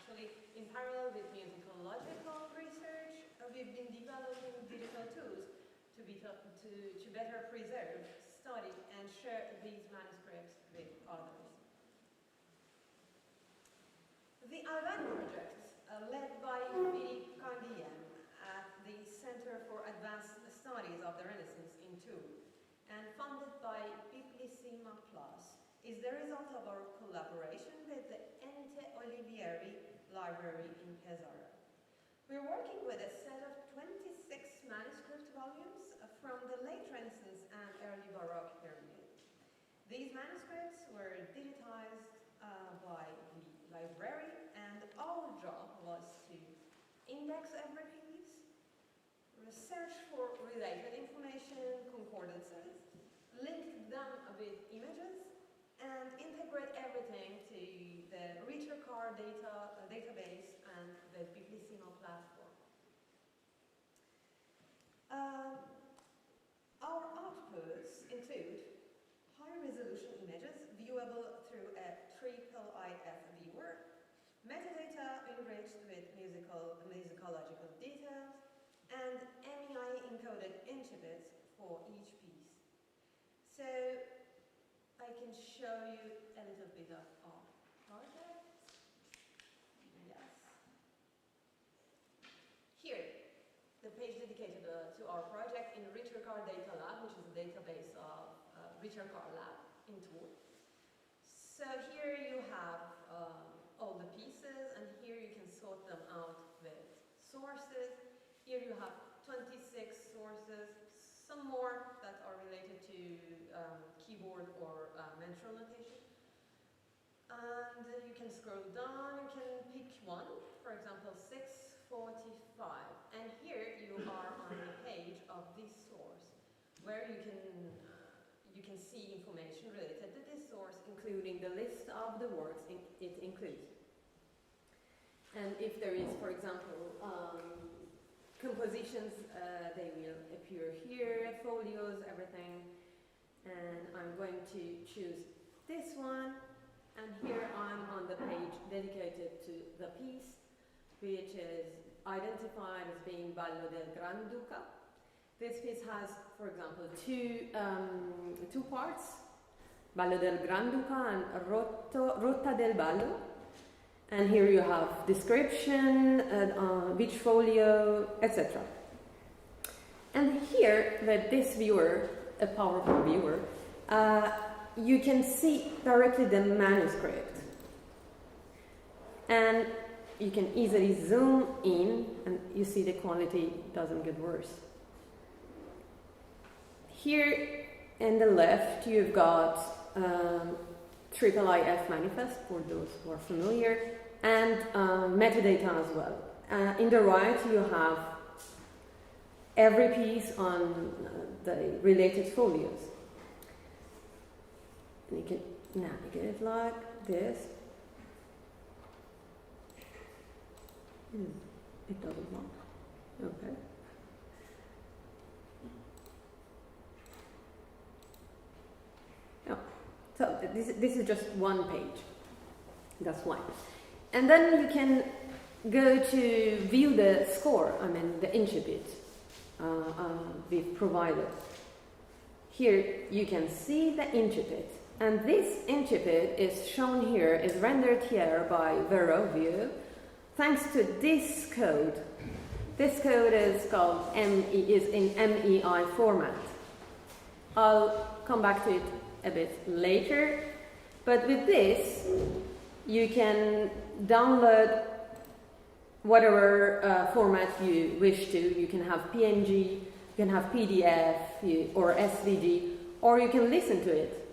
Actually, in parallel with musicological research, we've been developing digital tools to better preserve, study, and share these manuscripts with others. The Albani project, led by Vincenzo at the Center for Advanced Studies of the Renaissance in Turin, and funded by Biblissima Plus, is the result of our collaboration with the Ente Olivieri Library in Pesaro. We're working with a set of 26 manuscript volumes from the late Renaissance and early Baroque period. These manuscripts were digitized by the library, and our job was to index every piece, research for related information, concordances, link them with images, and integrate everything to the Recital database and the Biblissima platform. Our outputs include high-resolution images viewable through a IIIF viewer, metadata enriched with musicological details, and MEI-encoded incipits for each piece. So I can show you a little bit of our project. Yes. Here, the page dedicated to our project in Recital Data Lab, which is a database of Recital Lab in Tours. So here you have all the pieces, and here you can sort them out with sources. Here you have 26 sources, some more that are related to keyboard or mensural notation. And you can scroll down, you can pick one, for example 645. And here you are on the page of this source, where you can see information related to this source, including the list of the works it includes. And if there is, for example, compositions, they will appear here, folios, everything. And I'm going to choose this one, and here I'm on the page dedicated to the piece, which is identified as being Ballo del Granduca. This piece has, for example, two parts, Ballo del Granduca and Rotta del Ballo. And here you have description, which folio, etc. And here, with this viewer, a powerful viewer, you can see directly the manuscript. And you can easily zoom in, and you see the quality doesn't get worse. Here in the left, you've got IIIF manifest, for those who are familiar, and metadata as well. In the right, you have every piece on the related folios. And you can navigate it like this. It doesn't want. Okay. Oh. So this is just one page. That's why. And then you can go to view the score, the incipit we've provided. Here you can see the incipit. And this incipit is shown here, is rendered here by Verovio, thanks to this code. This code is called is in MEI format. I'll come back to it a bit later, but with this you can download whatever format you wish to. You can have PNG, you can have PDF or SVG, or you can listen to it.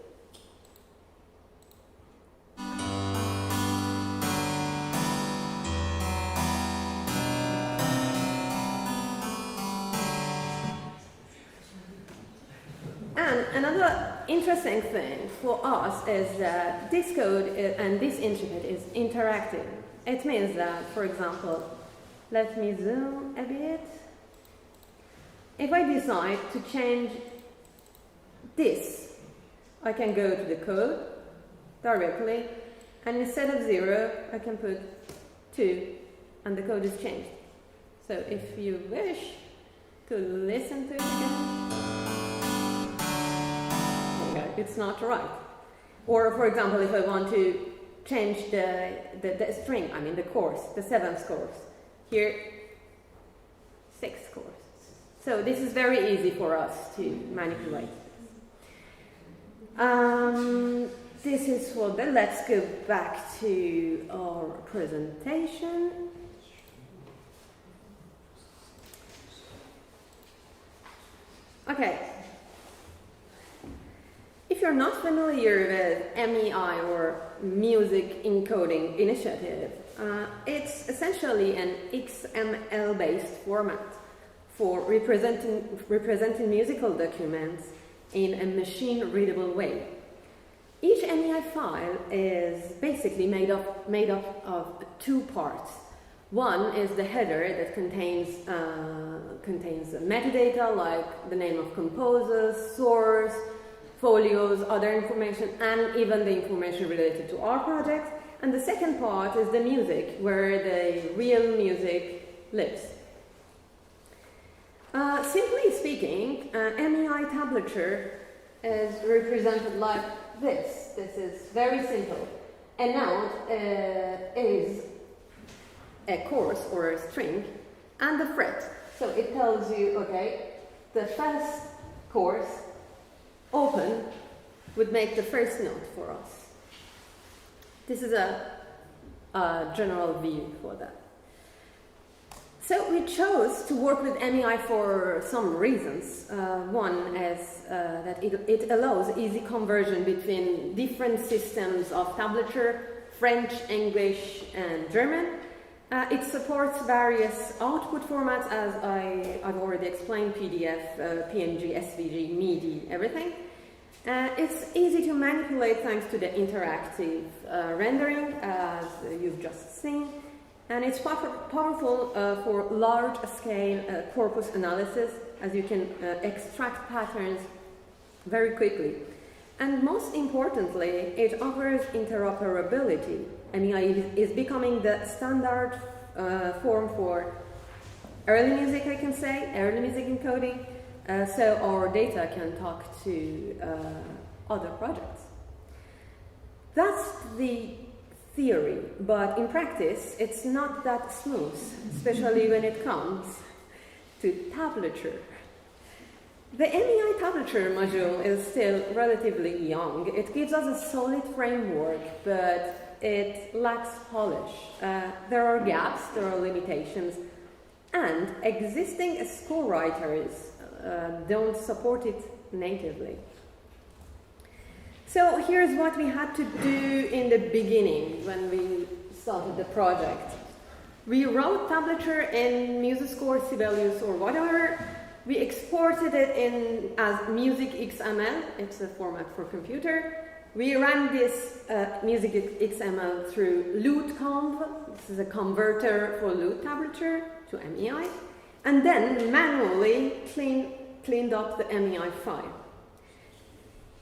And another interesting thing for us is that this code and this incipit is interactive. It means that, for example, let me zoom a bit. If I decide to change this, I can go to the code directly, and instead of 0, I can put 2, and the code is changed. So if you wish to listen to it again, okay, it's not right. Or for example, if I want to change the string, I mean the chords, the 7th chords, here 6th chords. So this is very easy for us to manipulate. This is for the, let's go back to our presentation. Okay. If you're not familiar with MEI or Music Encoding Initiative, it's essentially an XML-based format for representing musical documents in a machine-readable way. Each MEI file is basically made up of 2 parts. One is the header that contains metadata like the name of composers, source, folios, other information, and even the information related to our project. And the second part is the music, where the real music lives. Simply speaking, MEI tablature is represented like this. This is very simple. A note is a chorus or a string, and the fret. So it tells you, okay, the first chorus open would make the first note for us. This is a general view for that. So we chose to work with MEI for some reasons. One is that it allows easy conversion between different systems of tablature, French, English, and German. It supports various output formats, as I've already explained: PDF, PNG, SVG, MIDI, everything. It's easy to manipulate thanks to the interactive rendering, as you've just seen. And it's powerful for large-scale corpus analysis, as you can extract patterns very quickly. And most importantly, it offers interoperability. MEI is becoming the standard form for early music, I can say, early music encoding, so our data can talk to other projects. That's the theory, but in practice, it's not that smooth, especially when it comes to tablature. The MEI tablature module is still relatively young. It gives us a solid framework, but it lacks polish. There are gaps, there are limitations, and existing score writers don't support it natively. So here's what we had to do in the beginning when we started the project. We wrote tablature in MuseScore, Sibelius, or whatever. We exported it in as music XML. It's a format for computer. We ran this music XML through Lute.Conv. This is a converter for Lute.Tablature to MEI. And then manually cleaned up the MEI file.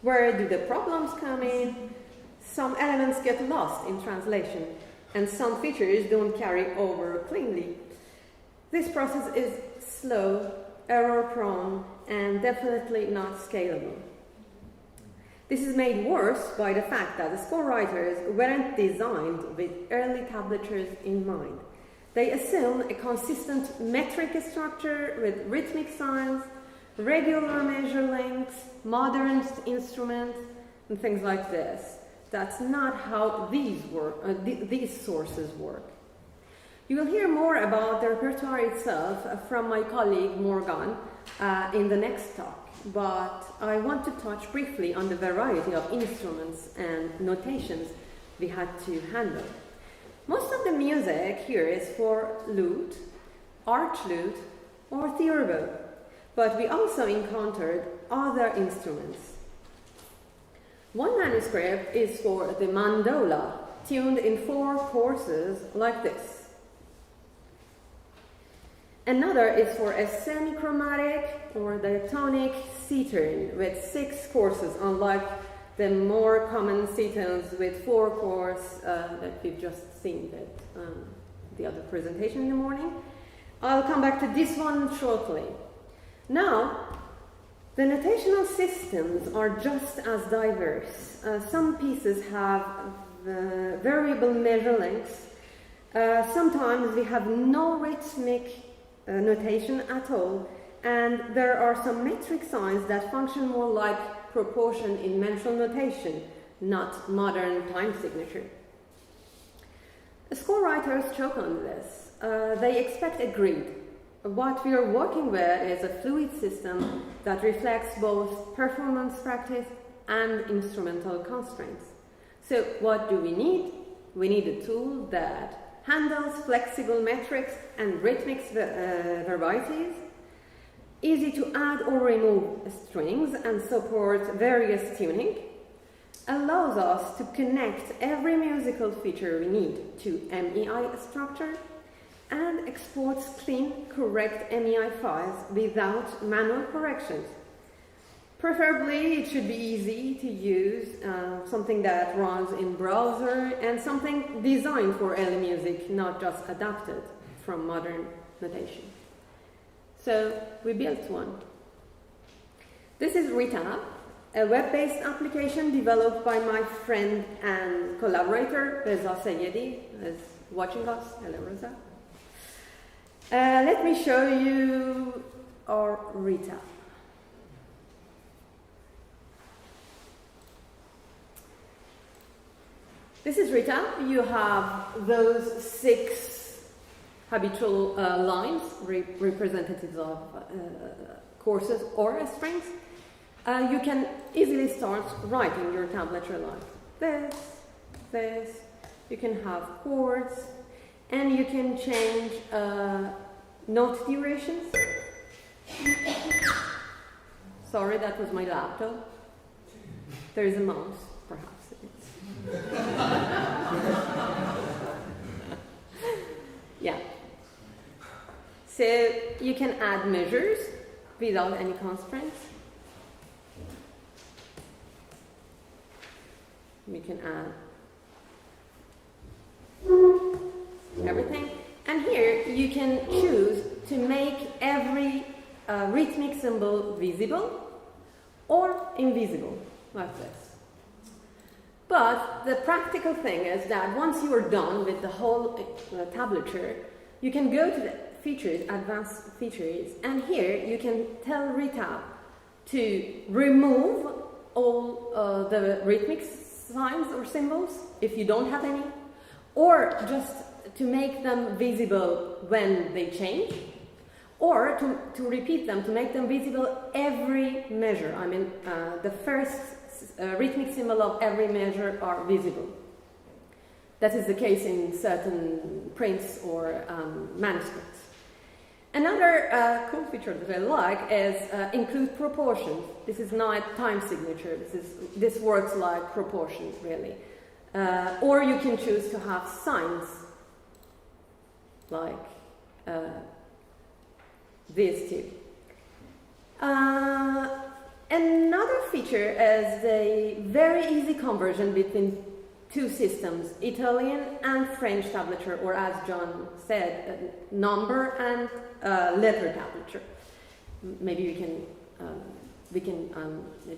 Where do the problems come in? Some elements get lost in translation, and some features don't carry over cleanly. This process is slow, error-prone, and definitely not scalable. This is made worse by the fact that the score writers weren't designed with early tablatures in mind. They assume a consistent metric structure with rhythmic signs, regular measure lengths, modern instruments, and things like this. That's not how these sources work. You will hear more about the repertoire itself from my colleague Morgan in the next talk, but I want to touch briefly on the variety of instruments and notations we had to handle. Most of the music here is for lute, arch lute, or theorbo, but we also encountered other instruments. One manuscript is for the mandola, tuned in 4 courses like this. Another is for a semi-chromatic or diatonic C-turn with 6 courses, unlike the more common C-tones with 4 courses that we've just seen with the other presentation in the morning. I'll come back to this one shortly. Now, the notational systems are just as diverse. Some pieces have variable measure lengths. Sometimes we have no rhythmic notation at all, and there are some metric signs that function more like proportion in mensural notation, not modern time signature. The score writers choke on this. They expect a grid. What we are working with is a fluid system that reflects both performance practice and instrumental constraints. So what do we need? We need a tool that handles flexible metrics and rhythmic varieties, easy to add or remove strings and support various tuning, allows us to connect every musical feature we need to MEI structure, and exports clean, correct MEI files without manual corrections. Preferably, it should be easy to use, something that runs in browser, and something designed for early music, not just adapted from modern notation. So, we built one. This is Recital, a web-based application developed by my friend and collaborator, Reza Sayedi, who is watching us. Hello, Reza. Let me show you our Recital. This is Recital. You have those 6 habitual lines, representatives of courses or strings. You can easily start writing your tablature like this. You can have chords, and you can change note durations. Sorry, that was my laptop. There is a mouse, perhaps. Yeah. So you can add measures without any constraints. We can add everything. And here you can choose to make every rhythmic symbol visible or invisible, like this. But the practical thing is that once you are done with the whole tablature, you can go to the features, advanced features, and here you can tell Recital to remove all the rhythmic signs or symbols if you don't have any, or just to make them visible when they change, or to repeat them, to make them visible every measure. I mean, the first rhythmic symbol of every measure are visible. That is the case in certain prints or manuscripts. Another cool feature that I like is include proportions. This is not time signature. This works like proportions, really. Or you can choose to have signs, like these two. Another feature is a very easy conversion between 2 systems, Italian and French tablature, or as John said, number and letter tablature. Maybe we can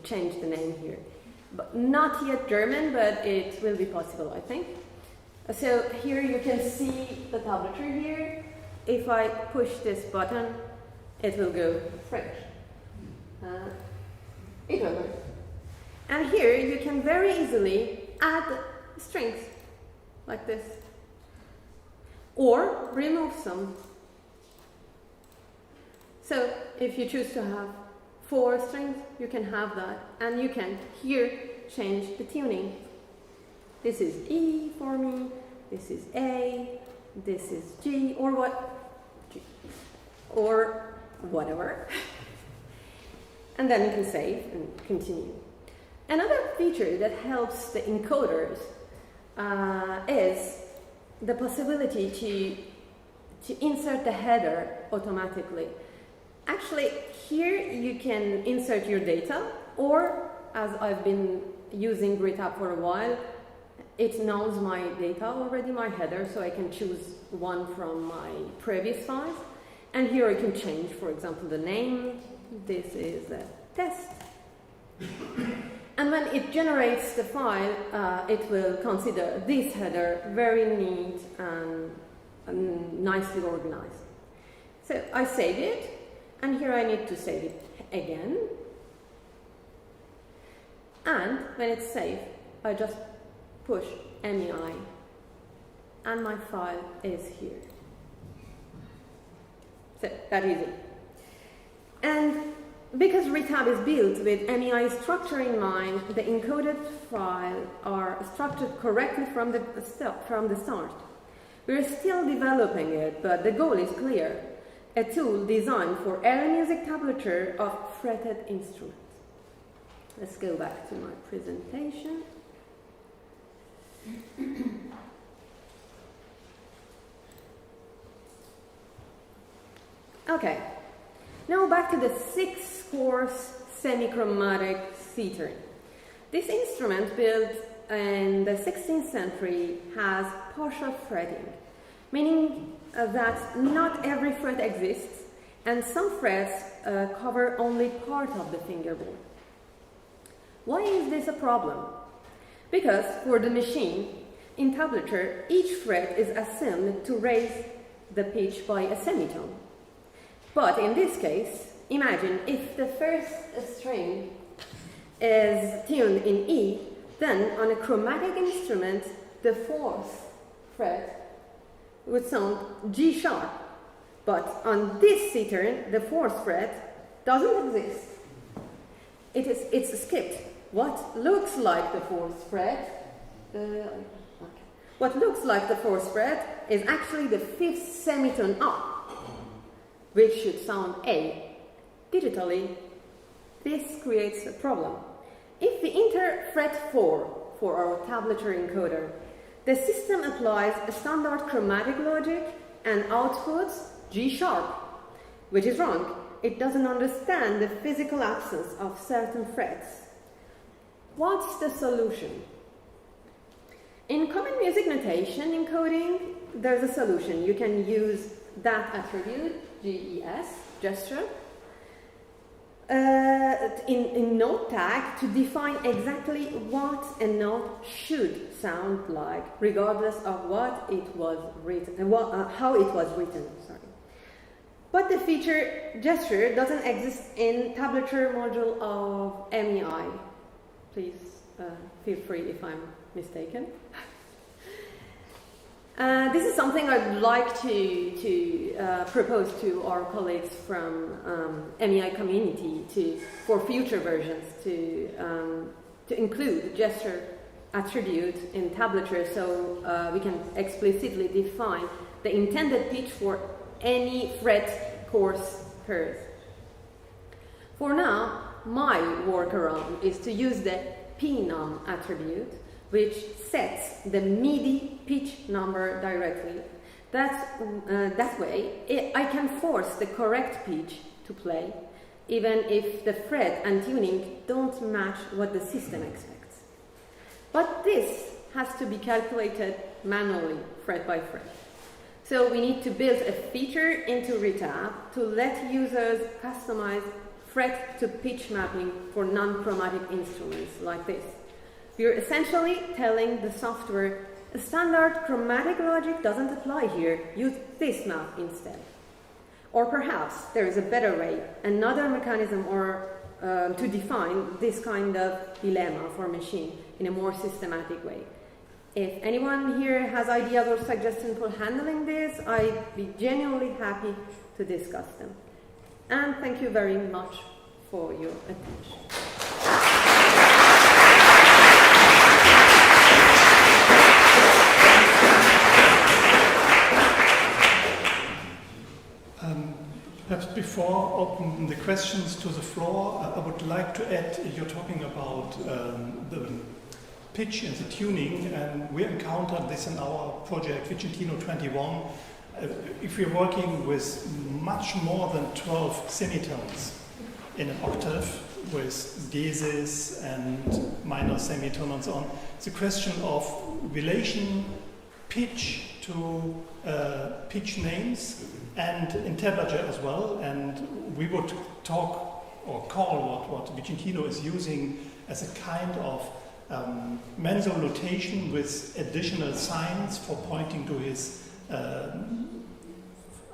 change the name here. But not yet German, but it will be possible, I think. So here you can see the tablature here. If I push this button, it will go French. It will work. And here you can very easily add strings, like this. Or remove some. So if you choose to have 4 strings, you can have that. And you can here change the tuning. This is E for me, this is A, this is G, or or whatever. And then you can save and continue. Another feature that helps the encoders is the possibility to insert the header automatically. Actually, here you can insert your data, or as I've been using Recital for a while, it knows my data already, my header, so I can choose one from my previous files. And here I can change, for example, the name. This is a test. And when it generates the file, it will consider this header very neat and nicely organized. So I save it, and here I need to save it again. And when it's saved, I just push MEI, and my file is here. So that is it. And because Retab is built with MEI structure in mind, the encoded files are structured correctly from the start. We're still developing it, but the goal is clear. A tool designed for early music tablature of fretted instruments. Let's go back to my presentation. Okay, now back to the 6-course semi-chromatic cithern. This instrument, built in the 16th century, has partial fretting, meaning that not every fret exists, and some frets cover only part of the fingerboard. Why is this a problem? Because for the machine, in tablature, each fret is assumed to raise the pitch by a semitone. But in this case, imagine if the first string is tuned in E, then on a chromatic instrument, the 4th fret would sound G sharp. But on this cithern, the 4th fret doesn't exist. It's skipped. What looks like the 4th fret, what looks like the 4th fret is actually the 5th semitone up, which should sound A. Digitally, this creates a problem. If we enter fret 4 for our tablature encoder, the system applies a standard chromatic logic and outputs G sharp, which is wrong. It doesn't understand the physical absence of certain frets. What's the solution? In common music notation encoding, there's a solution. You can use that attribute, GES, gesture, in note tag to define exactly what a note should sound like, regardless of what it was written, how it was written. Sorry. But the feature gesture doesn't exist in tablature module of MEI. Please feel free if I'm mistaken. This is something I'd like to propose to our colleagues from MEI community for future versions to include gesture attribute in tablature, so we can explicitly define the intended pitch for any fret course curve. For now, my workaround is to use the pnum attribute, which sets the MIDI pitch number directly. That way, I can force the correct pitch to play, even if the fret and tuning don't match what the system expects. But this has to be calculated manually, fret by fret. So we need to build a feature into Retab to let users customize fret to pitch mapping for non-chromatic instruments like this. We are essentially telling the software a standard chromatic logic doesn't apply here, use this map instead. Or perhaps there is a better way, another mechanism to define this kind of dilemma for machine in a more systematic way. If anyone here has ideas or suggestions for handling this, I'd be genuinely happy to discuss them. And thank you very much for your attention. Perhaps before opening the questions to the floor, I would like to add, you're talking about the pitch and the tuning, and we encountered this in our project Vicentino 21. If we're working with much more than 12 semitones in an octave, with dieses and minor semitone and so on. It's a question of relation pitch to pitch names and in tablature as well. And we would talk or call what Vicentino is using as a kind of mensal notation with additional signs for pointing to his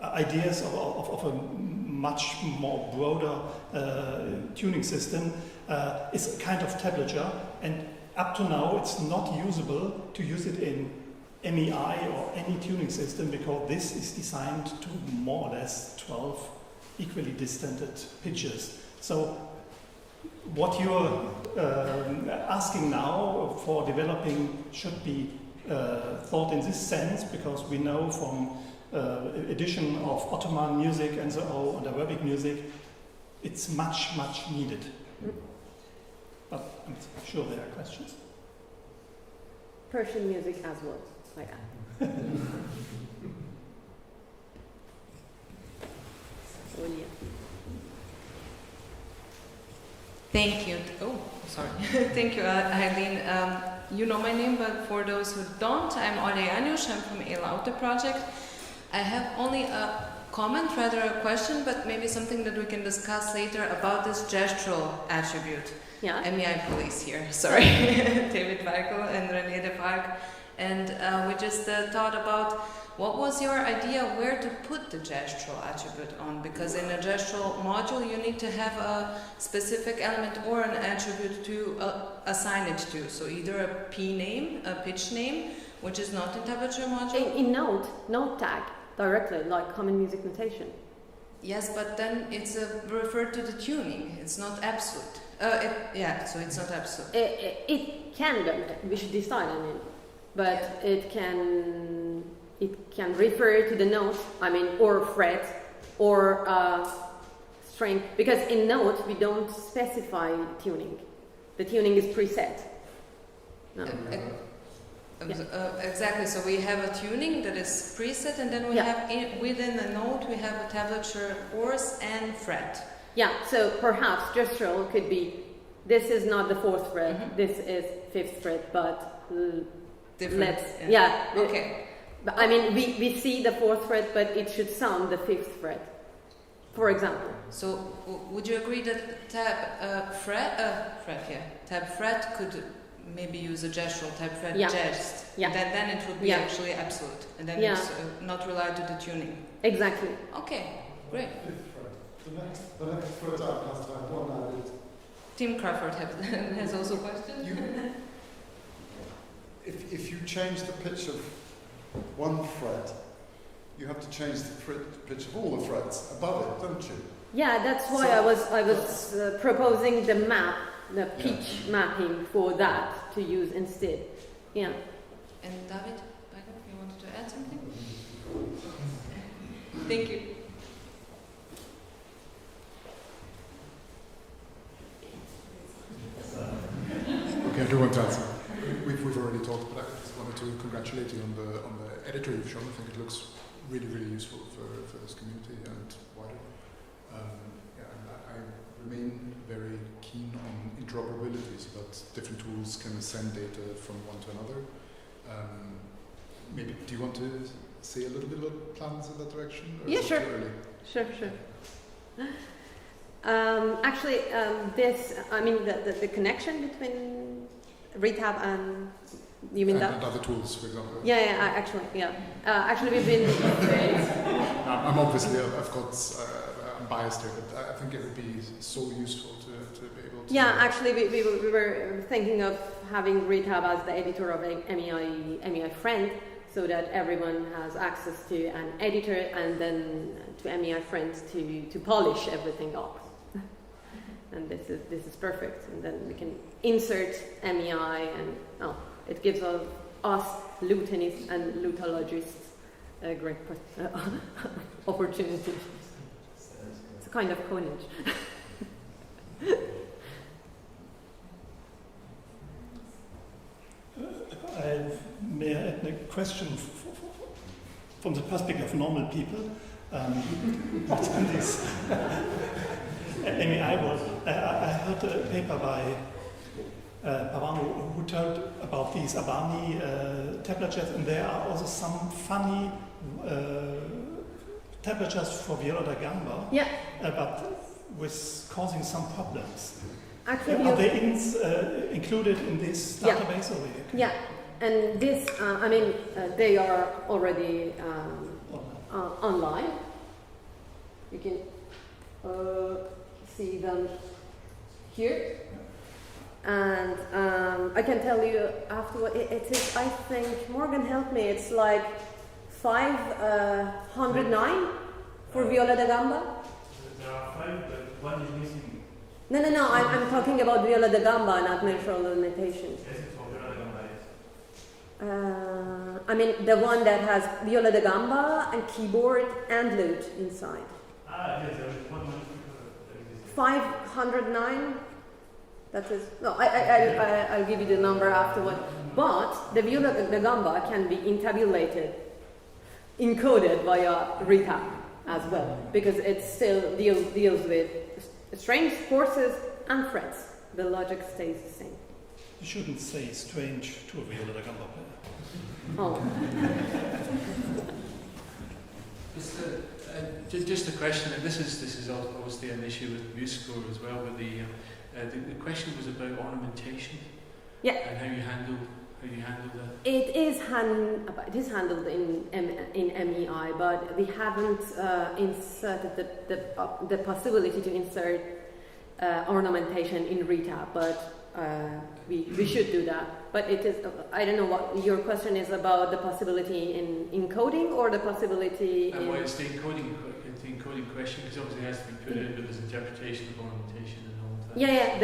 ideas of a much more broader tuning system is a kind of tablature, and up to now it's not usable to use it in MEI or any tuning system because this is designed to more or less 12 equally distanted pitches. So what you're asking now for developing should be thought in this sense, because we know from edition of Ottoman music and so on, and Arabic music, it's much needed. But I'm sure there are questions. Persian music as well, like that. Thank you. Oh, sorry. Thank you, Ailin. You know my name, but for those who don't, I'm Ailin. I'm from E-LAUTE project. I have only a comment, rather a question, but maybe something that we can discuss later about this gestural attribute. Yeah. MEI police here, sorry. David Weigel and René de Vark. And we just thought about what was your idea where to put the gestural attribute on? Because in a gestural module you need to have a specific element or an attribute to assign it to. So either a P name, a pitch name, which is not in tablature module. In note tag, directly, like common music notation. Yes, but then it's referred to the tuning. It's not absolute. So it's not absolute. It can be. We should decide on it, but it can refer to the note. I mean, or fret, or string. Because in note we don't specify tuning. The tuning is preset. No. Exactly. So we have a tuning that is preset, and then we have within the note we have a tablature course and fret. Yeah. So perhaps gestural could be. This is not the 4th fret. Mm-hmm. This is 5th fret, but different. Okay. I mean, we see the 4th fret, but it should sound the 5th fret, for example. So would you agree that tab fret could maybe use a gestural tab fret gest? Yeah. Then it would be actually absolute, and then it's not relied to the tuning. Exactly. Okay, great. The next fret up has to have one added. Tim Crawford has also a question. If you change the pitch of one fret, you have to change the pitch of all the frets above it, don't you? Yeah, that's why I was proposing the pitch mapping for that to use instead. Yeah. And David, you wanted to add something? Thank you. Okay, I do want to answer. We've already talked, but I just wanted to congratulate you on the editor you've shown. I think it looks really useful for this community and wider. I remain very keen on interoperability, so that different tools can send data from one to another. Maybe do you want to say a little bit about plans in that direction? Or Yeah, is it sure. too early? Sure. Actually, the connection between retab and you mean that? And other tools, for example. Actually, we've been. I'm obviously, I'm biased here, but I think it would be so useful to be able to. Yeah, actually, we were thinking of having retab as the editor of MEI friend, so that everyone has access to an editor and then to MEI friends to polish everything up. And this is perfect. And then we can insert MEI and it gives us lutenists and lutologists a great opportunity. It's a kind of coinage. May I add a question from the perspective of normal people? I heard a paper by Pavan who told about these Albani tablatures, and there are also some funny tablatures for viola da gamba, Yeah. But with causing some problems. Actually, Are they included in this database already? Yeah, and this, they are already online. You can see them here. And I can tell you afterward, it is, I think, Morgan helped me, it's like 509 for viola da gamba. There are 5, but one is missing. No, I'm talking about viola da gamba, not natural limitations. Yes, it's for viola da gamba, the yes. one that has viola da gamba and keyboard and lute inside. Yes, there is one manuscript that exists. 509. That is no. I'll give you the number afterward. But the viola da gamba can be intabulated, encoded via retab as well, because it still deals with strings, courses, and frets. The logic stays the same. You shouldn't say strange to a viola da gamba player. Oh. Just a question, and this is obviously an issue with music score as well, but the question was about ornamentation. Yeah. And how you handle that. It is handled in MEI, but we haven't inserted the possibility to insert ornamentation in retab, but we should do that. But it is, I don't know what your question is about, the possibility in encoding or the possibility in... Well, it's the encoding question, because obviously it has to be put in with this interpretation of ornamentation and all of that. Yeah.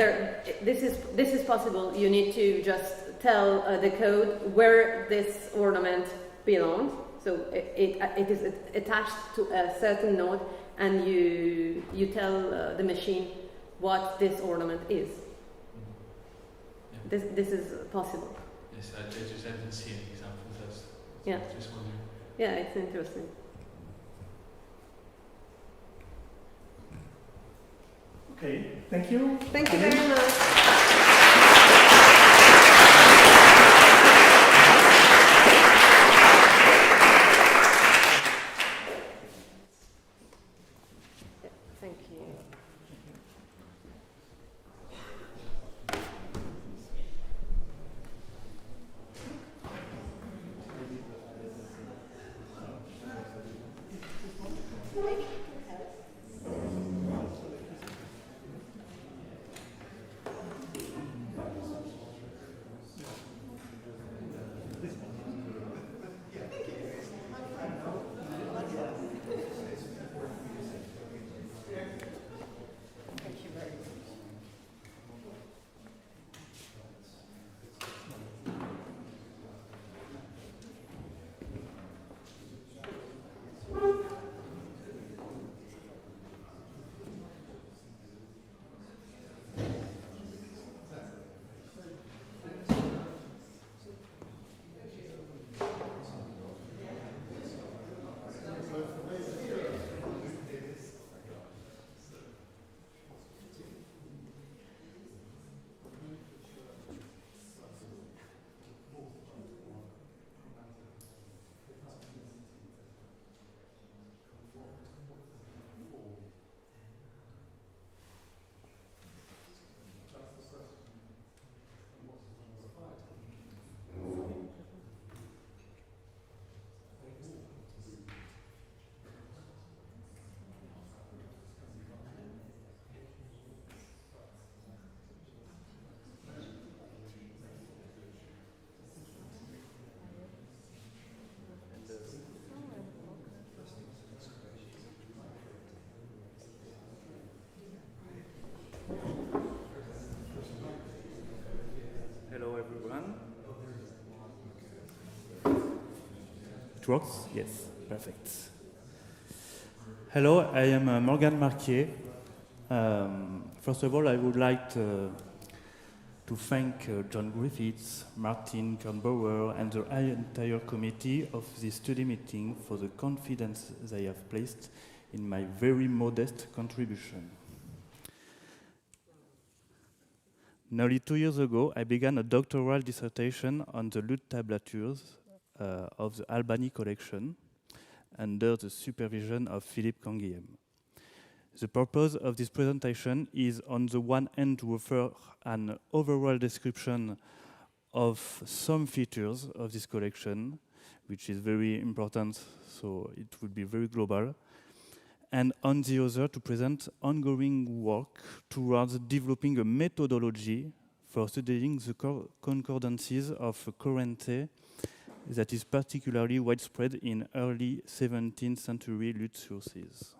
This is possible. You need to just tell the code where this ornament belongs. So it is attached to a certain node, and you tell the machine what this ornament is. Yeah. This is possible. Yes, I didn't see any examples. Yeah. Just wondering. Yeah, it's interesting. Okay, thank you. Thank you very much. Thank you. Hello everyone. It works? Yes, perfect. Hello, I am Marquié. First of all, I would like to thank John Griffiths, Martin Kirnbauer, and the entire committee of this study meeting for the confidence they have placed in my very modest contribution. Nearly 2 years ago, I began a doctoral dissertation on the Lute.Tablatures of the Albani collection under the supervision of Philippe Canguilhem. The purpose of this presentation is, on the one hand, to offer an overall description of some features of this collection, which is very important, so it will be very global, and on the other, to present ongoing work towards developing a methodology for studying the concordances of Corrente that is particularly widespread in early 17th century lute sources.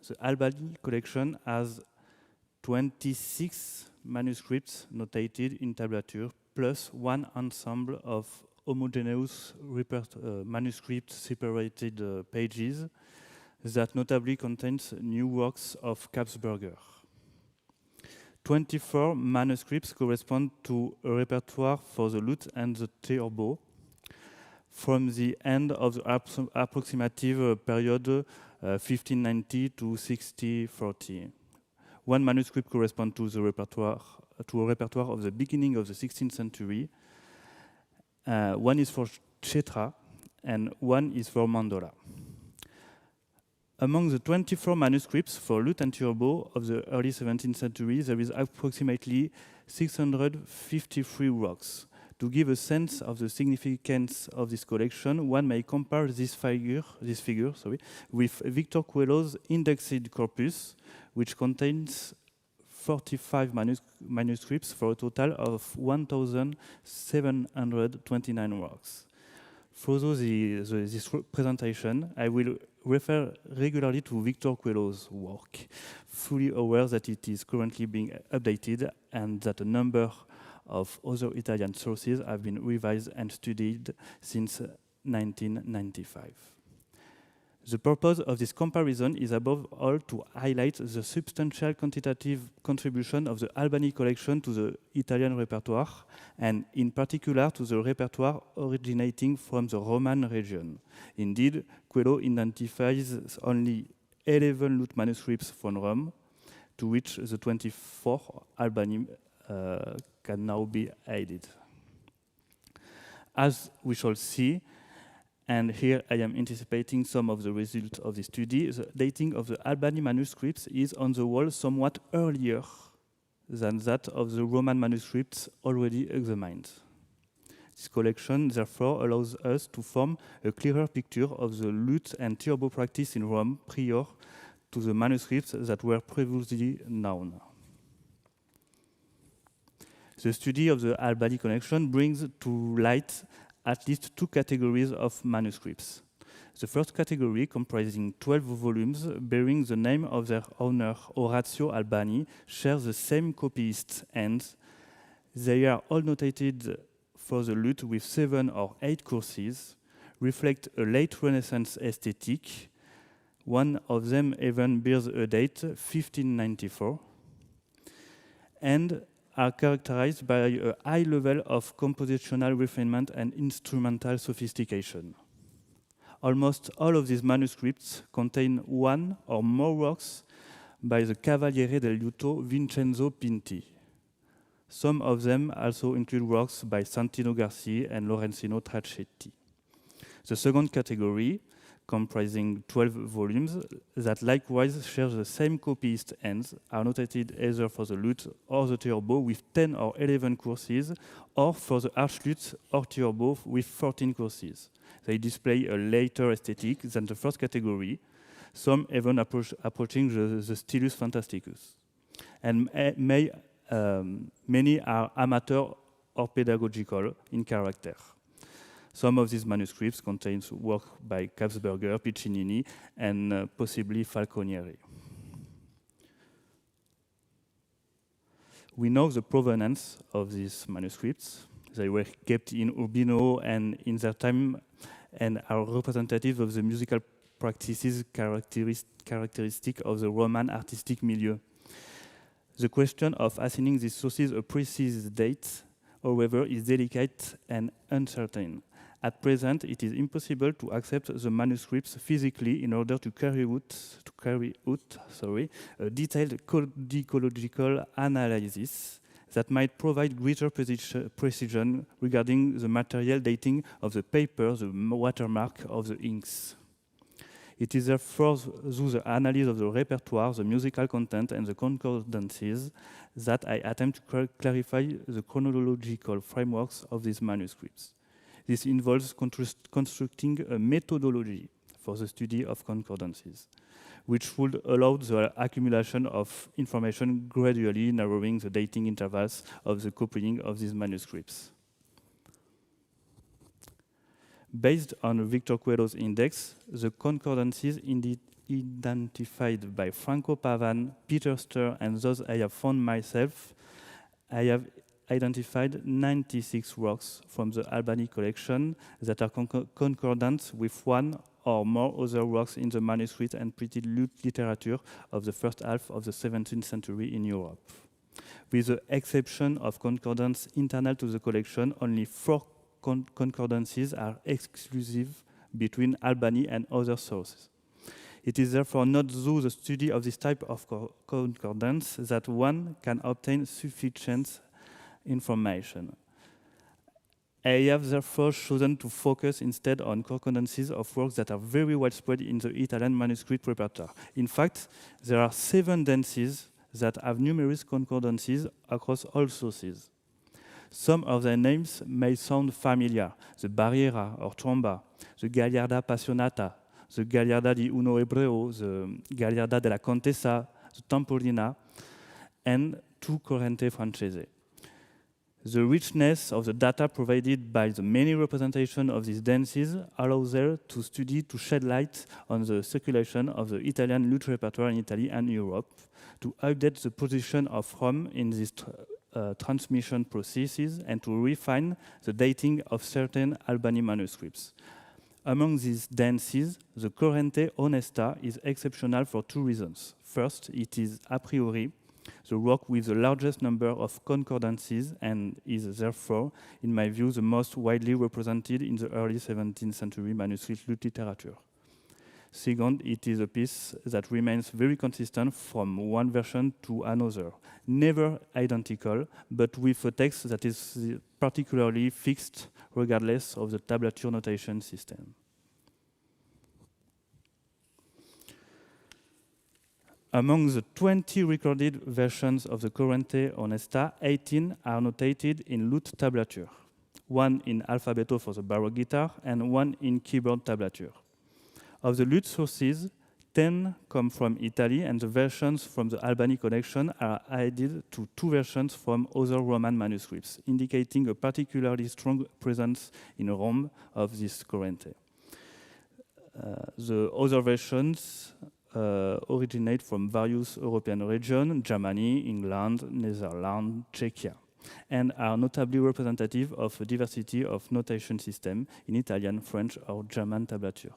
The Albani collection has 26 manuscripts notated in tablature, plus one ensemble of homogeneous manuscript separated pages that notably contains new works of Kapsberger. 24 manuscripts correspond to a repertoire for the lute and the theorbo from the end of the approximative period 1590 to 1640. One manuscript corresponds to a repertoire of the beginning of the 16th century. One is for Cetra, and one is for Mandola. Among the 24 manuscripts for lute and theorbo of the early 17th century, there is approximately 653 works. To give a sense of the significance of this collection, one may compare this figure with Victor Coelho's indexed corpus, which contains 45 manuscripts for a total of 1,729 works. For this presentation, I will refer regularly to Victor Coelho's work, fully aware that it is currently being updated and that a number of other Italian sources have been revised and studied since 1995. The purpose of this comparison is above all to highlight the substantial quantitative contribution of the Albani collection to the Italian repertoire, and in particular to the repertoire originating from the Roman region. Indeed, Coelho identifies only 11 lute manuscripts from Rome, to which the 24 Albani can now be added. As we shall see, and here I am anticipating some of the results of the study, the dating of the Albani manuscripts is on the whole somewhat earlier than that of the Roman manuscripts already examined. This collection therefore allows us to form a clearer picture of the lute and theorbo practice in Rome prior to the manuscripts that were previously known. The study of the Albani collection brings to light at least two categories of manuscripts. The first category, comprising 12 volumes bearing the name of their owner, Orazio Albani, shares the same copyist, and they are all notated for the lute with 7 or 8 courses, reflect a late Renaissance aesthetic. One of them even bears a date, 1594, and are characterized by a high level of compositional refinement and instrumental sophistication. Almost all of these manuscripts contain one or more works by the Cavaliere del Liuto Vincenzo Pinti. Some of them also include works by Santino Garci and Lorenzino Tracetti. The second category, comprising 12 volumes that likewise share the same copyist ends, are notated either for the lute or the theorbo with 10 or 11 courses, or for the archlute or theorbo with 14 courses. They display a later aesthetic than the first category, some even approaching the stilus fantasticus. And many are amateur or pedagogical in character. Some of these manuscripts contain work by Kapsberger, Piccinini, and possibly Falconieri. We know the provenance of these manuscripts. They were kept in Urbino and in their time, and are representative of the musical practices characteristic of the Roman artistic milieu. The question of assigning these sources a precise date, however, is delicate and uncertain. At present, it is impossible to accept the manuscripts physically in order to carry out a detailed codicological analysis that might provide greater precision regarding the material dating of the paper, the watermark of the inks. It is therefore through the analysis of the repertoire, the musical content, and the concordances that I attempt to clarify the chronological frameworks of these manuscripts. This involves constructing a methodology for the study of concordances, which would allow the accumulation of information, gradually narrowing the dating intervals of the copying of these manuscripts. Based on Victor Coelho's index, the concordances identified by Franco Pavan, Peter Sturr, and those I have found myself, I have identified 96 works from the Albani collection that are concordant with one or more other works in the manuscript and printed literature of the first half of the 17th century in Europe. With the exception of concordance internal to the collection, only 4 concordances are exclusive between Albani and other sources. It is therefore not through the study of this type of concordance that one can obtain sufficient information. I have therefore chosen to focus instead on concordances of works that are very widespread in the Italian manuscript repertoire. In fact, there are 7 dances that have numerous concordances across all sources. Some of their names may sound familiar: the Barriera or Tromba, the Gagliarda Passionata, the Gagliarda di Uno Ebreo, the Gagliarda della Contessa, the Tamburina, and 2 Corrente Francese. The richness of the data provided by the many representations of these dances allows there to study to shed light on the circulation of the Italian lute repertoire in Italy and Europe, to update the position of Rome in these transmission processes, and to refine the dating of certain Albani manuscripts. Among these dances, the Corrente Onesta is exceptional for 2 reasons. First, it is a priori the work with the largest number of concordances and is therefore, in my view, the most widely represented in the early 17th century manuscript lute literature. Second, it is a piece that remains very consistent from one version to another, never identical, but with a text that is particularly fixed regardless of the tablature notation system. Among the 20 recorded versions of the Corrente Onesta, 18 are notated in Lute.Tablature, 1 in alphabeto for the baroque guitar, and 1 in keyboard tablature. Of the lute sources, 10 come from Italy, and the versions from the Albani collection are added to 2 versions from other Roman manuscripts, indicating a particularly strong presence in Rome of this Corrente. The other versions originate from various European regions, Germany, England, Netherlands, Czechia, and are notably representative of a diversity of notation systems in Italian, French, or German tablature.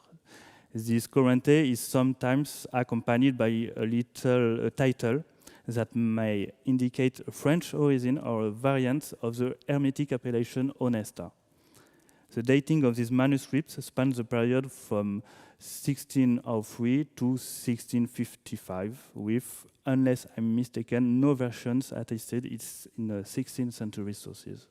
This Corrente is sometimes accompanied by a title that may indicate a French origin or a variant of the Hermetic appellation Onesta. The dating of these manuscripts spans the period from 1603 to 1655, with, unless I'm mistaken, no versions attested in the 16th century sources.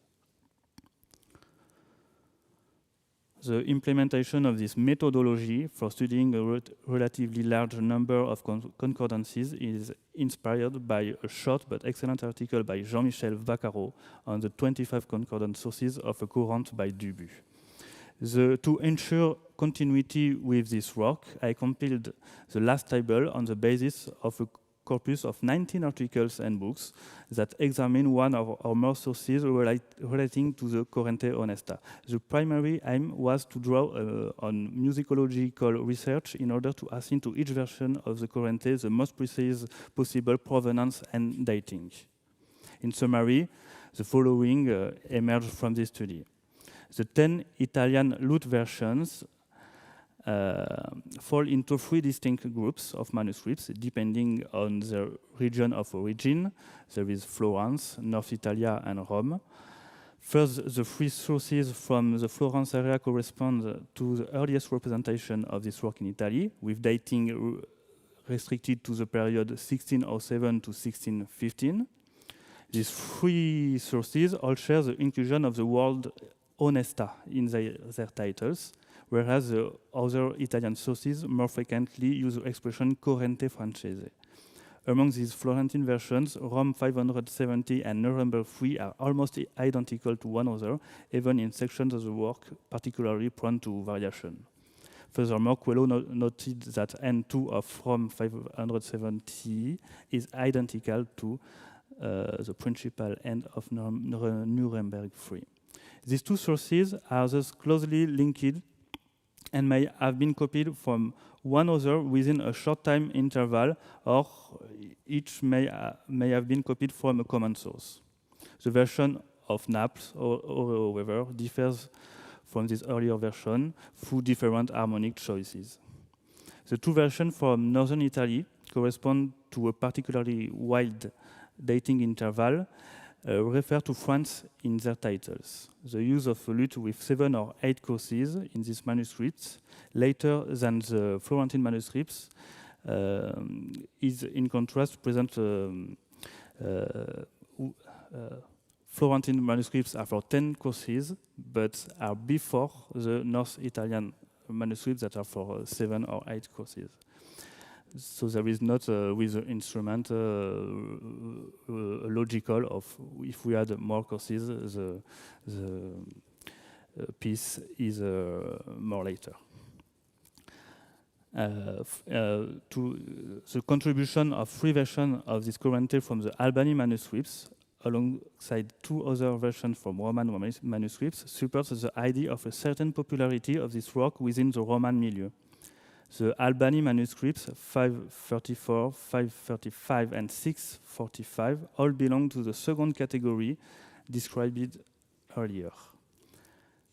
The implementation of this methodology for studying a relatively large number of concordances is inspired by a short but excellent article by Jean-Michel Vaccaro on the 25 concordant sources of a Courante by Dubu. To ensure continuity with this work, I compiled the last table on the basis of a corpus of 19 articles and books that examine one or more sources relating to the Corrente Onesta. The primary aim was to draw on musicological research in order to assign to each version of the Corrente the most precise possible provenance and dating. In summary, the following emerged from this study. The 10 Italian lute versions fall into 3 distinct groups of manuscripts, depending on the region of origin. There is Florence, North Italia, and Rome. First, the three sources from the Florence area correspond to the earliest representation of this work in Italy, with dating restricted to the period 1607 to 1615. These three sources all share the inclusion of the word Onesta in their titles, whereas the other Italian sources more frequently use the expression Corrente francese. Among these Florentine versions, Rome 570 and Nuremberg 3 are almost identical to one another, even in sections of the work particularly prone to variation. Furthermore, Coelho noted that N2 of Rome 570 is identical to the principal end of Nuremberg 3. These two sources are thus closely linked and may have been copied from one another within a short time interval, or each may have been copied from a common source. The version of Naples, however, differs from this earlier version through different harmonic choices. The two versions from northern Italy correspond to a particularly wide dating interval, refer to France in their titles. The use of a lute with 7 or 8 courses in these manuscripts, later than the Florentine manuscripts, is in contrast present. Florentine manuscripts are for 10 courses, but are before the North Italian manuscripts that are for 7 or 8 courses. So there is not with the instrument logical of if we had more courses, the piece is more later. To the contribution of 3 versions of this Corrente from the Albani manuscripts, alongside 2 other versions from Roman manuscripts, supports the idea of a certain popularity of this work within the Roman milieu. The Albani manuscripts 534, 535, and 645 all belong to the second category described earlier.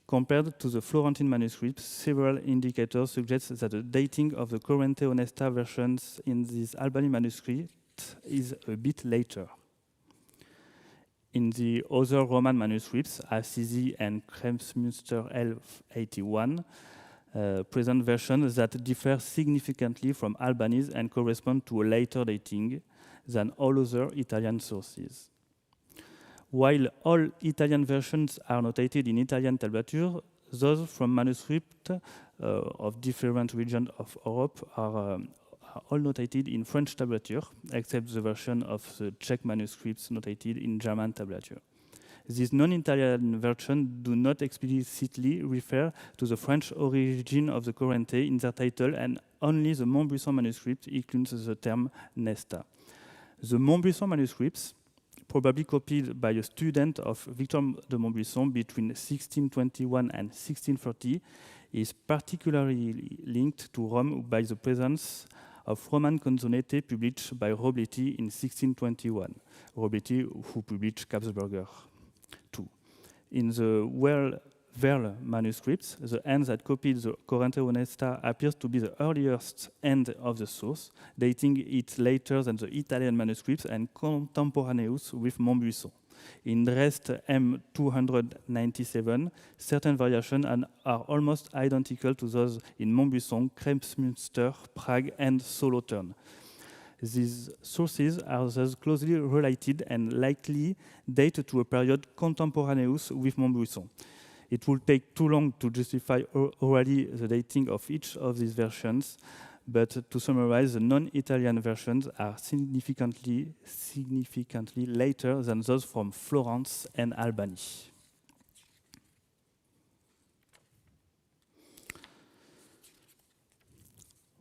Compared to the Florentine manuscripts, several indicators suggest that the dating of the Corrente Onesta versions in this Albani manuscript is a bit later. In the other Roman manuscripts, Assisi and Kremsmünster 1181, present versions that differ significantly from Albany's and correspond to a later dating than all other Italian sources. While all Italian versions are notated in Italian tablature, those from manuscripts of different regions of Europe are all notated in French tablature, except the version of the Czech manuscripts notated in German tablature. These non-Italian versions do not explicitly refer to the French origin of the Corrente in their title, and only the Montbrison manuscript includes the term Nesta. The Montbrison manuscripts, probably copied by a student of Victor de Montbrison between 1621 and 1630, is particularly linked to Rome by the presence of Roman canzonette published by Robletti in 1621. Robletti, who published Kabsburger. In the Verle manuscripts, the end that copied the Corrente Onesta appears to be the earliest end of the source, dating it later than the Italian manuscripts and contemporaneous with Montbrison. In rest M297, certain variations are almost identical to those in Montbrison, Kremsmünster, Prague, and Solothurn. These sources are thus closely related and likely date to a period contemporaneous with Montbrison. It would take too long to justify orally the dating of each of these versions, but to summarize, the non-Italian versions are significantly later than those from Florence and Albany.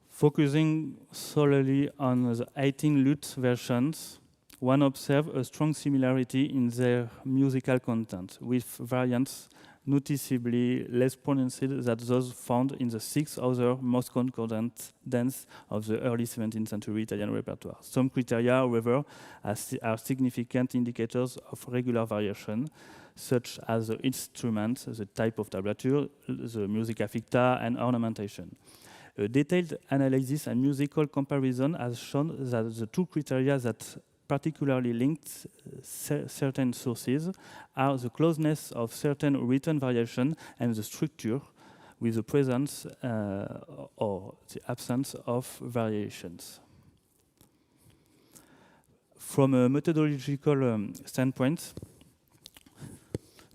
Focusing solely on the 18 lute versions, one observes a strong similarity in their musical content, with variants noticeably less pronounced than those found in the 6 other most concordant dances of the early 17th century Italian repertoire. Some criteria, however, are significant indicators of regular variation, such as the instrument, the type of tablature, the musica ficta, and ornamentation. A detailed analysis and musical comparison has shown that the 2 criteria that particularly linked certain sources are the closeness of certain written variation and the structure with the presence or the absence of variations. From a methodological standpoint,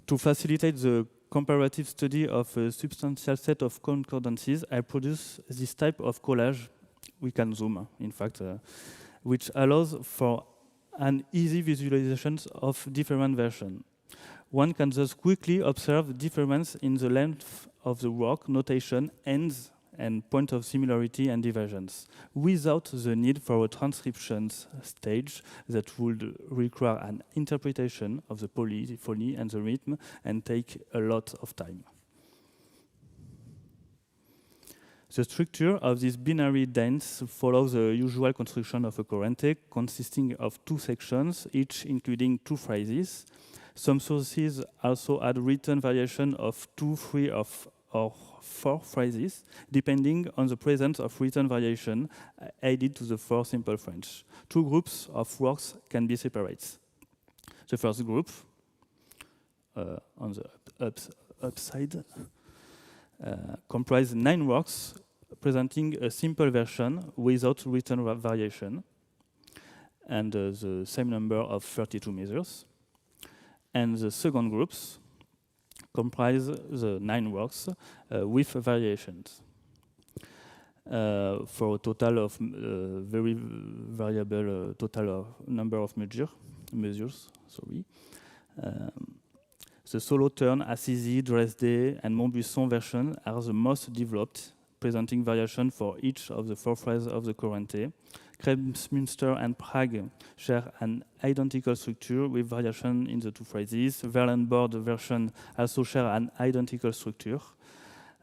to facilitate the comparative study of a substantial set of concordances, I produce this type of collage. We can zoom, in fact, which allows for an easy visualization of different versions. One can thus quickly observe difference in the length of the work, notation, ends, and point of similarity and divergence, without the need for a transcription stage that would require an interpretation of the polyphony and the rhythm and take a lot of time. The structure of this binary dance follows the usual construction of a Corrente, consisting of 2 sections, each including 2 phrases. Some sources also add written variation of 2, 3, or 4 phrases, depending on the presence of written variation added to the 4 simple French. 2 groups of works can be separated. The first group, on the upside, comprise 9 works presenting a simple version without written variation, and the same number of 32 measures. And the second groups comprise the 9 works with variations, for a total of very variable total of number of measures. Sorry. The solo turn, Assisi, Dresde, and Montbuisson version are the most developed, presenting variation for each of the 4 phrases of the Corrente. Kremsmünster and Prague share an identical structure with variation in the 2 phrases. Verlenborg version also share an identical structure.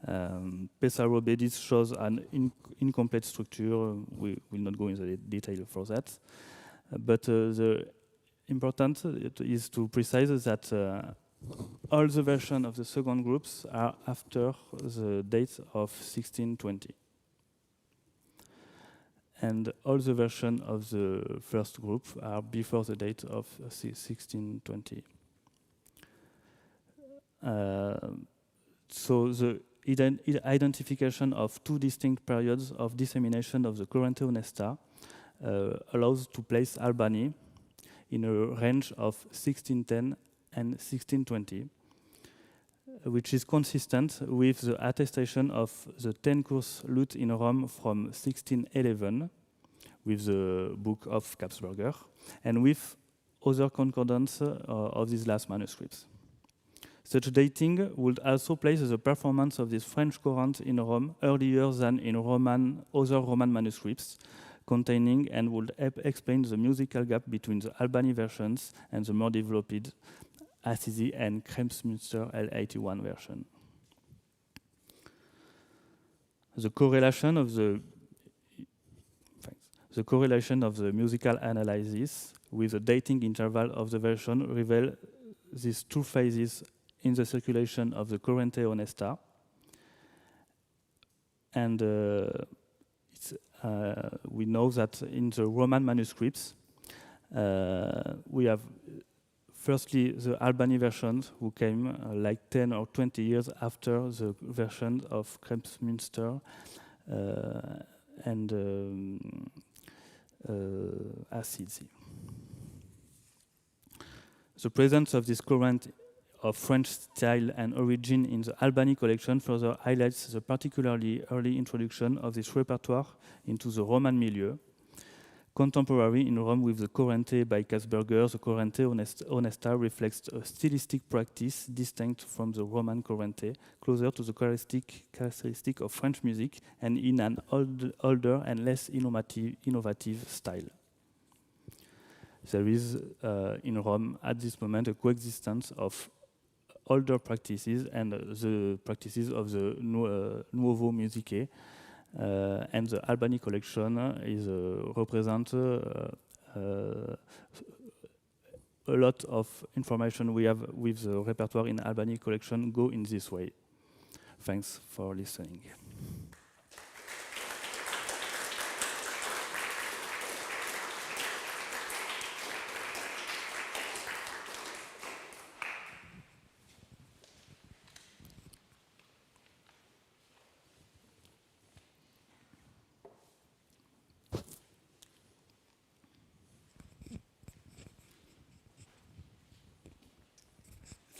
Pesaro-Bedis shows an incomplete structure. We will not go into the detail for that. But the important is to precise that all the versions of the second groups are after the date of 1620. And all the versions of the first group are before the date of 1620. So the identification of 2 distinct periods of dissemination of the Corrente Onesta allows to place Albani in a range of 1610 and 1620, which is consistent with the attestation of the 10-course lute in Rome from 1611, with the book of Kapsberger, and with other concordance of these last manuscripts. Such dating would also place the performance of this French Corrente in Rome earlier than in other Roman manuscripts, containing and would help explain the musical gap between the Albani versions and the more developed Assisi and Kremsmünster L81 version. The correlation of the musical analysis with the dating interval of the version reveal these 2 phases in the circulation of the Corrente Onesta, and we know that in the Roman manuscripts we have firstly the Albani versions, who came like 10 or 20 years after the version of Kremsmünster and Assisi. The presence of this current of French style and origin in the Albani collection further highlights the particularly early introduction of this repertoire into the Roman milieu. Contemporary in Rome with the Corrente by Kasperger, the Corrente Onesta reflects a stylistic practice distinct from the Roman Corrente, closer to the characteristic of French music and in an older and less innovative style. There is in Rome at this moment a coexistence of older practices and the practices of the Nuovo Musiche, and the Albani collection is represent a lot of information we have with the repertoire in Albani collection go in this way. Thanks for listening.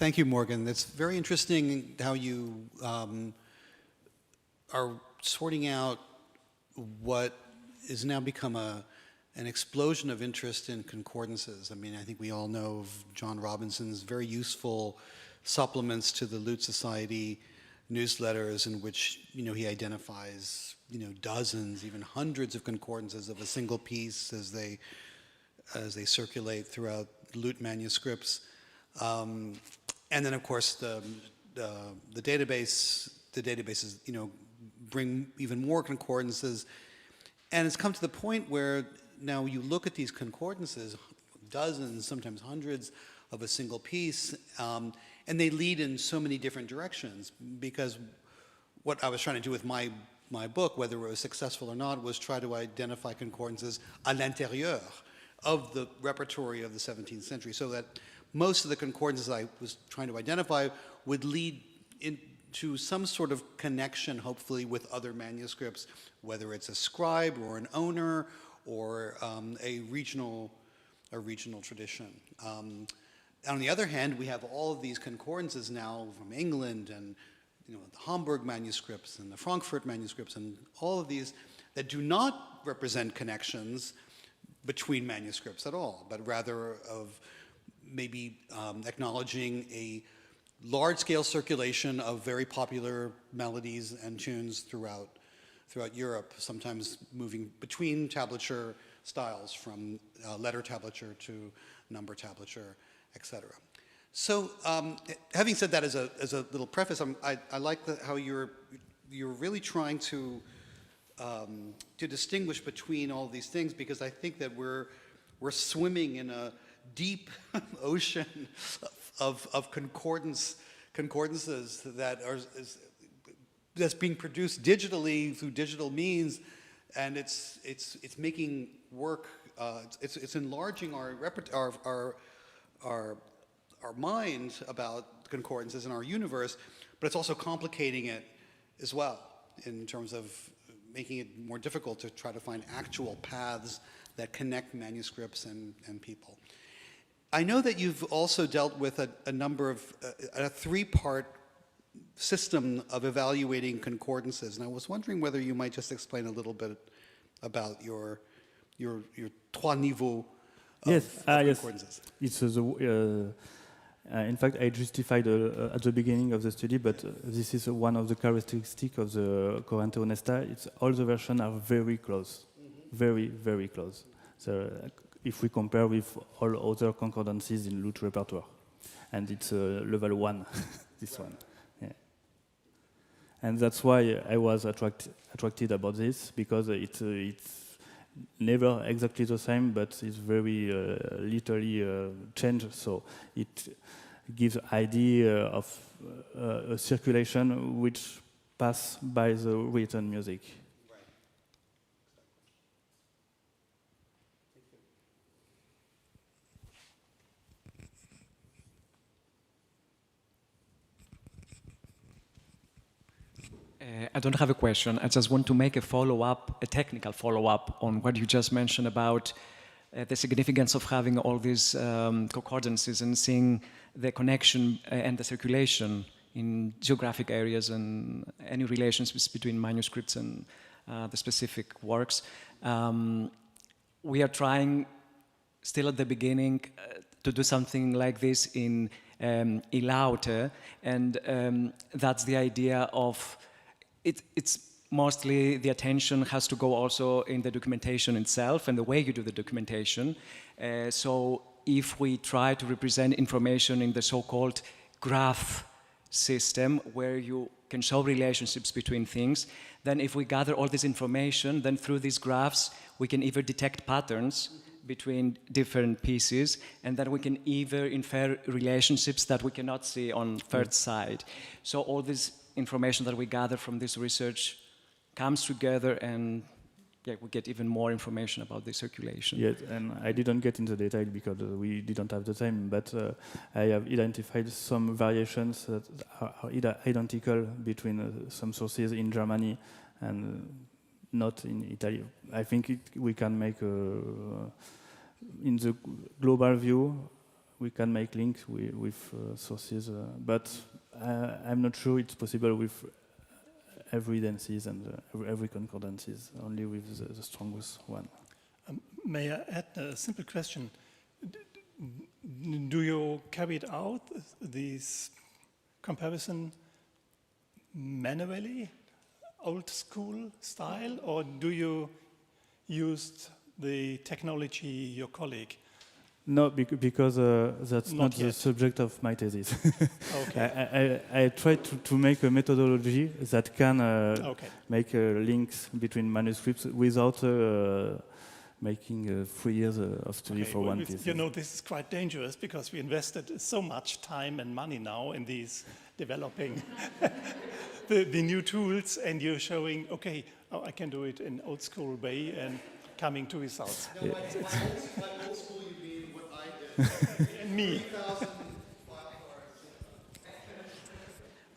Thank you, Morgan. It's very interesting how you are sorting out what is now become an explosion of interest in concordances. I mean, I think we all know of John Robinson's very useful supplements to the Lute Society newsletters, in which he identifies dozens, even hundreds of concordances of a single piece as they circulate throughout Lute manuscripts, and then of course the databases bring even more concordances, and it's come to the point where now you look at these concordances, dozens, sometimes hundreds of a single piece, and they lead in so many different directions, because what I was trying to do with my book, whether it was successful or not, was try to identify concordances à l'intérieur of the repertory of the 17th century, so that most of the concordances I was trying to identify would lead into some sort of connection, hopefully, with other manuscripts, whether it's a scribe or an owner or a regional tradition. On the other hand, we have all of these concordances now from England, and the Hamburg manuscripts and the Frankfurt manuscripts, and all of these that do not represent connections between manuscripts at all, but rather of maybe acknowledging a large-scale circulation of very popular melodies and tunes throughout Europe, sometimes moving between tablature styles, from letter tablature to number tablature, etc. So, having said that as a little preface, I like how you're really trying to distinguish between all these things, because I think that we're swimming in a deep ocean of concordances that's being produced digitally through digital means, and it's making work. It's enlarging our mind about concordances in our universe, but it's also complicating it as well, in terms of making it more difficult to try to find actual paths that connect manuscripts and people. I know that you've also dealt with a number of, a three-part system of evaluating concordances, and I was wondering whether you might just explain a little bit about your trois niveaux of concordances. It's in fact, I justified at the beginning of the study, but this is one of the characteristics of the Corrente Onesta. All the versions are very close, very, very close. So if we compare with all other concordances in Lute repertoire, and it's level 1, this one. Yeah. And that's why I was attracted about this, because it's never exactly the same, but it's very literally changed. So it gives idea of a circulation which pass by the written music. I don't have a question. I just want to make a follow-up, a technical follow-up on what you just mentioned about the significance of having all these concordances and seeing the connection and the circulation in geographic areas and any relationships between manuscripts and the specific works. We are trying, still at the beginning, to do something like this in E-LAUTE, and that's the idea of it's mostly the attention has to go also in the documentation itself and the way you do the documentation. So if we try to represent information in the so-called graph system, where you can show relationships between things, then if we gather all this information, then through these graphs we can either detect patterns between different pieces, and then we can either infer relationships that we cannot see on first sight. So all this information that we gather from this research comes together, and we get even more information about the circulation. Yes, and I didn't get into detail because we didn't have the time, but I have identified some variations that are identical between some sources in Germany and not in Italy. I think we can make, in the global view, we can make links with sources, but I'm not sure it's possible with every dances and every concordances, only with the strongest one. May I add a simple question? Do you carry it out, this comparison, manually, old school style, or do you use the technology your colleague? No, because that's not the subject of my thesis. Okay. I tried to make a methodology that can make links between manuscripts without making 3 years of study for one thesis. You know, this is quite dangerous because we invested so much time and money now in these developing the new tools, and you're showing, okay, I can do it in old school way and coming to results. No, by old school you mean what I did. And me. 3,000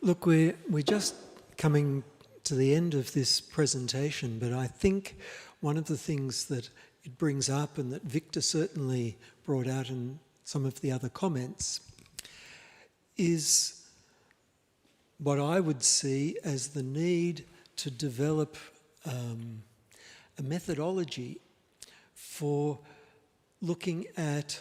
Look, we're just coming to the end of this presentation, but I think one of the things that it brings up, and that Victor certainly brought out in some of the other comments, is what I would see as the need to develop a methodology for looking at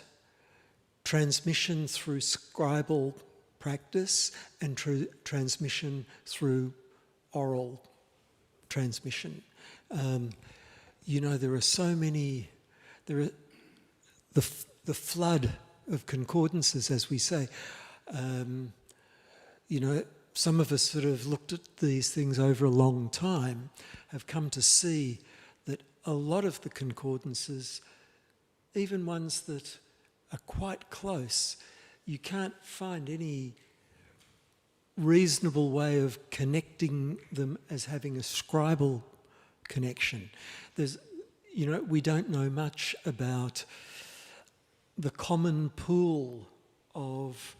transmission through scribal practice and transmission through oral transmission. You know, there are so many, the flood of concordances, as we say. You know, some of us that have looked at these things over a long time have come to see that a lot of the concordances, even ones that are quite close, you can't find any reasonable way of connecting them as having a scribal connection. There's, you know, we don't know much about the common pool of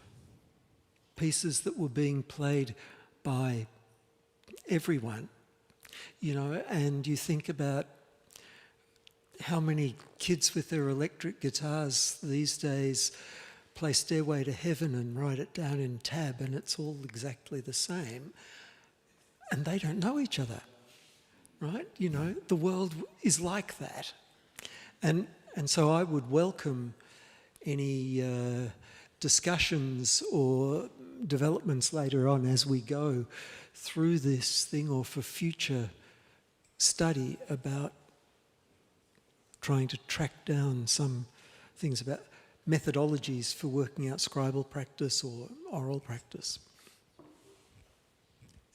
pieces that were being played by everyone, you know, and you think about how many kids with their electric guitars these days play Stairway to Heaven and write it down in tab, and it's all exactly the same, and they don't know each other, right? You know, the world is like that. And so I would welcome any discussions or developments later on as we go through this thing, or for future study, about trying to track down some things about methodologies for working out scribal practice or oral practice.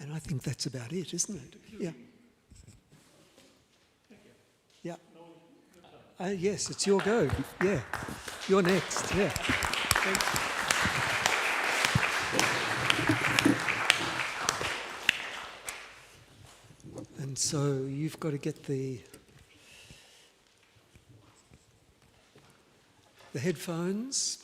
And I think that's about it, isn't it? Yeah. Yeah. Yes, it's your go. Yeah. You're next. Yeah. And so you've got to get the headphones.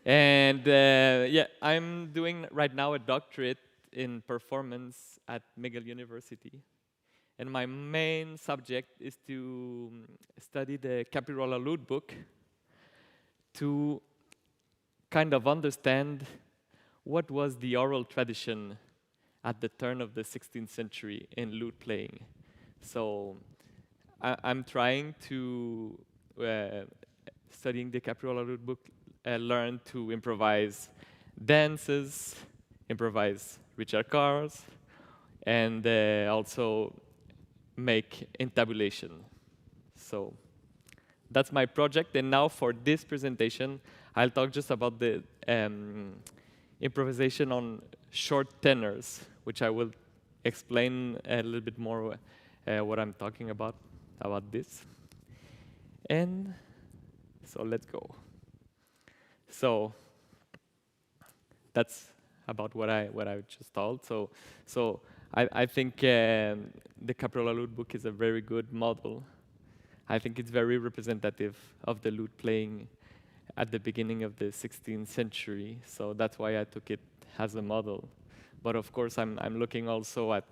And yeah, I'm doing right now a doctorate in performance at McGill University. And my main subject is to study the Capirola Lute book to kind of understand what was the oral tradition at the turn of the 16th century in lute playing. So I'm trying to, studying the Capirola Lute book, learn to improvise dances, improvise Richard cars, and also make intabulation. So that's my project. And now for this presentation, I'll talk just about the improvisation on short tenors, which I will explain a little bit more what I'm talking about this. And so let's go. So that's about what I just told. So I think the Capirola Lute book is a very good model. I think it's very representative of the lute playing at the beginning of the 16th century. So that's why I took it as a model. But of course, I'm looking also at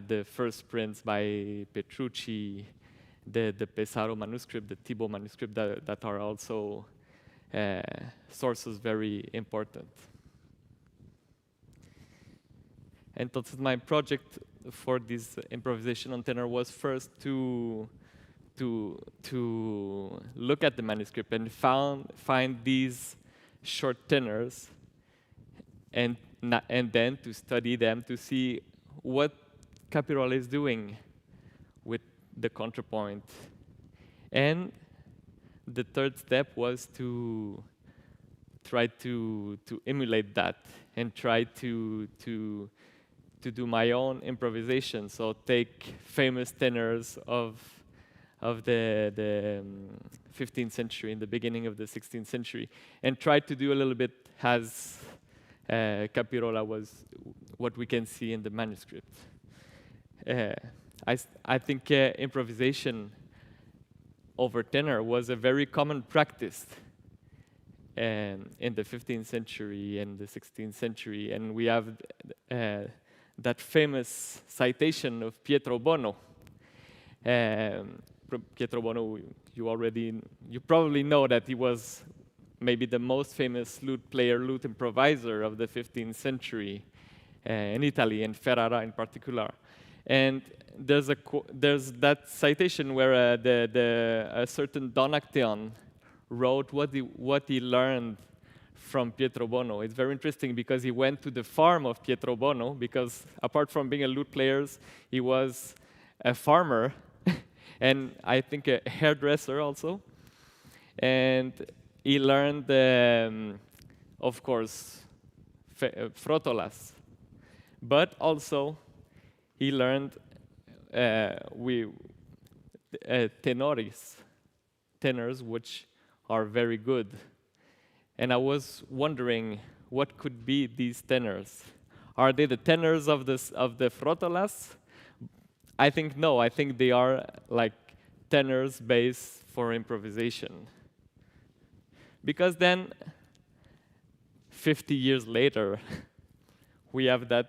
the first prints by Petrucci, the Pesaro manuscript, the Thibault manuscript that are also sources very important. And my project for this improvisation on tenor was first to look at the manuscript and find these short tenors, and then to study them to see what Capirola is doing with the contrapoint. And the third step was to try to emulate that and try to do my own improvisation. So take famous tenors of the 15th century and the beginning of the 16th century, and try to do a little bit as Capirola was, what we can see in the manuscript. I think improvisation over tenor was a very common practice in the 15th century and the 16th century, and we have that famous citation of Pietro Bono. Pietro Bono, you probably know that he was maybe the most famous lute player, lute improviser of the 15th century in Italy, and Ferrara in particular. And there's that citation where a certain Don Acteon wrote what he learned from Pietro Bono. It's very interesting because he went to the farm of Pietro Bono, because apart from being a lute player, he was a farmer and I think a hairdresser also. And he learned, of course, frotolas, but also he learned tenors, which are very good. And I was wondering, what could be these tenors? Are they the tenors of the frotolas? I think no. I think they are like tenors based for improvisation. Because then, 50 years later, we have that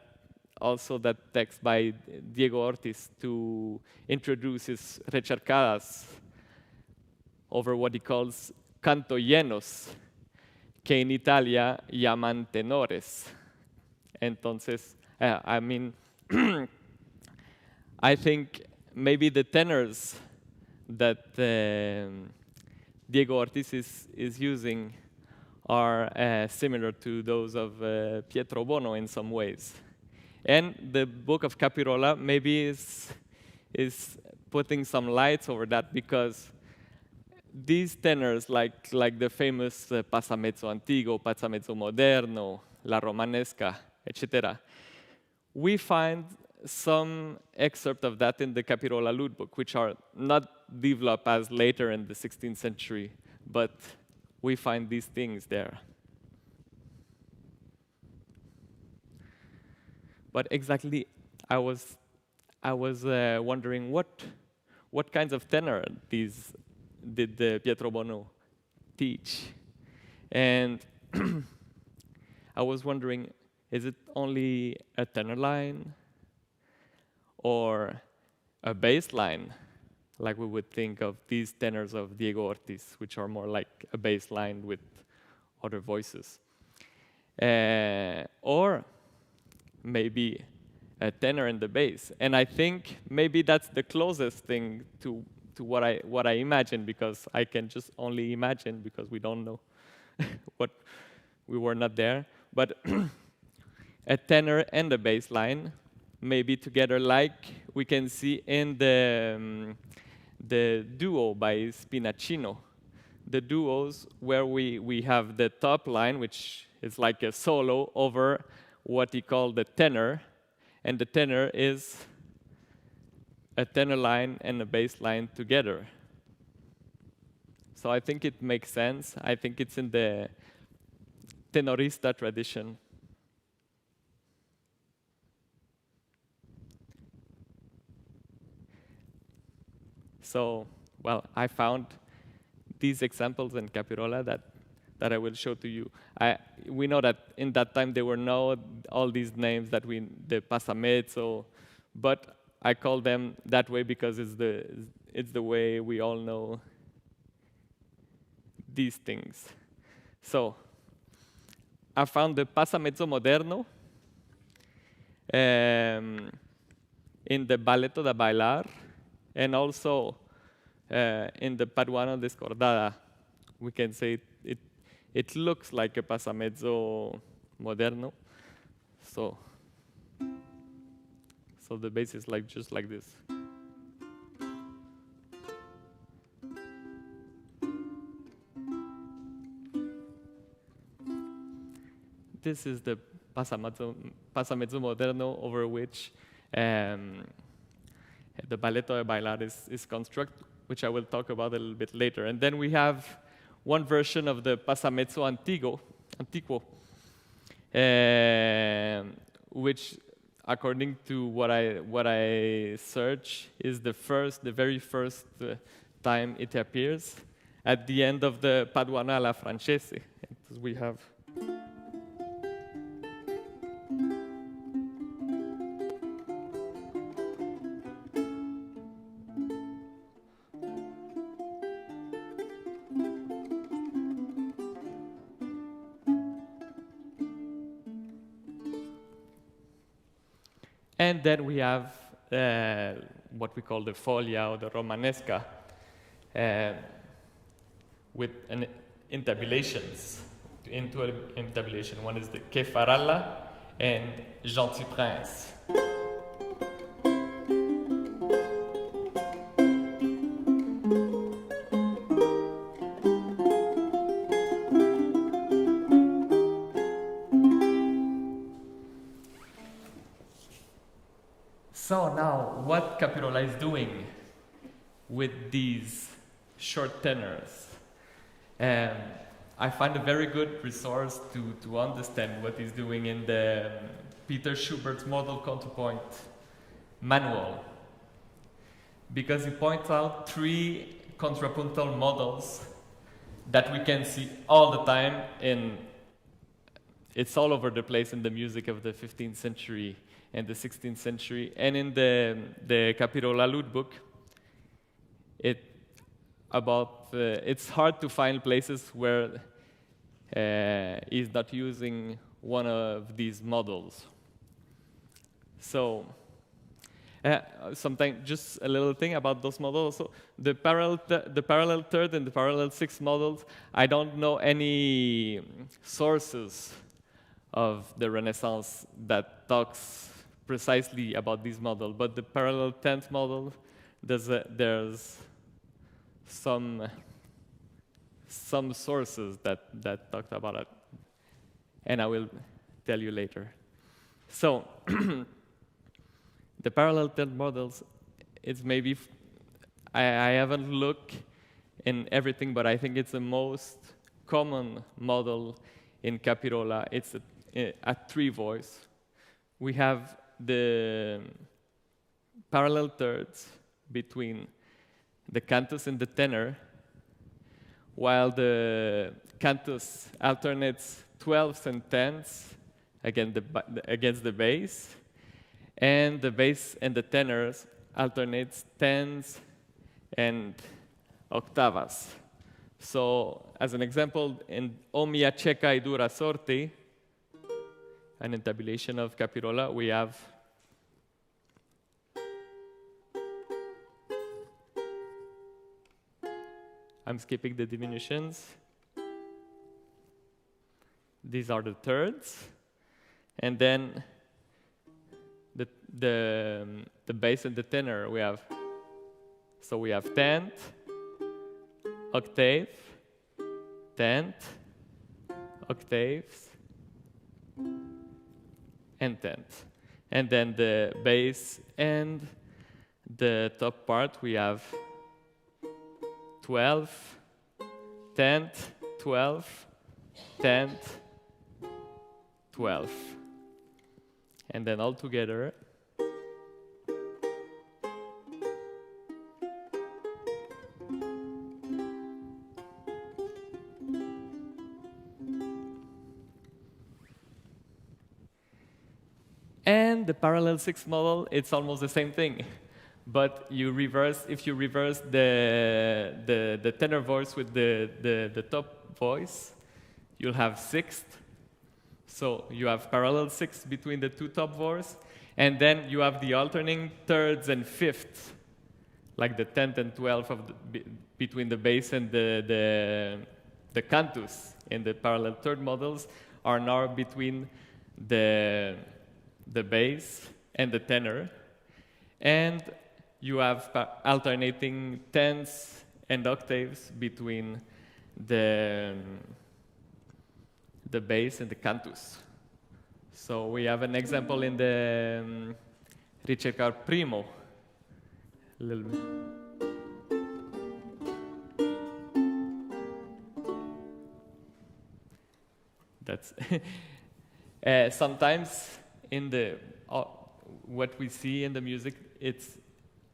text by Diego Ortiz to introduce his recercadas over what he calls canto llenos, que en Italia llaman tenores. Entonces, I mean, I think maybe the tenors that Diego Ortiz is using are similar to those of Pietro Bono in some ways. And the book of Capirola maybe is putting some lights over that, because these tenors, like the famous Passamezzo Antico, Passamezzo Moderno, La Romanesca, etc., we find some excerpt of that in the Capirola Lute book, which are not developed as later in the 16th century, but we find these things there. But exactly, I was wondering what kinds of tenor did Pietro Bono teach, And I was wondering, is it only a tenor line or a bass line, like we would think of these tenors of Diego Ortiz, which are more like a bass line with other voices? Or maybe a tenor and the bass. And I think maybe that's the closest thing to what I imagine, because I can just only imagine, because we don't know what we were not there. But a tenor and a bass line, maybe together, like we can see in the duo by Spinaccino. The duos where we have the top line, which is like a solo over what he called the tenor, and the tenor is a tenor line and a bass line together. So I think it makes sense. I think it's in the tenorista tradition. So, well, I found these examples in Capirola that I will show to you. We know that in that time there were no all these names that the pasamezzo, but I call them that way because it's the way we all know these things. So I found the pasamezzo moderno in the Balletto da Bailar, and also in the Paduano Discordada. We can say it looks like a pasamezzo moderno. So the bass is just like this. This is the pasamezzo moderno over which the Balletto da Bailar is constructed, which I will talk about a little bit later. And then we have one version of the pasamezzo antiquo, which, according to what I search, is the very first time it appears at the end of the Paduano alla Francese. We have. And then we have what we call the foglia or the romanesca with intabulations, into an intabulation. One is the Che Faralla and Gentil Prince. So now, what Capirola is doing with these short tenors? I find a very good resource to understand what he's doing in the Peter Schubert's Model Counterpoint Manual, because he points out 3 contrapuntal models that we can see all the time it's all over the place in the music of the 15th century and the 16th century, and in the Capirola Lute book, it's hard to find places where he's not using one of these models. So, sometimes just a little thing about those models. So the parallel third and the parallel sixth models, I don't know any sources of the Renaissance that talks precisely about this model, but the parallel 10th model, there's some sources that talked about it, and I will tell you later. So the parallel 10th models, it's maybe I haven't looked in everything, but I think it's the most common model in Capirola. It's a 3-voice. We have the parallel thirds between the cantus and the tenor, while the cantus alternates 12ths and 10ths against the bass, and the bass and the tenors alternates 10ths and octavas. So, as an example, in O mia cieca e dura sorte, an intabulation of Capirola, we have I'm skipping the diminutions. These are the thirds, and then the bass and the tenor we have. So we have 10th, octave, 10th, octaves, and 10th. And then the bass and the top part we have 12, 10th, 12, 10th, 12. And then all together. And the parallel 6 model, it's almost the same thing. But you reverse, if you reverse the tenor voice with the top voice, you'll have 6th. So you have parallel 6 between the two top voices, and then you have the alternating thirds and fifths, like the 10th and 12th of between the bass and the cantus in the parallel third models are now between the bass and the tenor, and you have alternating tenths and octaves between the bass and the cantus. So we have an example in the Ricercar Primo. A little bit. That's sometimes in the what we see in the music,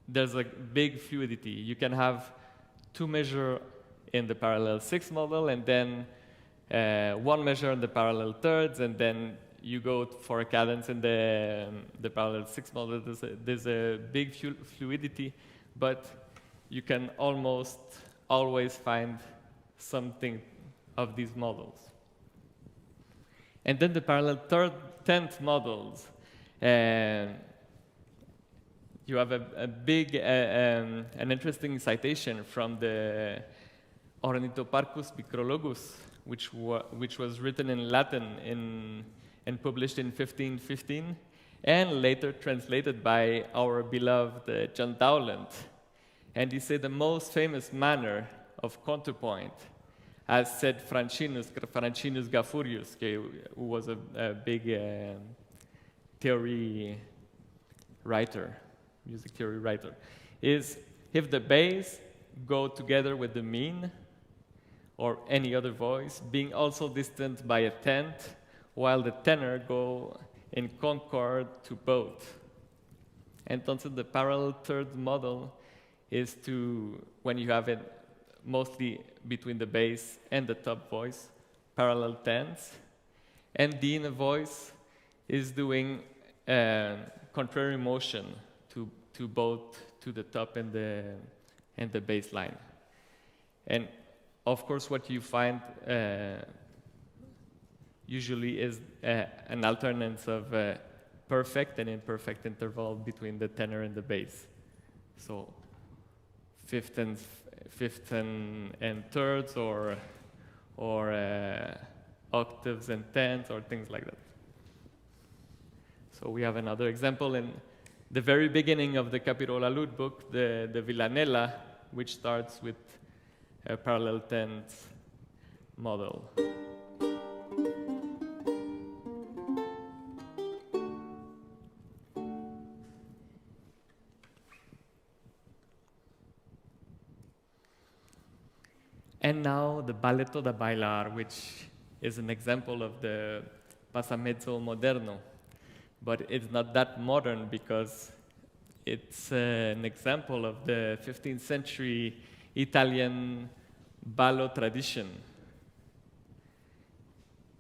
there's a big fluidity. You can have two measures in the parallel 6 model, and then one measure in the parallel thirds, and then you go for a cadence in the parallel 6 model. There's a big fluidity, but you can almost always find something of these models. And then the parallel 10th models, you have a big, an interesting citation from the Ornithoparcus Picrologus, which was written in Latin and published in 1515, and later translated by our beloved John Dowland. And he said the most famous manner of counterpoint, as said Francinus Gafurius, who was a big theory writer, music theory writer, is if the bass go together with the mean or any other voice, being also distant by a tenth, while the tenor go in concord to both. Entonces, the parallel third model is to, when you have it mostly between the bass and the top voice, parallel tenths, and the inner voice is doing contrary motion to both, to the top and the bass line. And of course, what you find usually is an alternance of perfect and imperfect interval between the tenor and the bass. So fifth and thirds, or octaves and tenths, or things like that. So we have another example in the very beginning of the Capirola lute book, the Villanella, which starts with a parallel tenth model. And now the Balletto da Bailar, which is an example of the Passamezzo Moderno. But it's not that modern because it's an example of the 15th century Italian ballo tradition.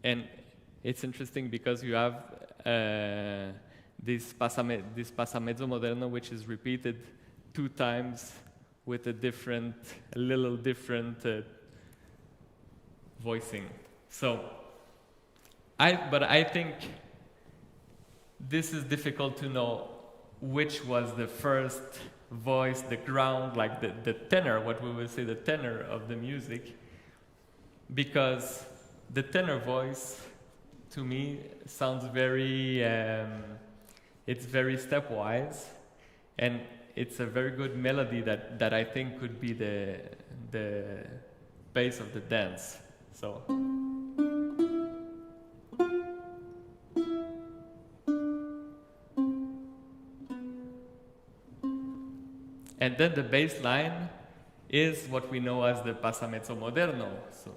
And it's interesting because you have this passamezzo moderno, which is repeated 2 times with a little different voicing. So, but I think this is difficult to know which was the first voice, the ground, like the tenor, what we would say the tenor of the music, because the tenor voice, to me, sounds very, it's very stepwise, and it's a very good melody that I think could be the base of the dance. So. And then the bass line is what we know as the passamezzo moderno. So.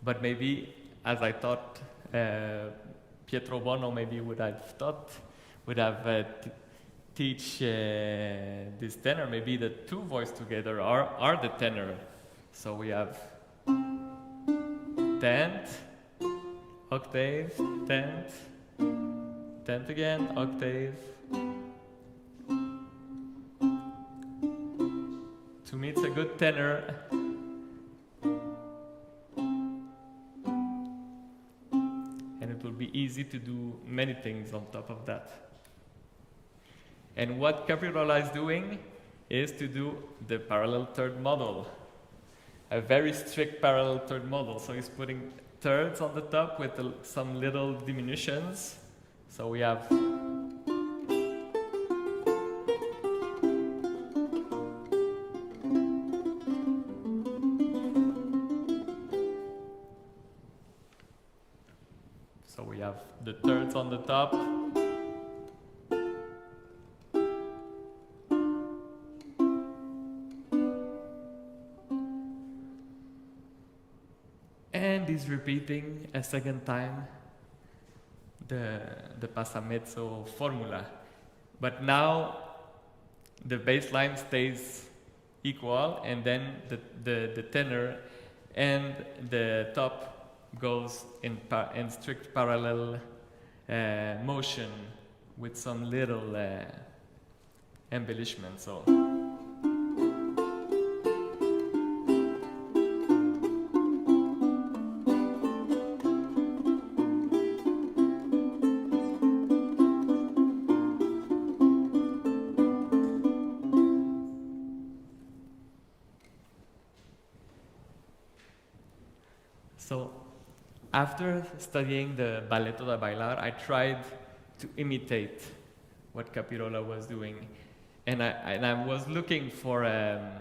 But maybe, as I thought, Pietro Bono maybe would have teach this tenor. Maybe the 2 voices together are the tenor. So we have tenth, octave, tenth, tenth again, octave. To me, it's a good tenor. Easy to do many things on top of that. And what Capirola is doing is to do the parallel third model, a very strict parallel third model. So he's putting thirds on the top with some little diminutions. So we have the thirds on the top. And he's repeating a second time the passamezzo formula. But now the bass line stays equal, and then the tenor and the top goes in strict parallel motion with some little embellishment. So. After studying the Balletto da Bailar, I tried to imitate what Capirola was doing. And I was looking for a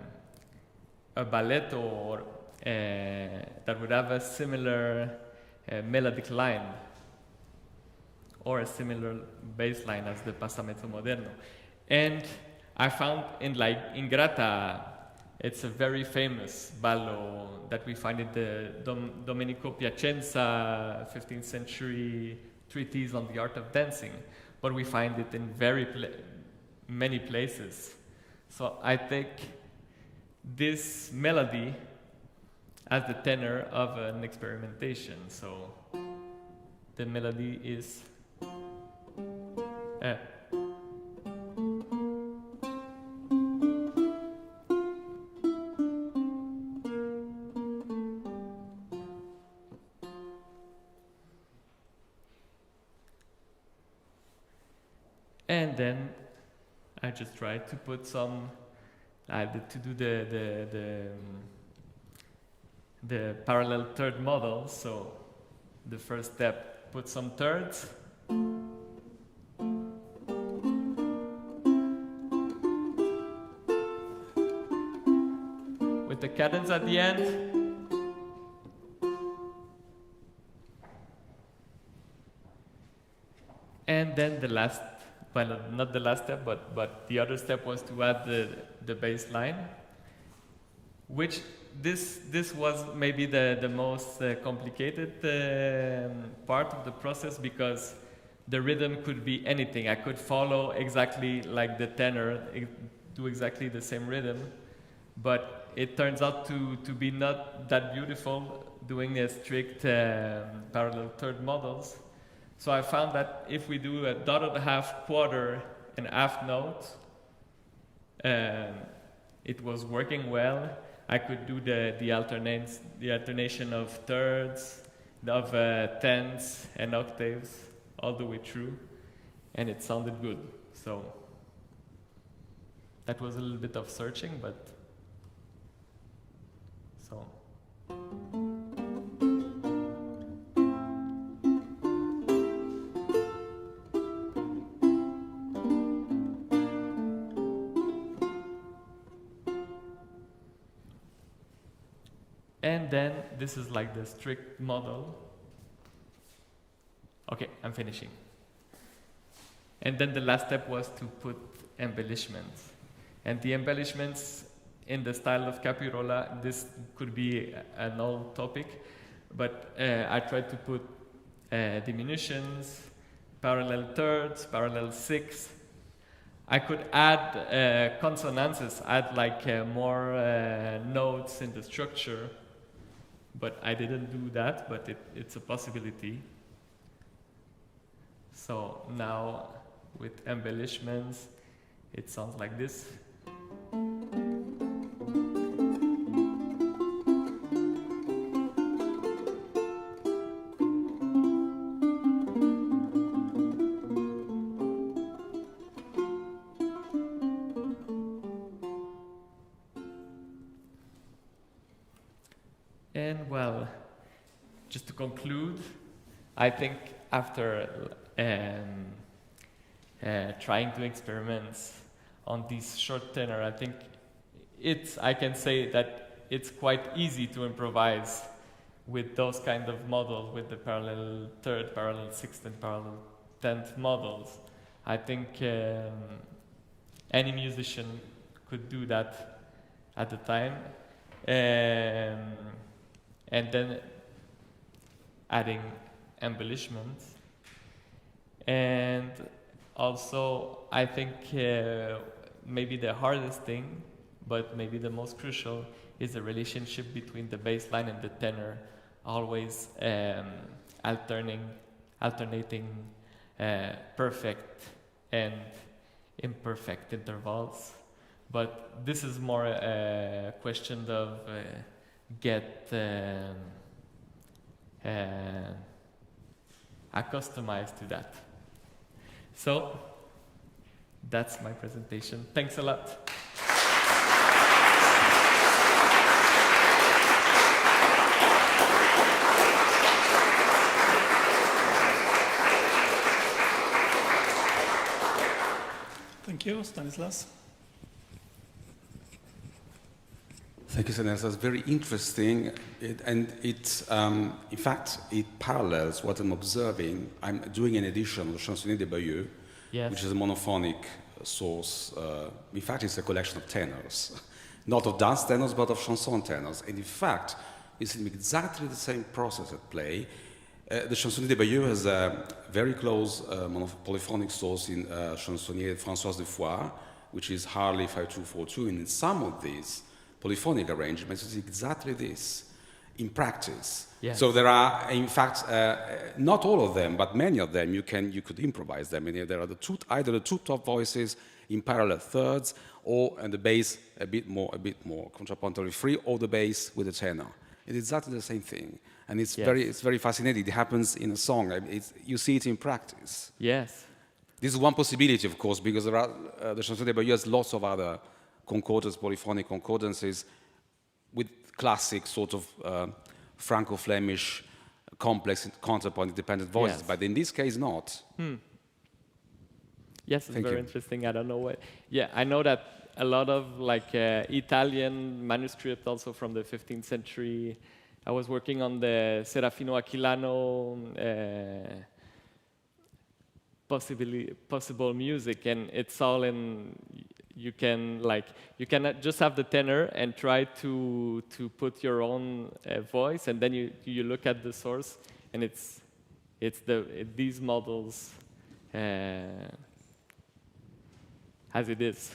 balletto that would have a similar melodic line or a similar bass line as the Passamezzo Moderno. And I found in Ingrata, it's a very famous ballo that we find in the Domenico Piacenza 15th century treatise on the art of dancing, but we find it in many places. So I take this melody as the tenor of an experimentation. So the melody is and then I just try to put some, to do the parallel third model. So the first step, put some thirds. With the cadence at the end. And then the last, well, not the last step, but the other step was to add the bass line, which this was maybe the most complicated part of the process, because the rhythm could be anything. I could follow exactly like the tenor, do exactly the same rhythm, but it turns out to be not that beautiful doing a strict parallel third models. So I found that if we do a dotted half, quarter, and half note, it was working well. I could do the alternation of thirds, of tenths and octaves all the way through, and it sounded good. So that was a little bit of searching, but so. And then this is like the strict model. Okay, I'm finishing. And then the last step was to put embellishments. And the embellishments in the style of Capirola, this could be an old topic, but I tried to put diminutions, parallel thirds, parallel sixths. I could add consonances, add like more notes in the structure, but I didn't do that, but it's a possibility. So now with embellishments, it sounds like this. And well, just to conclude, I think after trying to experiments on this short tenor, I think I can say that it's quite easy to improvise with those kind of models, with the parallel third, parallel sixth, and parallel tenth models. I think any musician could do that at the time. And then adding embellishments. And also, I think maybe the hardest thing, but maybe the most crucial, is the relationship between the bass line and the tenor, always alternating perfect and imperfect intervals. But this is more a question of get accustomed to that. So that's my presentation. Thanks a lot. Thank you, Stanislas. Thank you, Stanislas. Very interesting, in fact, it parallels what I'm observing. I'm doing an edition of Chansonnier de Bayeux, yes, which is a monophonic source. In fact, it's a collection of tenors, not of dance tenors, but of chanson tenors. And in fact, it's exactly the same process at play. The Chansonnier de Bayeux has a very close polyphonic source in Chansonnier Françoise de Foix, which is Harley 5242, and in some of these polyphonic arrangements, it's exactly this in practice. Yes. So there are, in fact, not all of them, but many of them you could improvise them. And there are either the two top voices in parallel thirds, or and the bass a bit more contrapuntally free, or the bass with the tenor. It's exactly the same thing, and it's very fascinating. It happens in a song. You see it in practice. Yes. This is one possibility, of course, because there are the Chanson de Bayeux has lots of other concordance, polyphonic concordances with classic sort of Franco-Flemish complex counterpoint independent voices, yes, but in this case not. Yes, it's Thank very you. interesting. I don't know what. Yeah, I know that a lot of like Italian manuscript also from the 15th century. I was working on the Serafino Aquilano possible music, and it's all in you can just have the tenor and try to put your own voice, and then you look at the source, and it's these models as it is.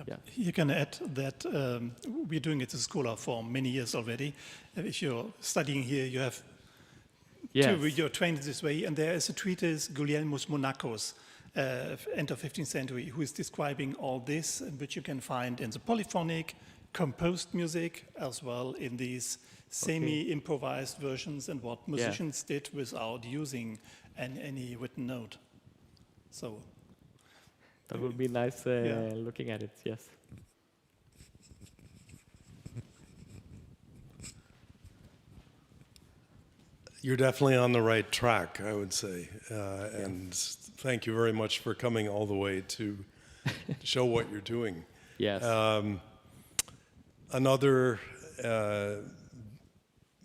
Yeah. You can add that we're doing it in Schola for many years already. If you're studying here, you have you're trained this way, and there is a treatise, Guglielmus Monachos, end of 15th century, who is describing all this, which you can find in the polyphonic, composed music, as well in these semi-improvised versions, and what musicians did without using any written note. So that would be nice looking at it, yes. You're definitely on the right track, I would say. And thank you very much for coming all the way to show what you're doing. Yes. Another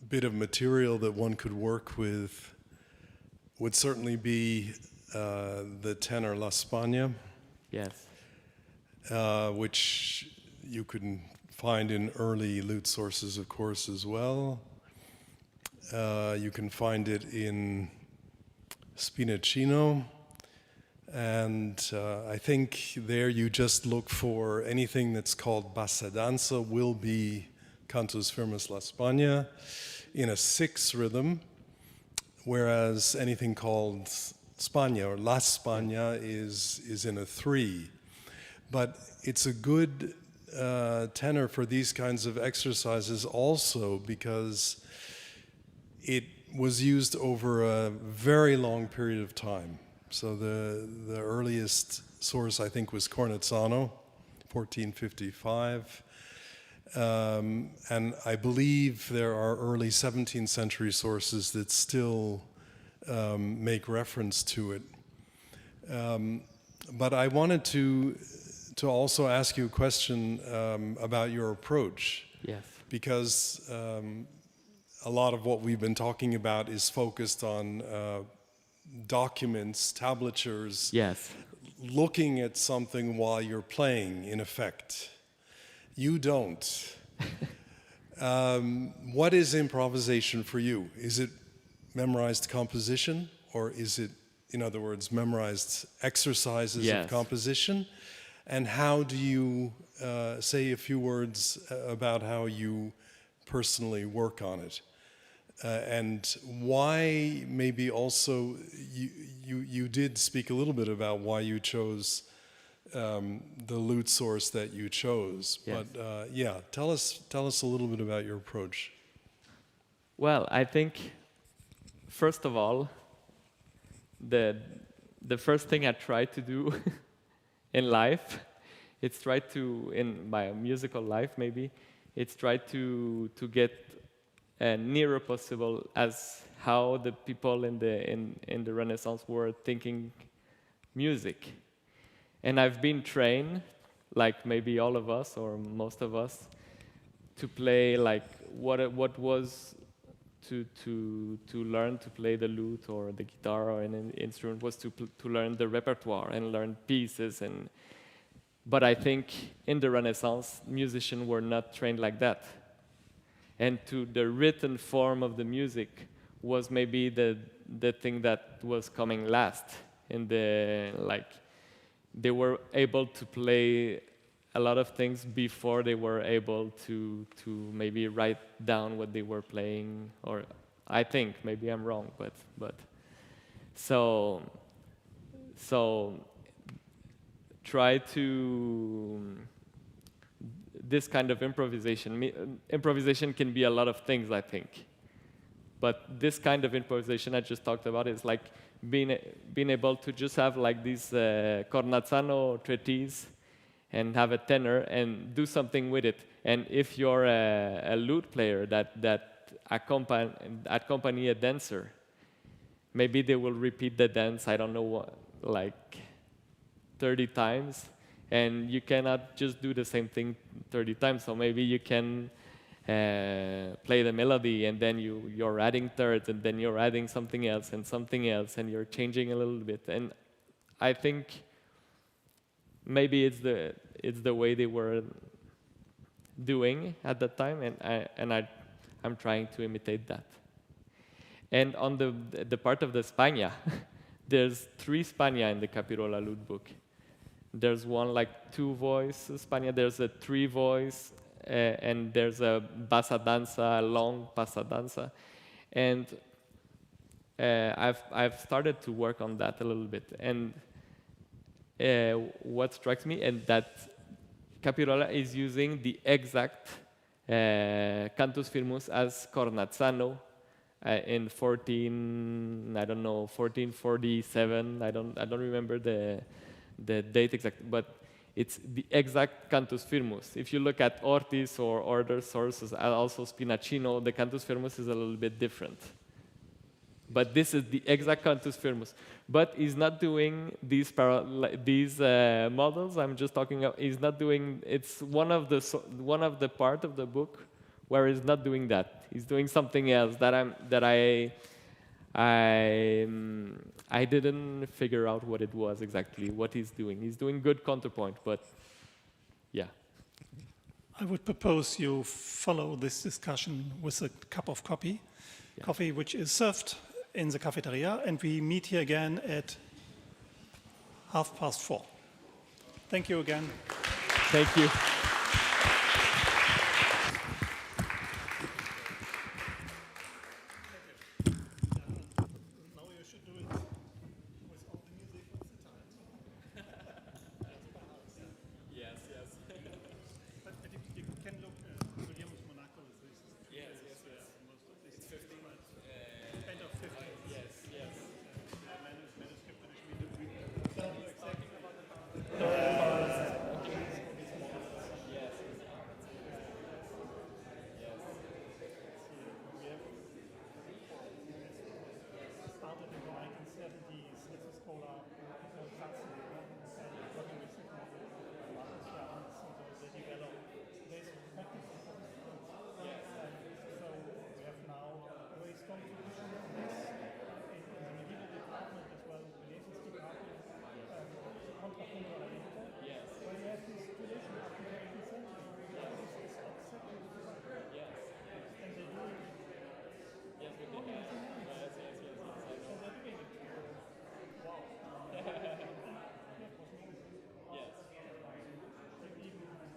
bit of material that one could work with would certainly be the tenor La Spagna. Yes. Which you can find in early lute sources, of course, as well. You can find it in Spinacino, and I think there you just look for anything that's called bassa danza will be Cantus Firmus La Spagna in a 6 rhythm, whereas anything called Spagna or La Spagna is in a 3. But it's a good tenor for these kinds of exercises also because it was used over a very long period of time. So the earliest source, I think, was Cornizzano, 1455. And I believe there are early 17th century sources that still make reference to it. But I wanted to also ask you a question about your approach. Yes. Because a lot of what we've been talking about is focused on documents, tablatures, looking at something while you're playing, in effect. You don't. What is improvisation for you? Is it memorized composition, or is it, in other words, memorized exercises of composition? And how do you say a few words about how you personally work on it? And why maybe also you did speak a little bit about why you chose the lute source that you chose. But tell us a little bit about your approach. Well, I think first of all, the first thing I try to do in life, it's try to, in my musical life maybe, it's try to get nearer possible as how the people in the Renaissance were thinking music. And I've been trained, like maybe all of us or most of us, to play like what was to learn to play the lute or the guitar or an instrument was to learn the repertoire and learn pieces. But I think in the Renaissance, musicians were not trained like that. And to the written form of the music was maybe the thing that was coming last. They were able to play a lot of things before they were able to maybe write down what they were playing. Or I think maybe I'm wrong, but so try to. This kind of improvisation can be a lot of things, I think. But this kind of improvisation I just talked about is like being able to just have like this Cornazzano treatise and have a tenor and do something with it. And if you're a lute player that accompany a dancer, maybe they will repeat the dance, I don't know what, like 30 times. And you cannot just do the same thing 30 times. So maybe you can play the melody, and then you're adding thirds, and then you're adding something else, and you're changing a little bit. And I think maybe it's the way they were doing at that time, and I'm trying to imitate that. And on the part of the Spagna, there's 3 Spagna in the Capirola lute book. There's one like 2-voice Spagna, there's a 3-voice, and there's a bassa danza, long bassa danza. And I've started to work on that a little bit. And what strikes me is that Capirola is using the exact cantus firmus as Cornazzano in 1447. I don't remember the date exact, but it's the exact cantus firmus. If you look at Ortiz or other sources, also Spinacino, the cantus firmus is a little bit different. But this is the exact cantus firmus. But he's not doing these models. I'm just talking about. He's not doing. It's one of the part of the book where he's not doing that. He's doing something else that I didn't figure out what it was exactly. What he's doing. He's doing good counterpoint, but yeah. I would propose you follow this discussion with a cup of coffee, which is served in the cafeteria, and we meet here again at 4:30. Thank you again. Thank you. Now you should do it with all the music of the time. Yes, yes. But you can look Williams Monaco is this. Yes, yes, yes. Most of this. It's 15. End of 15. Yes, yes. Manuscript. Started in the 1970s as a Schola Cantorum and working with they developed this practice. Yes. So we have now a very strong tradition of this in the medieval department as well as the Renaissance department. Yes. Where you have this tradition up to the 18th century. This is exactly the design. Yes. And they do it. Yes, we did. Yes, yes, yes, yes. And they're doing it. Wow. Yes. Even if you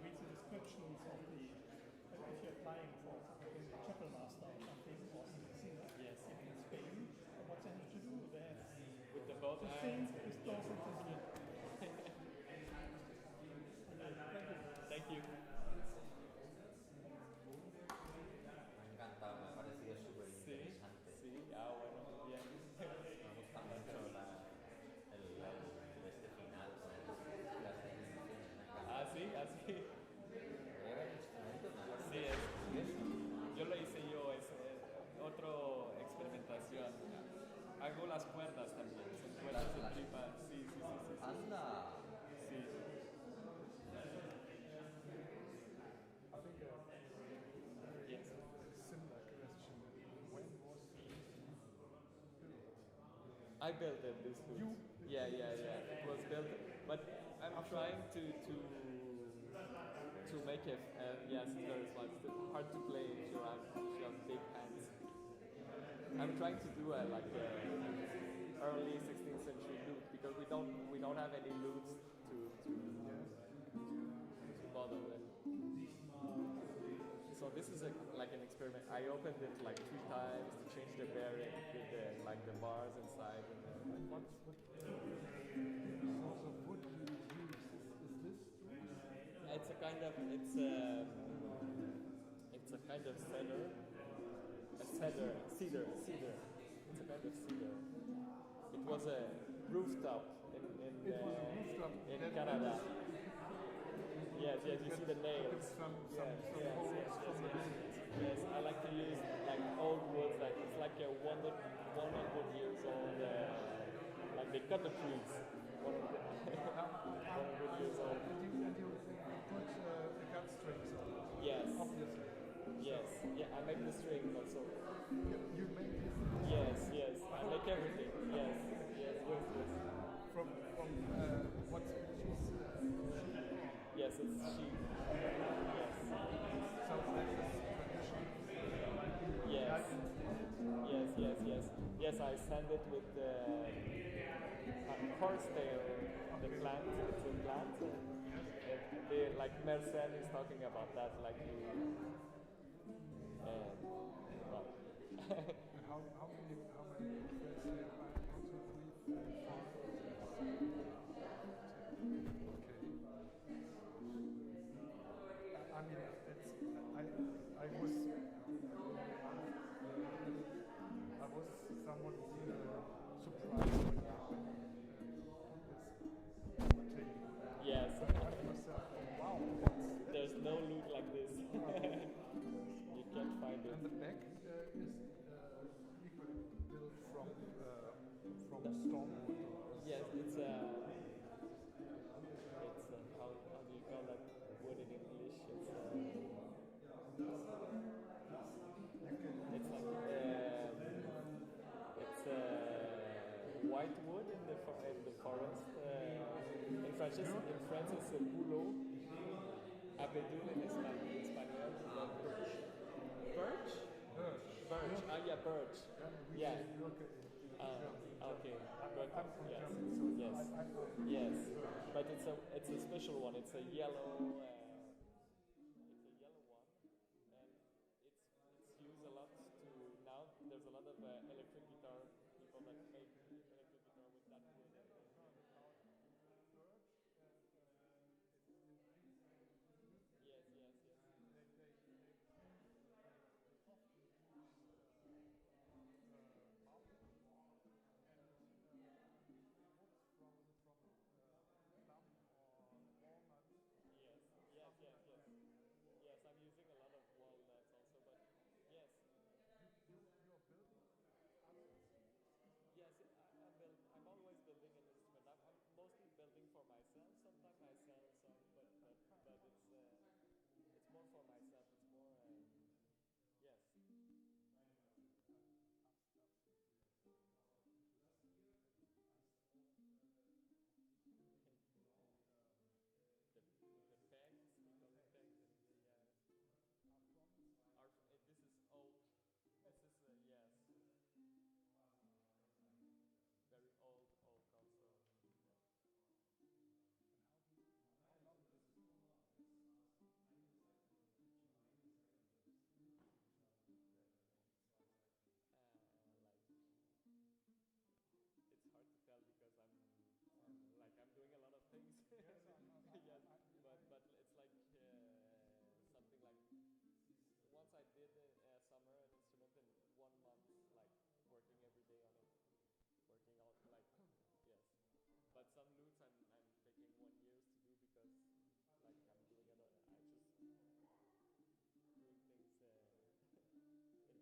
read the descriptions of the, if you're applying for a chapel master or something, or in the singer, yes. in Spain, what they have to do, they have with the both to sing with those instruments. Thank you. Encantado, me ha parecido súper interesante. Sí, bueno, bien. Me gusta mucho este final con las definiciones. Sí, así. Era el instrumento, me acuerdo. Sí, yo lo hice yo, es otra experimentación. Hago las cuerdas también, son cuerdas de tripa. Sí. Anda. Sí. Yes. Similar question. When was I built it, this flute. You? Yeah. It was built, but I'm trying to make it. Yes, it's very fun. It's hard to play if you have big hands. I'm trying to do like a early 16th century lute because we don't have any lutes to bother with. So this is like an experiment. I opened it like 3 times to change the bearing with the bars inside. And what wood you use? Is this? It's a kind of cedar. It's a kind of cedar. It was a rooftop in Canada. Yes, you see the nails. Yes, I like to use like old woods, like it's like a 100 years old, like they cut the trees. 100 years old. And you put the gut strings on? Yes. Obviously. Yes. Yeah, I make the string also. You make this? Yes. I make everything. Yes. From I send it with the horsetail, the plant. It's a plant. And they, like Mersenne is talking about that, like you. Well. And how many threads do you have? 1, 2, 3, 4, 5. Okay. I mean, it's, I was somewhat surprised when you on this tape. Yes. I thought to myself, wow, there's no lute like this. You can't find it. And the back is equally built from stone wood. Yes, it's how do you call that wood in English? It's white wood in the forest. In France it's a bouleau. Abedul in Spanish. Birch? Birch. Ah, yeah, birch. Yeah. Okay. Good. Yes. But it's a special one. It's a yellow. It's a yellow one, and it's used a lot to now. There's a lot of electric guitar people that make electric guitar with that wood. Yes. Yes, I'm using a lot of walnuts also, but yes. You're building? Yes, I'm always building an instrument. I'm mostly building for myself. Sometimes I sell some, but it's more for myself. It's more yes. The pegs, we call it pegs in this is oak. This is yes. Very old oak also. How long is like it's hard to tell because I'm doing a lot of things. Yes, but it's like something like once I did summer an instrument in 1 month, like working every day on it, working out like yes. But some lutes I'm taking 1 year to do because like I'm doing it. I just doing things in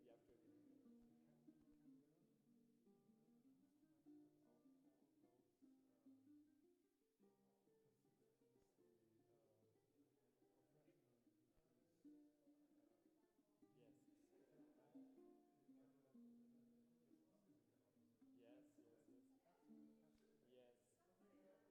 the afternoon. Yes.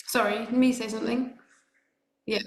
Sorry, me say something? Yeah.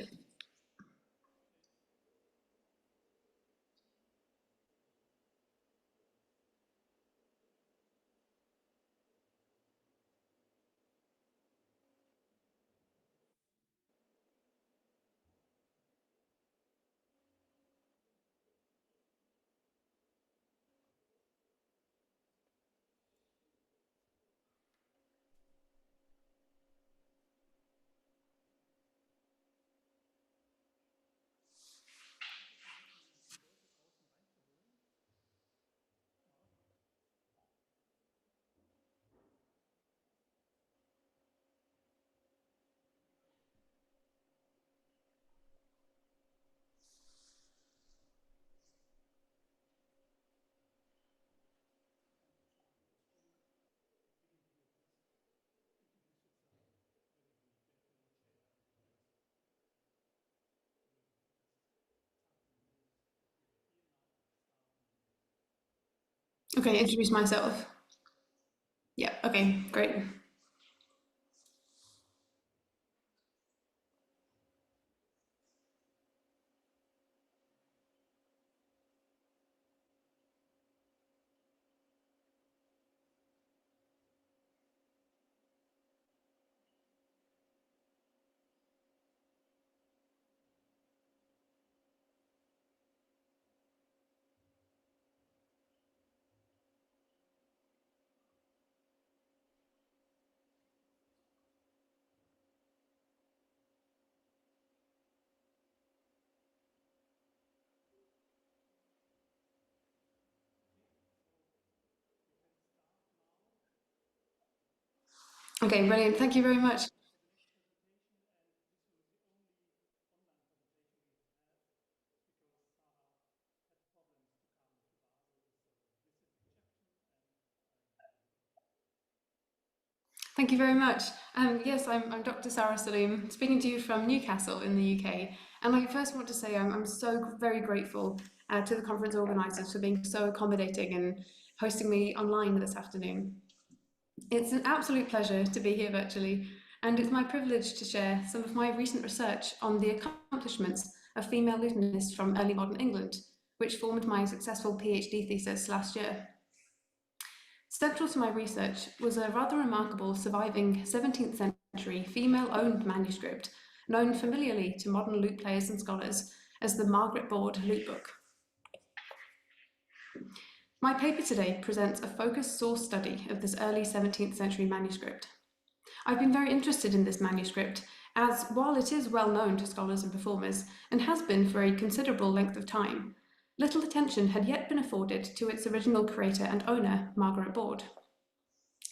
Okay, introduce myself. Yeah, okay, great. Okay, brilliant. Thank you very much. Thank you very much. Yes, I'm Dr. Sara Saloom, speaking to you from Newcastle in the UK. And I first want to say I'm so very grateful to the conference organisers for being so accommodating and hosting me online this afternoon. It's an absolute pleasure to be here virtually. and it's my privilege to share some of my recent research on the accomplishments of female lutenists from early modern England, which formed my successful PhD thesis last year. Central to my research was a rather remarkable surviving 17th century female-owned manuscript known familiarly to modern lute players and scholars as the Margaret Board Lute Book. My paper today presents a focused source study of this early 17th century manuscript. I've been very interested in this manuscript as, while it is well known to scholars and performers, and has been for a considerable length of time, little attention had yet been afforded to its original creator and owner, Margaret Board.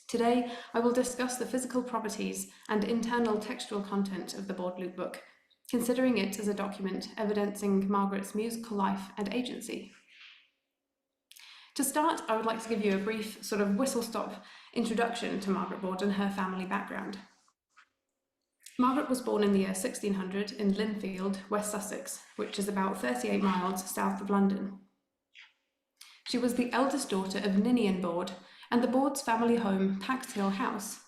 Today, I will discuss the physical properties and internal textual content of the Board Lute Book, considering it as a document evidencing Margaret's musical life and agency. To start, I would like to give you a brief sort of whistle-stop introduction to Margaret Board and her family background. Margaret was born in the year 1600 in Linfield, West Sussex, which is about 38 miles south of London. She was the eldest daughter of Ninian Board, and the Board's family home, Pax Hill House,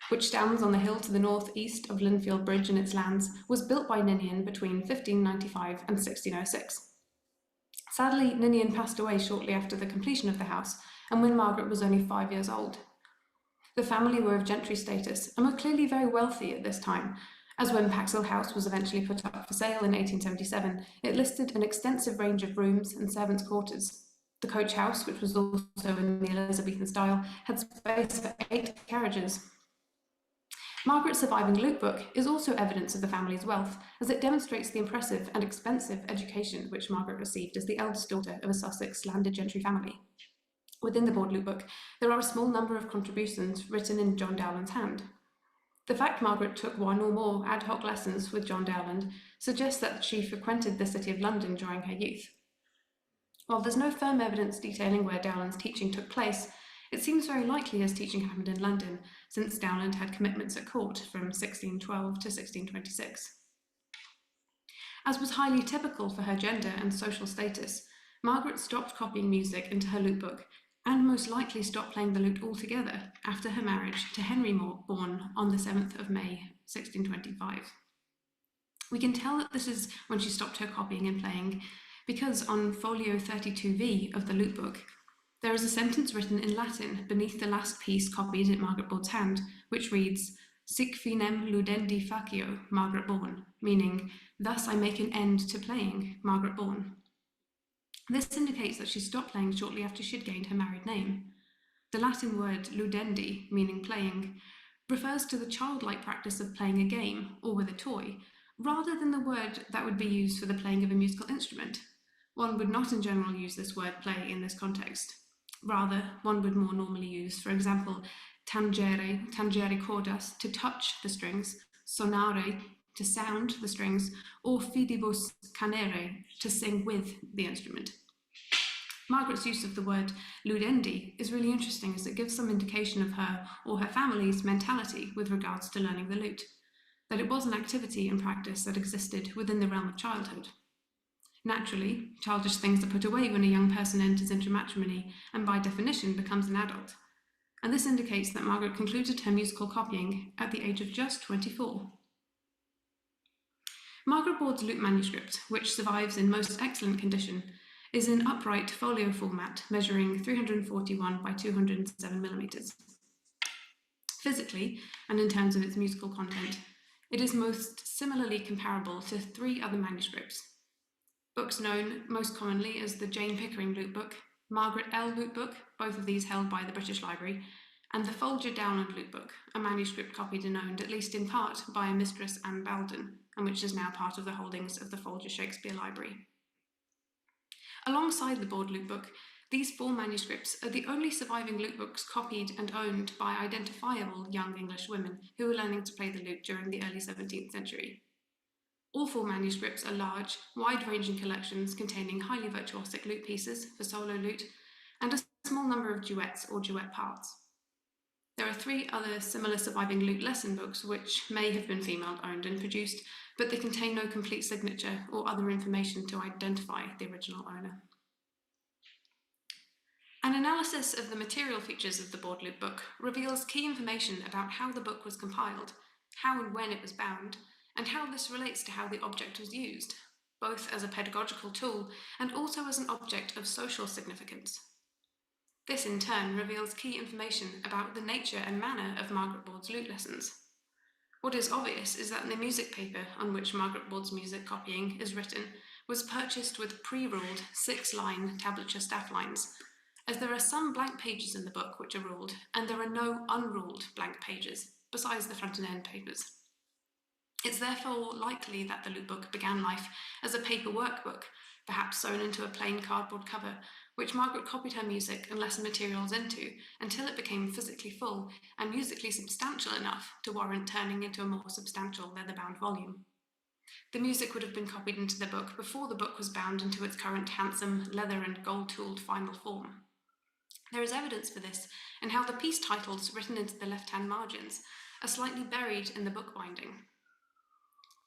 which stands on the hill to the northeast of Linfield Bridge and its lands, was built by Ninian between 1595 and 1606. Sadly, Ninian passed away shortly after the completion of the house, and when Margaret was only 5 years old. The family were of gentry status and were clearly very wealthy at this time, as when Paxhill House was eventually put up for sale in 1877, it listed an extensive range of rooms and servants' quarters. The coach house, which was also in the Elizabethan style, had space for 8 carriages. Margaret's surviving lute book is also evidence of the family's wealth, as it demonstrates the impressive and expensive education which Margaret received as the eldest daughter of a Sussex landed gentry family. Within the Board Lute Book, there are a small number of contributions written in John Dowland's hand. The fact Margaret took one or more ad hoc lessons with John Dowland suggests that she frequented the city of London during her youth. While there's no firm evidence detailing where Dowland's teaching took place, it seems very likely his teaching happened in London, since Dowland had commitments at court from 1612 to 1626. As was highly typical for her gender and social status, Margaret stopped copying music into her lute book and most likely stopped playing the lute altogether after her marriage to Henry Bourne on the 7th of May, 1625. We can tell that this is when she stopped her copying and playing because on folio 32V of the lute book, there is a sentence written in Latin beneath the last piece copied in Margaret Board's hand, which reads, Sic finem ludendi facio, Margaret Bourne, meaning, thus I make an end to playing, Margaret Bourne. This indicates that she stopped playing shortly after she had gained her married name. The Latin word ludendi, meaning playing, refers to the childlike practice of playing a game or with a toy, rather than the word that would be used for the playing of a musical instrument. One would not in general use this word play in this context. Rather, one would more normally use, for example, tangere cordas, to touch the strings, sonare, to sound the strings, or fidibus canere, to sing with the instrument. Margaret's use of the word ludendi is really interesting as it gives some indication of her or her family's mentality with regards to learning the lute, that it was an activity and practice that existed within the realm of childhood. Naturally, childish things are put away when a young person enters into matrimony and by definition becomes an adult, and this indicates that Margaret concluded her musical copying at the age of just 24. Margaret Board's lute manuscript, which survives in most excellent condition, is in upright folio format measuring 341 by 207 millimeters. Physically, and in terms of its musical content, it is most similarly comparable to 3 other manuscripts. Books known most commonly as the Jane Pickering Lute Book, Margaret L. Lute Book, both of these held by the British Library, and the Folger Dowland Lute Book, a manuscript copied and owned at least in part by a Mistress Anne Baldon, and which is now part of the holdings of the Folger Shakespeare Library. Alongside the Board Lute Book, these 4 manuscripts are the only surviving lute books copied and owned by identifiable young English women who were learning to play the lute during the early 17th century. All 4 manuscripts are large, wide-ranging collections containing highly virtuosic lute pieces for solo lute and a small number of duets or duet parts. There are 3 other similar surviving lute lesson books which may have been female-owned and produced, but they contain no complete signature or other information to identify the original owner. An analysis of the material features of the Board Lute Book reveals key information about how the book was compiled, how and when it was bound, and how this relates to how the object was used, both as a pedagogical tool and also as an object of social significance. This in turn reveals key information about the nature and manner of Margaret Board's lute lessons. What is obvious is that the music paper on which Margaret Board's music copying is written was purchased with pre-ruled 6-line tablature staff lines, as there are some blank pages in the book which are ruled, and there are no unruled blank pages, besides the front and end papers. It's therefore likely that the lute book began life as a paper workbook, perhaps sewn into a plain cardboard cover, which Margaret copied her music and lesson materials into until it became physically full and musically substantial enough to warrant turning into a more substantial leather-bound volume. The music would have been copied into the book before the book was bound into its current handsome leather and gold-tooled final form. There is evidence for this in how the piece titles written into the left-hand margins are slightly buried in the book binding.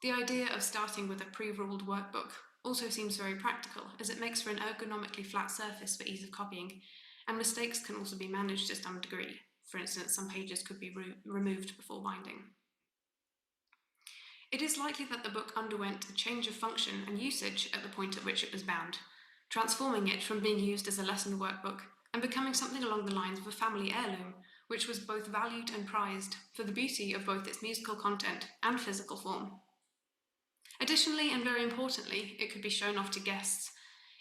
The idea of starting with a pre-ruled workbook also seems very practical, as it makes for an ergonomically flat surface for ease of copying, and mistakes can also be managed to some degree. For instance, some pages could be removed before binding. It is likely that the book underwent a change of function and usage at the point at which it was bound, transforming it from being used as a lesson workbook and becoming something along the lines of a family heirloom, which was both valued and prized for the beauty of both its musical content and physical form. Additionally, and very importantly, it could be shown off to guests.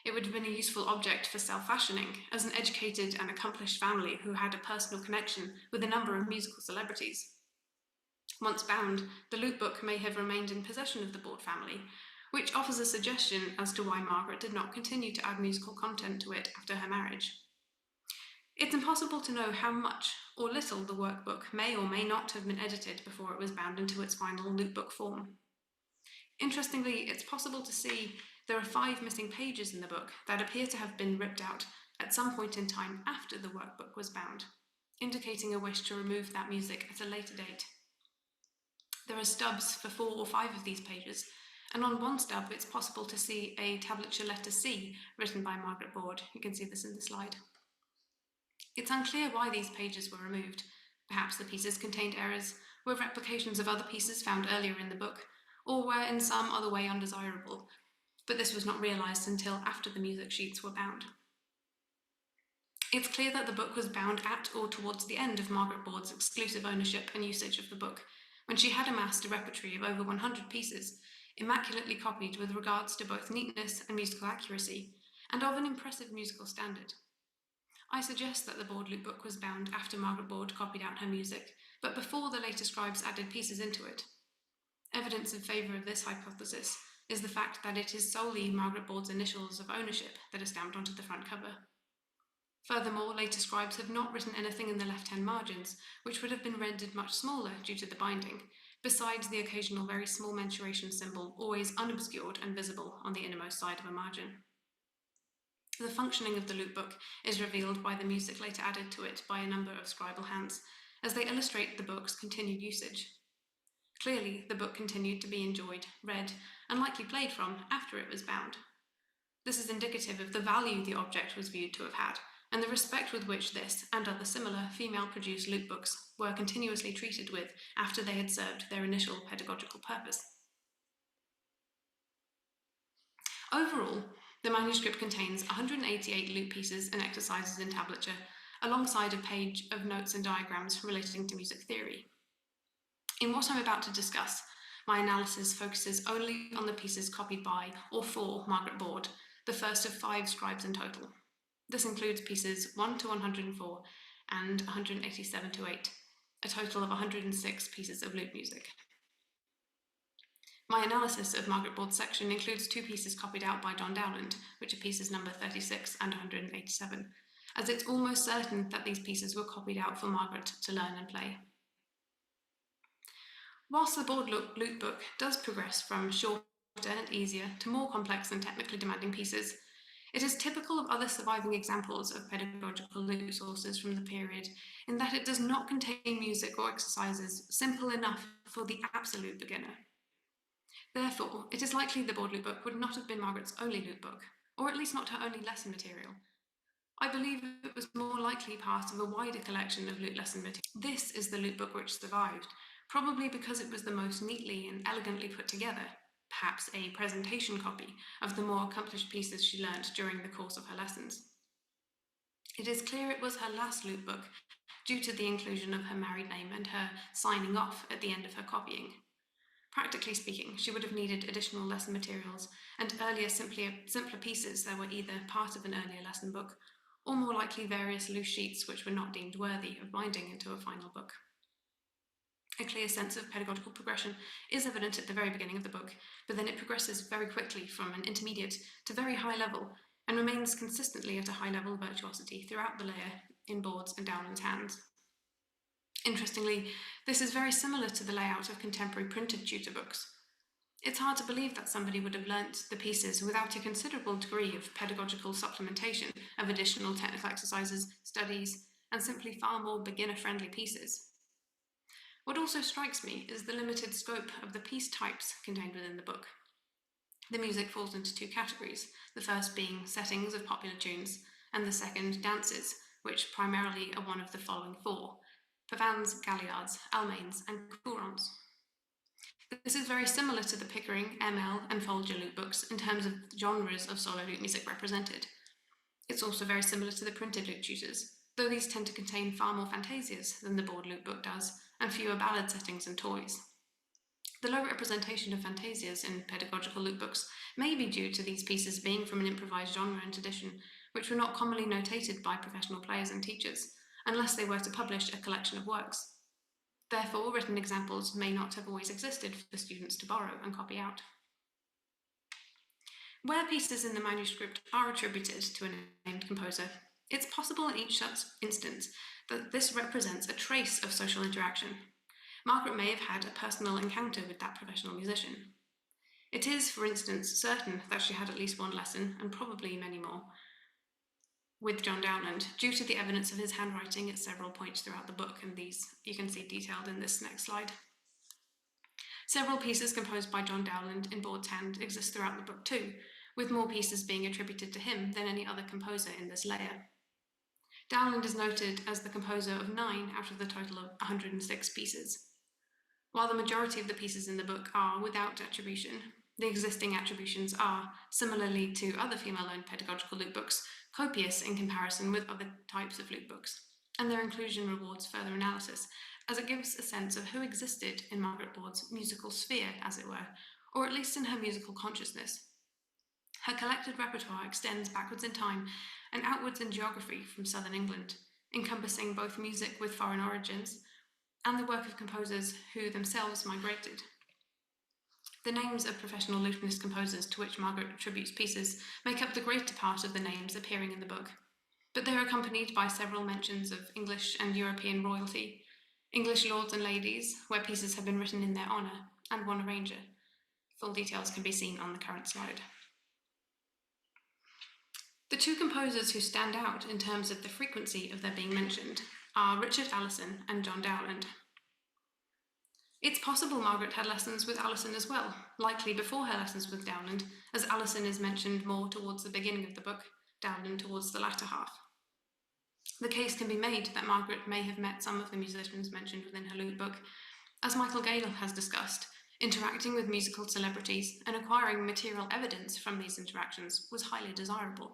It would have been a useful object for self-fashioning, as an educated and accomplished family who had a personal connection with a number of musical celebrities. Once bound, the lute book may have remained in possession of the Board family, which offers a suggestion as to why Margaret did not continue to add musical content to it after her marriage. It's impossible to know how much or little the workbook may or may not have been edited before it was bound into its final lute book form. Interestingly, it's possible to see there are 5 missing pages in the book that appear to have been ripped out at some point in time after the workbook was bound, indicating a wish to remove that music at a later date. There are stubs for 4 or 5 of these pages, and on one stub it's possible to see a tablature letter C written by Margaret Board. You can see this in the slide. It's unclear why these pages were removed. Perhaps the pieces contained errors, were replications of other pieces found earlier in the book, or were in some other way undesirable, but this was not realised until after the music sheets were bound. It's clear that the book was bound at or towards the end of Margaret Board's exclusive ownership and usage of the book, when she had amassed a repertory of over 100 pieces, immaculately copied with regards to both neatness and musical accuracy, and of an impressive musical standard. I suggest that the Board lute book was bound after Margaret Board copied out her music, but before the later scribes added pieces into it. Evidence in favour of this hypothesis is the fact that it is solely Margaret Board's initials of ownership that are stamped onto the front cover. Furthermore, later scribes have not written anything in the left-hand margins, which would have been rendered much smaller due to the binding, besides the occasional very small mensuration symbol, always unobscured and visible on the innermost side of a margin. The functioning of the lute book is revealed by the music later added to it by a number of scribal hands, as they illustrate the book's continued usage. Clearly, the book continued to be enjoyed, read, and likely played from after it was bound. This is indicative of the value the object was viewed to have had, and the respect with which this and other similar female-produced lute books were continuously treated with after they had served their initial pedagogical purpose. Overall, the manuscript contains 188 lute pieces and exercises in tablature, alongside a page of notes and diagrams relating to music theory. In what I'm about to discuss, my analysis focuses only on the pieces copied by or for Margaret Board, the first of 5 scribes in total. This includes pieces 1 to 104 and 187 to 8, a total of 106 pieces of lute music. My analysis of Margaret Board's section includes 2 pieces copied out by John Dowland, which are pieces number 36 and 187, as it's almost certain that these pieces were copied out for Margaret to learn and play. Whilst the Board lute book does progress from shorter and easier to more complex and technically demanding pieces, it is typical of other surviving examples of pedagogical lute sources from the period in that it does not contain music or exercises simple enough for the absolute beginner. Therefore, it is likely the Board lute book would not have been Margaret's only lute book, or at least not her only lesson material. I believe it was more likely part of a wider collection of lute lesson material. This is the lute book which survived, probably because it was the most neatly and elegantly put together, perhaps a presentation copy of the more accomplished pieces she learnt during the course of her lessons. It is clear it was her last lute book, due to the inclusion of her married name and her signing off at the end of her copying. Practically speaking, she would have needed additional lesson materials and earlier simpler pieces that were either part of an earlier lesson book or more likely various loose sheets which were not deemed worthy of binding into a final book. A clear sense of pedagogical progression is evident at the very beginning of the book, but then it progresses very quickly from an intermediate to very high level and remains consistently at a high level of virtuosity throughout the layer in Board's and Dowland's hands. Interestingly, this is very similar to the layout of contemporary printed tutor books. It's hard to believe that somebody would have learnt the pieces without a considerable degree of pedagogical supplementation of additional technical exercises, studies, and simply far more beginner-friendly pieces. What also strikes me is the limited scope of the piece types contained within the book. The music falls into two categories, the first being settings of popular tunes, and the second dances, which primarily are one of the following four: pavans, galliards, almains, and courants. This is very similar to the Pickering, ML, and Folger lute books in terms of genres of solo lute music represented. It's also very similar to the printed lute tutors, though these tend to contain far more fantasias than the Board lute book does, and fewer ballad settings and toys. The low representation of fantasias in pedagogical lute books may be due to these pieces being from an improvised genre and tradition, which were not commonly notated by professional players and teachers, unless they were to publish a collection of works. Therefore, written examples may not have always existed for students to borrow and copy out. Where pieces in the manuscript are attributed to a named composer, it's possible in each such instance that this represents a trace of social interaction. Margaret may have had a personal encounter with that professional musician. It is, for instance, certain that she had at least one lesson, and probably many more, with John Dowland, due to the evidence of his handwriting at several points throughout the book, and these you can see detailed in this next slide. Several pieces composed by John Dowland in Board's hand exist throughout the book too, with more pieces being attributed to him than any other composer in this layer. Dowland is noted as the composer of 9 out of the total of 106 pieces. While the majority of the pieces in the book are without attribution, the existing attributions are, similarly to other female-owned pedagogical lute books, copious in comparison with other types of lute books, and their inclusion rewards further analysis, as it gives a sense of who existed in Margaret Board's musical sphere, as it were, or at least in her musical consciousness. Her collected repertoire extends backwards in time and outwards in geography from southern England, encompassing both music with foreign origins and the work of composers who themselves migrated. The names of professional lutenist composers to which Margaret attributes pieces make up the greater part of the names appearing in the book, but they are accompanied by several mentions of English and European royalty, English lords and ladies, where pieces have been written in their honour, and one arranger. Full details can be seen on the current slide. The two composers who stand out in terms of the frequency of their being mentioned are Richard Allison and John Dowland. It's possible Margaret had lessons with Allison as well, likely before her lessons with Dowland, as Allison is mentioned more towards the beginning of the book, Dowland towards the latter half. The case can be made that Margaret may have met some of the musicians mentioned within her lute book, as Michael Gale has discussed. Interacting with musical celebrities and acquiring material evidence from these interactions was highly desirable.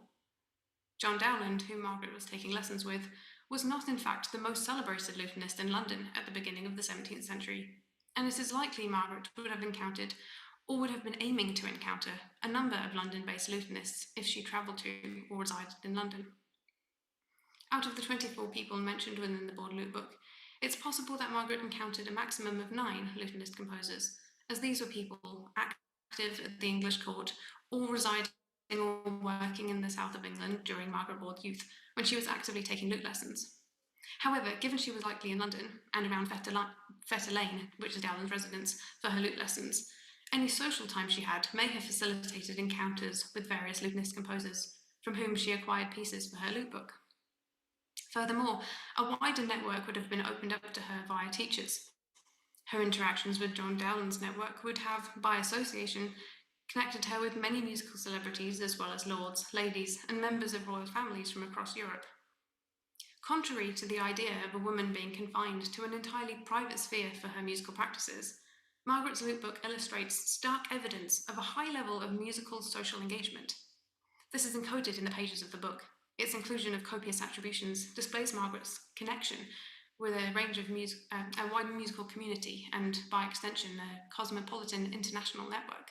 John Dowland, whom Margaret was taking lessons with, was not in fact the most celebrated lutenist in London at the beginning of the 17th century, and it is likely Margaret would have encountered, or would have been aiming to encounter, a number of London-based lutenists if she travelled to or resided in London. Out of the 24 people mentioned within the Board lute book, it's possible that Margaret encountered a maximum of 9 lutenist composers, as these were people active at the English court or residing or working in the south of England during Margaret Board's youth, when she was actively taking lute lessons. However, given she was likely in London and around Fetter Lane, which is Dowland's residence, for her lute lessons, any social time she had may have facilitated encounters with various lutenist composers, from whom she acquired pieces for her lute book. Furthermore, a wider network would have been opened up to her via teachers. Her interactions with John Dowland's network would have, by association, connected her with many musical celebrities as well as lords, ladies, and members of royal families from across Europe. Contrary to the idea of a woman being confined to an entirely private sphere for her musical practices, Margaret's lute book illustrates stark evidence of a high level of musical social engagement. This is encoded in the pages of the book. Its inclusion of copious attributions displays Margaret's connection with a range of a wide musical community and, by extension, a cosmopolitan international network.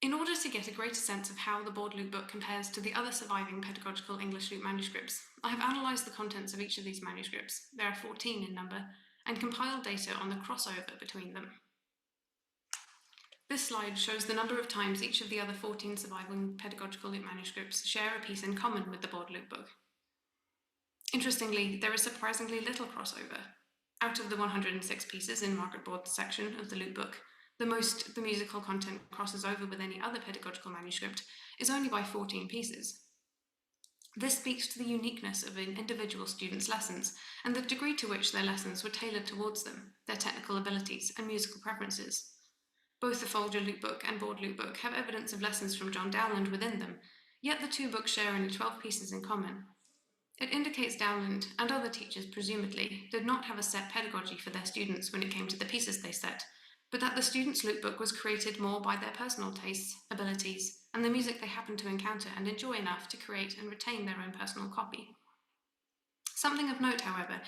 In order to get a greater sense of how the Board Lute book compares to the other surviving pedagogical English lute manuscripts, I have analysed the contents of each of these manuscripts, there are 14 in number, and compiled data on the crossover between them. This slide shows the number of times each of the other 14 surviving pedagogical lute manuscripts share a piece in common with the Board Lute book. Interestingly, there is surprisingly little crossover. Out of the 106 pieces in Margaret Board's section of the lute book, the most the musical content crosses over with any other pedagogical manuscript is only by 14 pieces. This speaks to the uniqueness of an individual student's lessons and the degree to which their lessons were tailored towards them, their technical abilities and musical preferences. Both the Folger Lute book and Board Lute book have evidence of lessons from John Dowland within them, yet the two books share only 12 pieces in common. It indicates Dowland and other teachers presumably did not have a set pedagogy for their students when it came to the pieces they set, but that the students' lute book was created more by their personal tastes, abilities, and the music they happened to encounter and enjoy enough to create and retain their own personal copy. Something of note, however,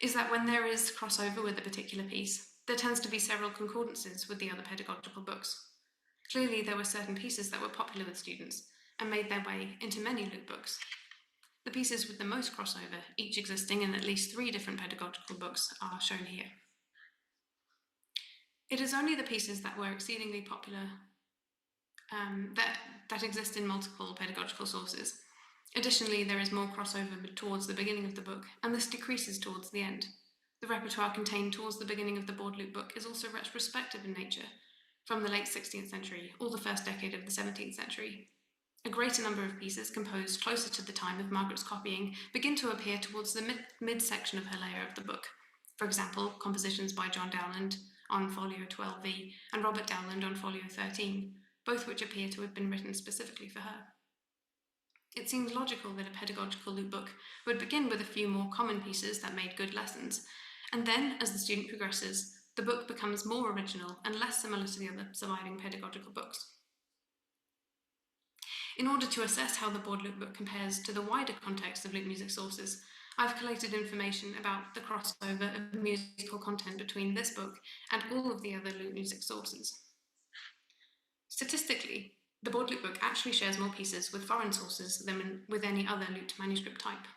is that when there is crossover with a particular piece, there tends to be several concordances with the other pedagogical books. Clearly, there were certain pieces that were popular with students and made their way into many lute books. The pieces with the most crossover, each existing in at least 3 different pedagogical books, are shown here. It is only the pieces that were exceedingly popular that exist in multiple pedagogical sources. Additionally, there is more crossover towards the beginning of the book, and this decreases towards the end. The repertoire contained towards the beginning of the Board Lute book is also retrospective in nature, from the late 16th century or the first decade of the 17th century. A greater number of pieces composed closer to the time of Margaret's copying begin to appear towards the mid-section of her layer of the book. For example, compositions by John Dowland on folio 12V and Robert Dowland on folio 13, both which appear to have been written specifically for her. It seems logical that a pedagogical lute book would begin with a few more common pieces that made good lessons, and then, as the student progresses, the book becomes more original and less similar to the other surviving pedagogical books. In order to assess how the Board Lute book compares to the wider context of lute music sources, I've collated information about the crossover of musical content between this book and all of the other lute music sources. Statistically, the Board Lute book actually shares more pieces with foreign sources than with any other lute manuscript type.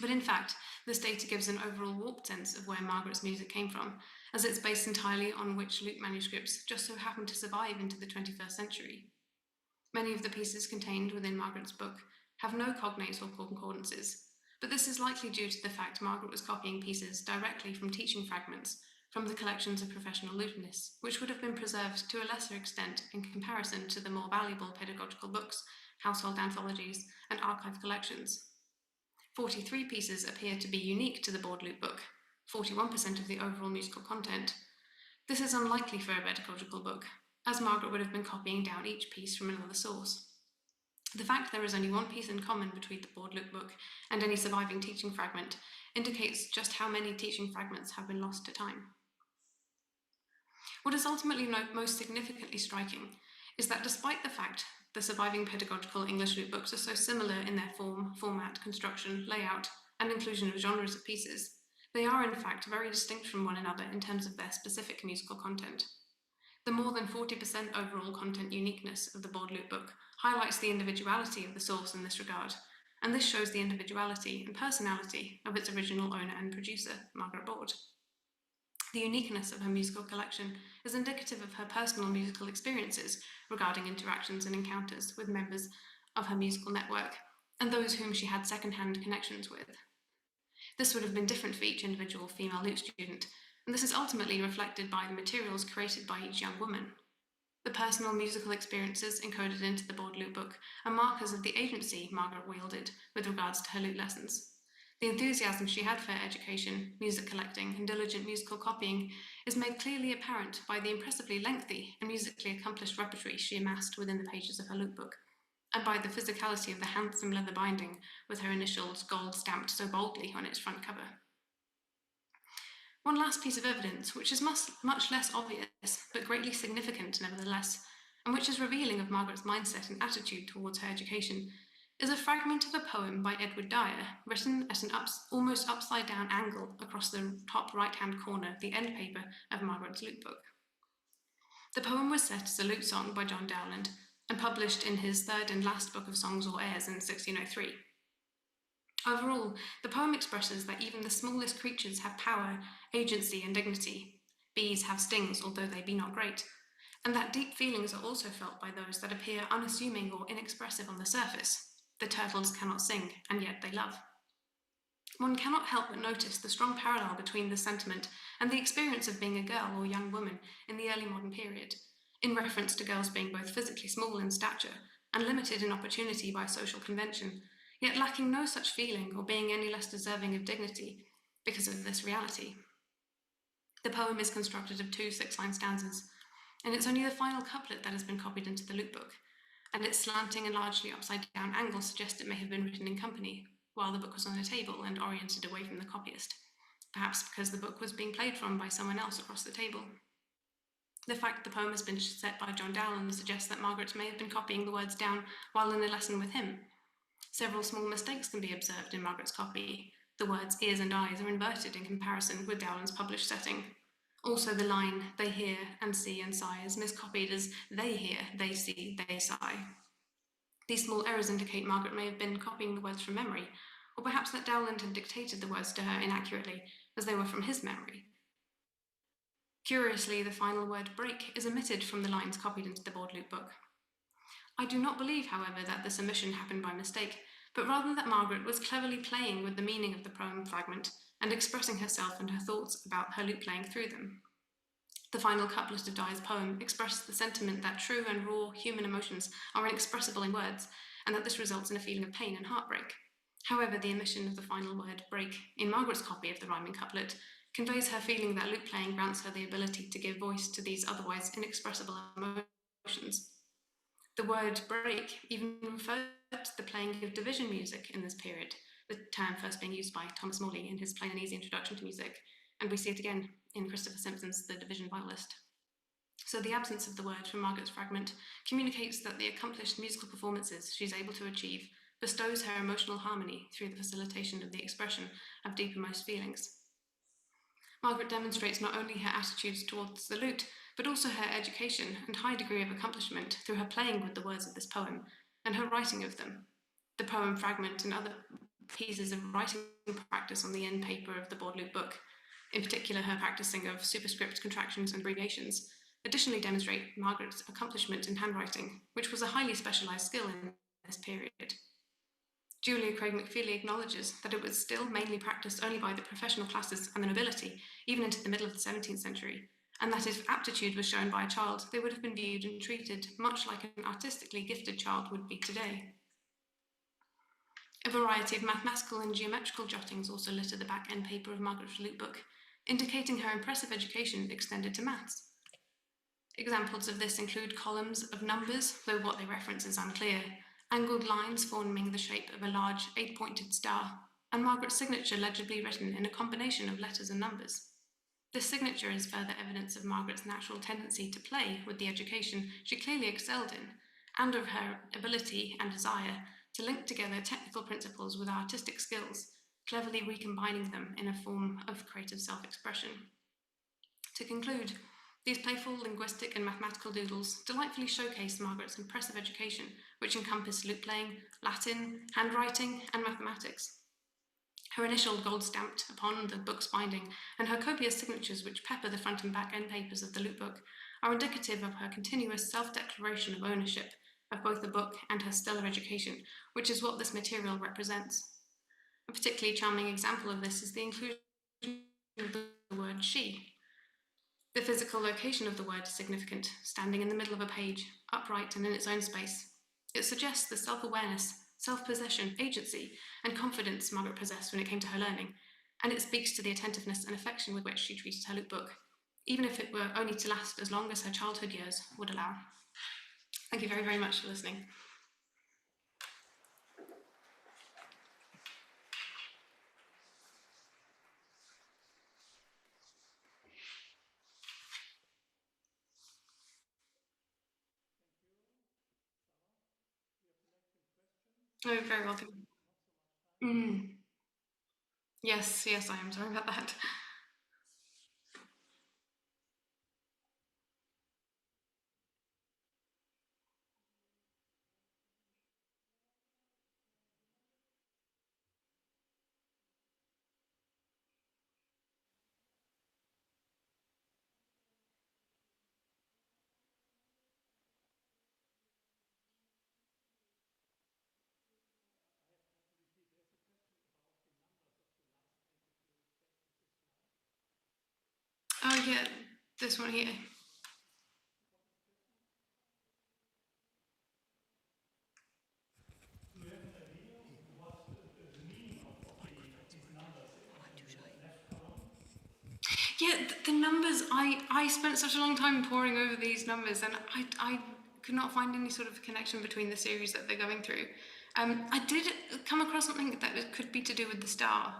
But in fact, this data gives an overall warped sense of where Margaret's music came from, as it's based entirely on which lute manuscripts just so happen to survive into the 21st century. Many of the pieces contained within Margaret's book have no cognates or concordances, but this is likely due to the fact Margaret was copying pieces directly from teaching fragments from the collections of professional lutenists, which would have been preserved to a lesser extent in comparison to the more valuable pedagogical books, household anthologies, and archive collections. 43 pieces appear to be unique to the Board Lute book, 41% of the overall musical content. This is unlikely for a pedagogical book, as Margaret would have been copying down each piece from another source. The fact there is only one piece in common between the Board Lute book and any surviving teaching fragment indicates just how many teaching fragments have been lost to time. What is ultimately most significantly striking is that despite the fact the surviving pedagogical English lute books are so similar in their form, format, construction, layout, and inclusion of genres of pieces, they are in fact very distinct from one another in terms of their specific musical content. The more than 40% overall content uniqueness of the Board Lute book highlights the individuality of the source in this regard, and this shows the individuality and personality of its original owner and producer, Margaret Board. The uniqueness of her musical collection is indicative of her personal musical experiences regarding interactions and encounters with members of her musical network and those whom she had second-hand connections with. This would have been different for each individual female lute student, and this is ultimately reflected by the materials created by each young woman. The personal musical experiences encoded into the Board Lute book are markers of the agency Margaret wielded with regards to her lute lessons. The enthusiasm she had for education, music collecting, and diligent musical copying is made clearly apparent by the impressively lengthy and musically accomplished repertory she amassed within the pages of her lute book, and by the physicality of the handsome leather binding with her initials gold stamped so boldly on its front cover. One last piece of evidence, which is much less obvious, but greatly significant nevertheless, and which is revealing of Margaret's mindset and attitude towards her education, is a fragment of a poem by Edward Dyer, written at an almost upside-down angle across the top right-hand corner, the end paper of Margaret's lute book. The poem was set as a lute song by John Dowland and published in his third and last book of songs or airs in 1603. Overall, the poem expresses that even the smallest creatures have power, agency, and dignity. Bees have stings, although they be not great, and that deep feelings are also felt by those that appear unassuming or inexpressive on the surface. The turtles cannot sing, and yet they love. One cannot help but notice the strong parallel between this sentiment and the experience of being a girl or young woman in the early modern period, in reference to girls being both physically small in stature and limited in opportunity by social convention, yet lacking no such feeling or being any less deserving of dignity because of this reality. The poem is constructed of 2 6-line stanzas, and it's only the final couplet that has been copied into the lute book, and its slanting and largely upside-down angle suggests it may have been written in company, while the book was on a table and oriented away from the copyist, perhaps because the book was being played from by someone else across the table. The fact the poem has been set by John Dowland suggests that Margaret may have been copying the words down while in a lesson with him. Several small mistakes can be observed in Margaret's copy. The words ears and eyes are inverted in comparison with Dowland's published setting. Also the line, they hear and see and sigh, is miscopied as they hear, they see, they sigh. These small errors indicate Margaret may have been copying the words from memory, or perhaps that Dowland had dictated the words to her inaccurately, as they were from his memory. Curiously, the final word break is omitted from the lines copied into the board lute book. I do not believe, however, that this omission happened by mistake, but rather that Margaret was cleverly playing with the meaning of the poem fragment and expressing herself and her thoughts about her lute playing through them. The final couplet of Dyer's poem expresses the sentiment that true and raw human emotions are inexpressible in words, and that this results in a feeling of pain and heartbreak. However, the omission of the final word break in Margaret's copy of the rhyming couplet conveys her feeling that lute playing grants her the ability to give voice to these otherwise inexpressible emotions. The word break even refers to the playing of division music in this period, the term first being used by Thomas Morley in his Plain and Easy Introduction to Music, and we see it again in Christopher Simpson's The Division Violist. So the absence of the word from Margaret's fragment communicates that the accomplished musical performances she's able to achieve bestows her emotional harmony through the facilitation of the expression of deepermost feelings. Margaret demonstrates not only her attitudes towards the lute, but also her education and high degree of accomplishment through her playing with the words of this poem and her writing of them. The poem fragment and other pieces of writing practice on the end paper of the board lute book, in particular her practicing of superscript contractions and abbreviations, additionally demonstrate Margaret's accomplishment in handwriting, which was a highly specialised skill in this period. Julia Craig McFeely acknowledges that it was still mainly practiced only by the professional classes and the nobility, even into the middle of the 17th century, and that if aptitude was shown by a child, they would have been viewed and treated much like an artistically gifted child would be today. A variety of mathematical and geometrical jottings also litter the back end paper of Margaret's lute book, indicating her impressive education extended to maths. Examples of this include columns of numbers, though what they reference is unclear, angled lines forming the shape of a large 8-pointed star, and Margaret's signature legibly written in a combination of letters and numbers. This signature is further evidence of Margaret's natural tendency to play with the education she clearly excelled in, and of her ability and desire to link together technical principles with artistic skills, cleverly recombining them in a form of creative self-expression. To conclude, these playful linguistic and mathematical doodles delightfully showcase Margaret's impressive education, which encompassed lute playing, Latin, handwriting, and mathematics. Her initial gold stamped upon the book's binding and her copious signatures which pepper the front and back end papers of the lute book are indicative of her continuous self-declaration of ownership of both the book and her stellar education, which is what this material represents. A particularly charming example of this is the inclusion of the word she. The physical location of the word is significant, standing in the middle of a page, upright and in its own space. It suggests the self-awareness, self-possession, agency, and confidence Margaret possessed when it came to her learning, and it speaks to the attentiveness and affection with which she treated her lute book, even if it were only to last as long as her childhood years would allow. Thank you very, very much for listening. Oh, you're very welcome. Yes, yes, I am sorry about that. Oh yeah, this one here. Yeah, the numbers, I spent such a long time poring over these numbers, and I could not find any sort of connection between the series that they're going through. I did come across something that it could be to do with the star,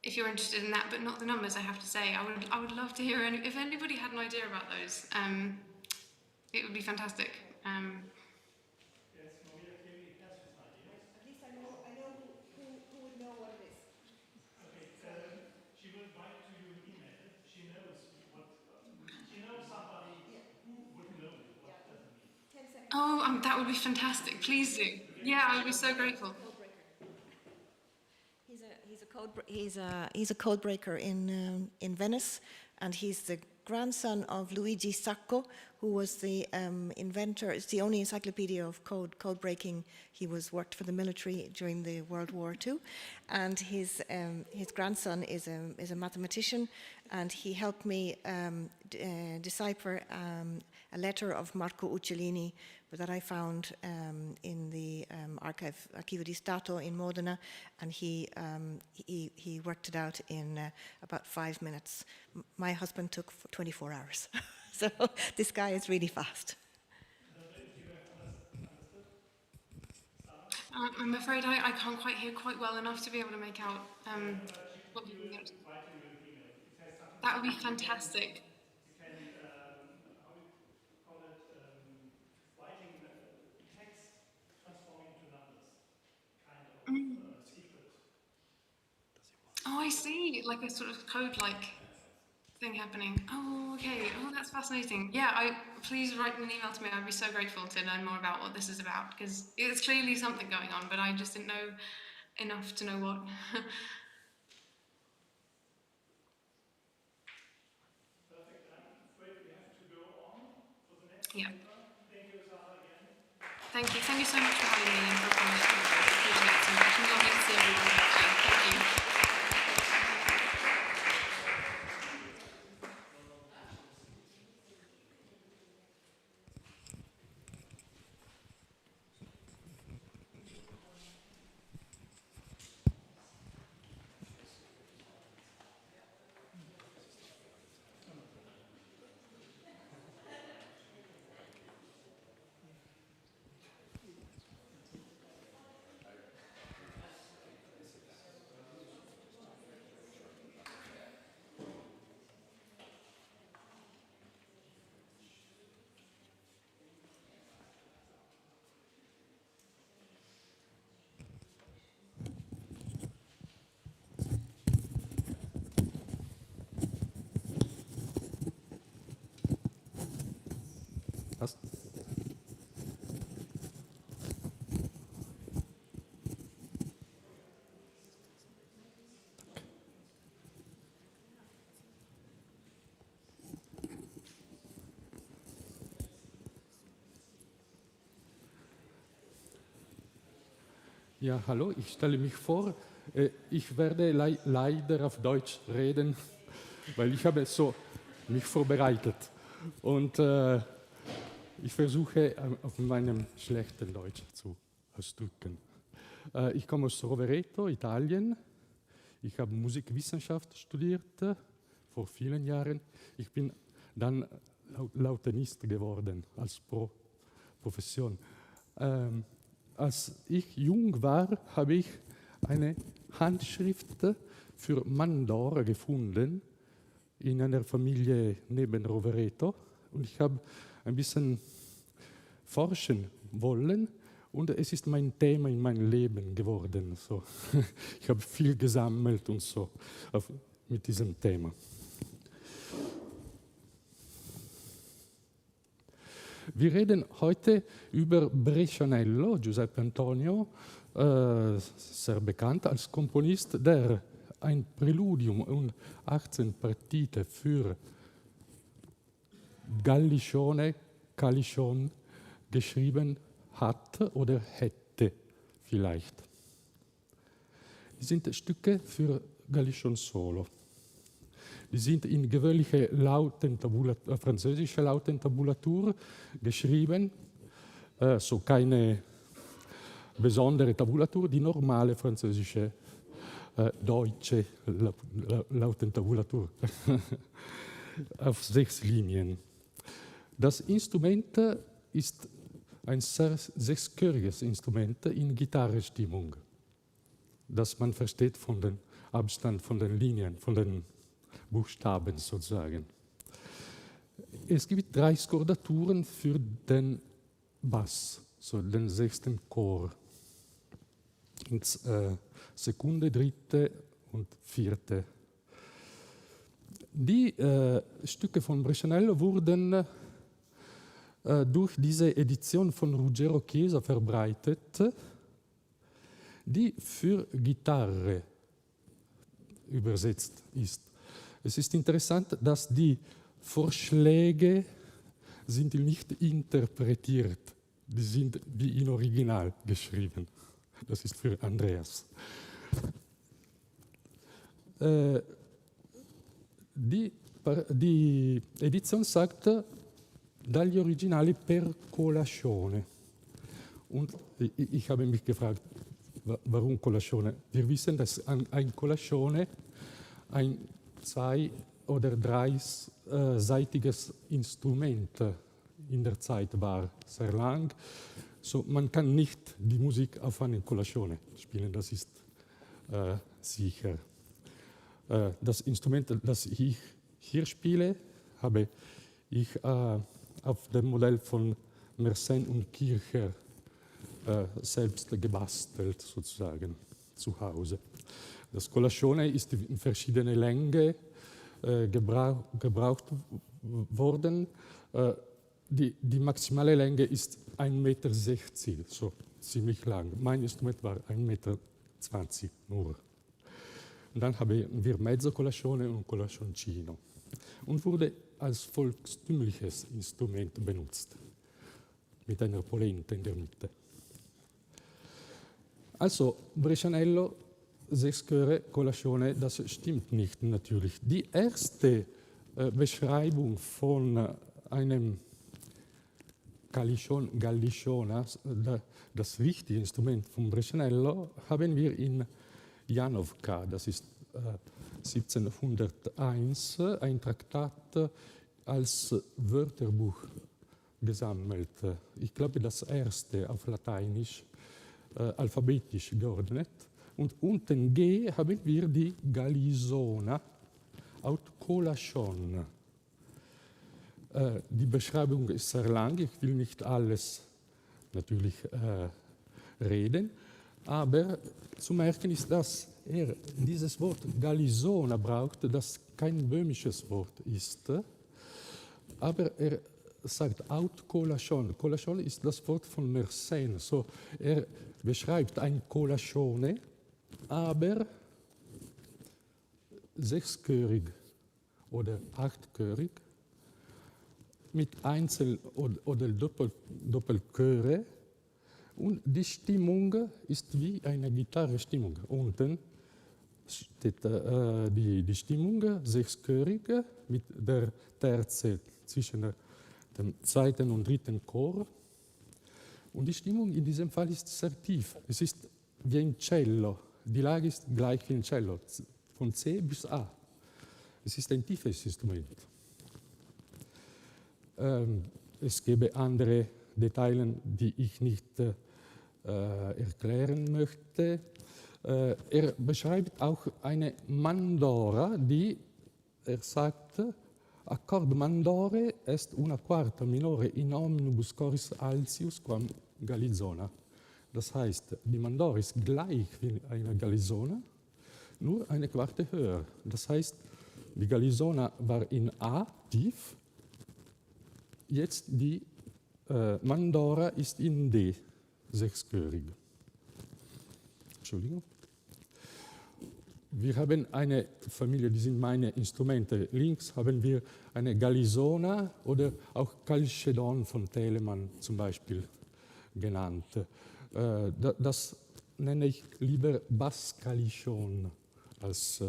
if you're interested in that, but not the numbers, I have to say. I would love to hear if anybody had an idea about those. It would be fantastic. At least I know who would know what it is. Okay, she will write to you an email. She knows somebody who would know what does it mean. 10 seconds. Oh, that would be fantastic. Please do. Yeah, I would be so grateful. He's a code breaker in Venice, and he's the grandson of Luigi Sacco, who was the inventor. It's the only encyclopedia of code breaking. He worked for the military during the World War II, and his grandson is a mathematician, and he helped me decipher a letter of Marco Uccellini that I found in the Archivio di Stato in Modena, and he worked it out in about 5 minutes. My husband took 24 hours. So this guy is really fast. I'm afraid I can't quite hear quite well enough to be able to make out what you can get. That would be fantastic. Oh, I see, like a sort of code-like thing happening. Oh, okay. Oh, that's fascinating. Yeah, please write an email to me. I'd be so grateful to learn more about what this is about, because it's clearly something going on, but I just didn't know enough to know what. Perfect. I'm afraid we have to go on for the next Yeah. paper. Thank you, Sara, again. Thank you. Thank you so much for having me and for coming. I appreciate it so much. And lovely to see everyone. Thank you. Passt. Ja, hallo, ich stelle mich vor. Ich werde leider auf Deutsch reden, weil ich habe mich vorbereitet. Und ich versuche auf meinem schlechten Deutsch zu ausdrücken. Ich komme aus Rovereto, Italien. Ich habe Musikwissenschaft studiert vor vielen Jahren. Ich bin dann Lautenist geworden als Profession. Als ich jung war, habe ich eine Handschrift für Mandor gefunden in einer Familie neben Rovereto. Und ich habe ein bisschen forschen wollen Und es ist mein Thema in meinem Leben geworden. So. Ich habe viel gesammelt und so mit diesem Thema. Wir reden heute über Brescianello, Giuseppe Antonio, sehr bekannt als Komponist, der ein Präludium und 18 Partite für Gallichone, Calichon geschrieben hat oder hätte vielleicht. Die sind Stücke für Gallichon Solo. Die sind in gewöhnliche französische Lute-Tablature geschrieben, so keine besondere Tabulatur, die normale französische deutsche Lute-Tablatur auf 6 Linien. Das Instrument ist ein sehr sechschöriges Instrument in Gitarrestimmung, das man versteht von dem Abstand von den Linien, von den Buchstaben sozusagen. Es gibt 3 Skordaturen für den Bass, so den 6. Chor. Sekunde, dritte und vierte. Die Stücke von Brescianello wurden durch diese Edition von Ruggero Chiesa verbreitet, die für Gitarre übersetzt ist. Es ist interessant, dass die Vorschläge sind nicht interpretiert, die sind wie in Original geschrieben. Das ist für Andreas. Die Edition sagt, dagli originali per colazione. Und ich habe mich gefragt, warum Colazione? Wir wissen, dass ein Colazione ein 2- oder 3-seitiges Instrument in der Zeit war, sehr lang. So, man kann nicht die Musik auf eine Colazione spielen, das ist sicher. Das Instrument, das ich hier spiele, habe ich auf dem Modell von Mersenne und Kircher selbst gebastelt, sozusagen, zu Hause. Das Colazione ist in verschiedene Länge gebraucht worden. Die maximale Länge ist 1,60 Meter, so ziemlich lang. Mein Instrument war 1,20 Meter nur. Und dann haben wir Mezzo Colazione und Colazioncino und wurde als volkstümliches Instrument benutzt, mit einer Polente in der Mitte. Also Brescianello, 6 Chöre, Colazione, das stimmt nicht natürlich. Die erste Beschreibung von einem Gallichona, das richtige Instrument von Brescianello, haben wir in Janowka, das ist 1701, ein Traktat als Wörterbuch gesammelt. Ich glaube, das erste auf Lateinisch, alphabetisch geordnet. Und unten G haben wir die Gallisona aut Colazion. Die Beschreibung ist sehr lang, ich will nicht alles natürlich reden, aber zu merken ist, dass er dieses Wort Gallisona braucht, das kein böhmisches Wort ist, aber er sagt aut Colazion. Colazion ist das Wort von Mersenne, so er beschreibt ein Colazione, aber 6-chörig oder 8-chörig mit Einzel- oder Doppelchöre, und die Stimmung ist wie eine Gitarrestimmung. Unten steht die Stimmung 6-chörig mit der Terze zwischen dem 2. und 3. Chor. Und die Stimmung in diesem Fall ist sehr tief. Es ist wie ein Cello. Die Lage ist gleich wie ein Cello, von C bis A. Es ist ein tiefes Instrument. Es gäbe andere Details, die ich nicht erklären möchte. Er beschreibt auch eine Mandora, die, er sagt, Accord mandore est una quarta minore in omnibus choris altius quam Gallisona. Das heißt, die Mandora ist gleich wie eine Galisona, nur eine Quarte höher. Das heißt, die Galisona war in A tief, jetzt die Mandora ist in D, sechschörig. Entschuldigung. Wir haben eine Familie, die sind meine Instrumente. Links haben wir eine Galisona oder auch Calcedon von Telemann zum Beispiel genannt. Das nenne ich lieber Basscalichon als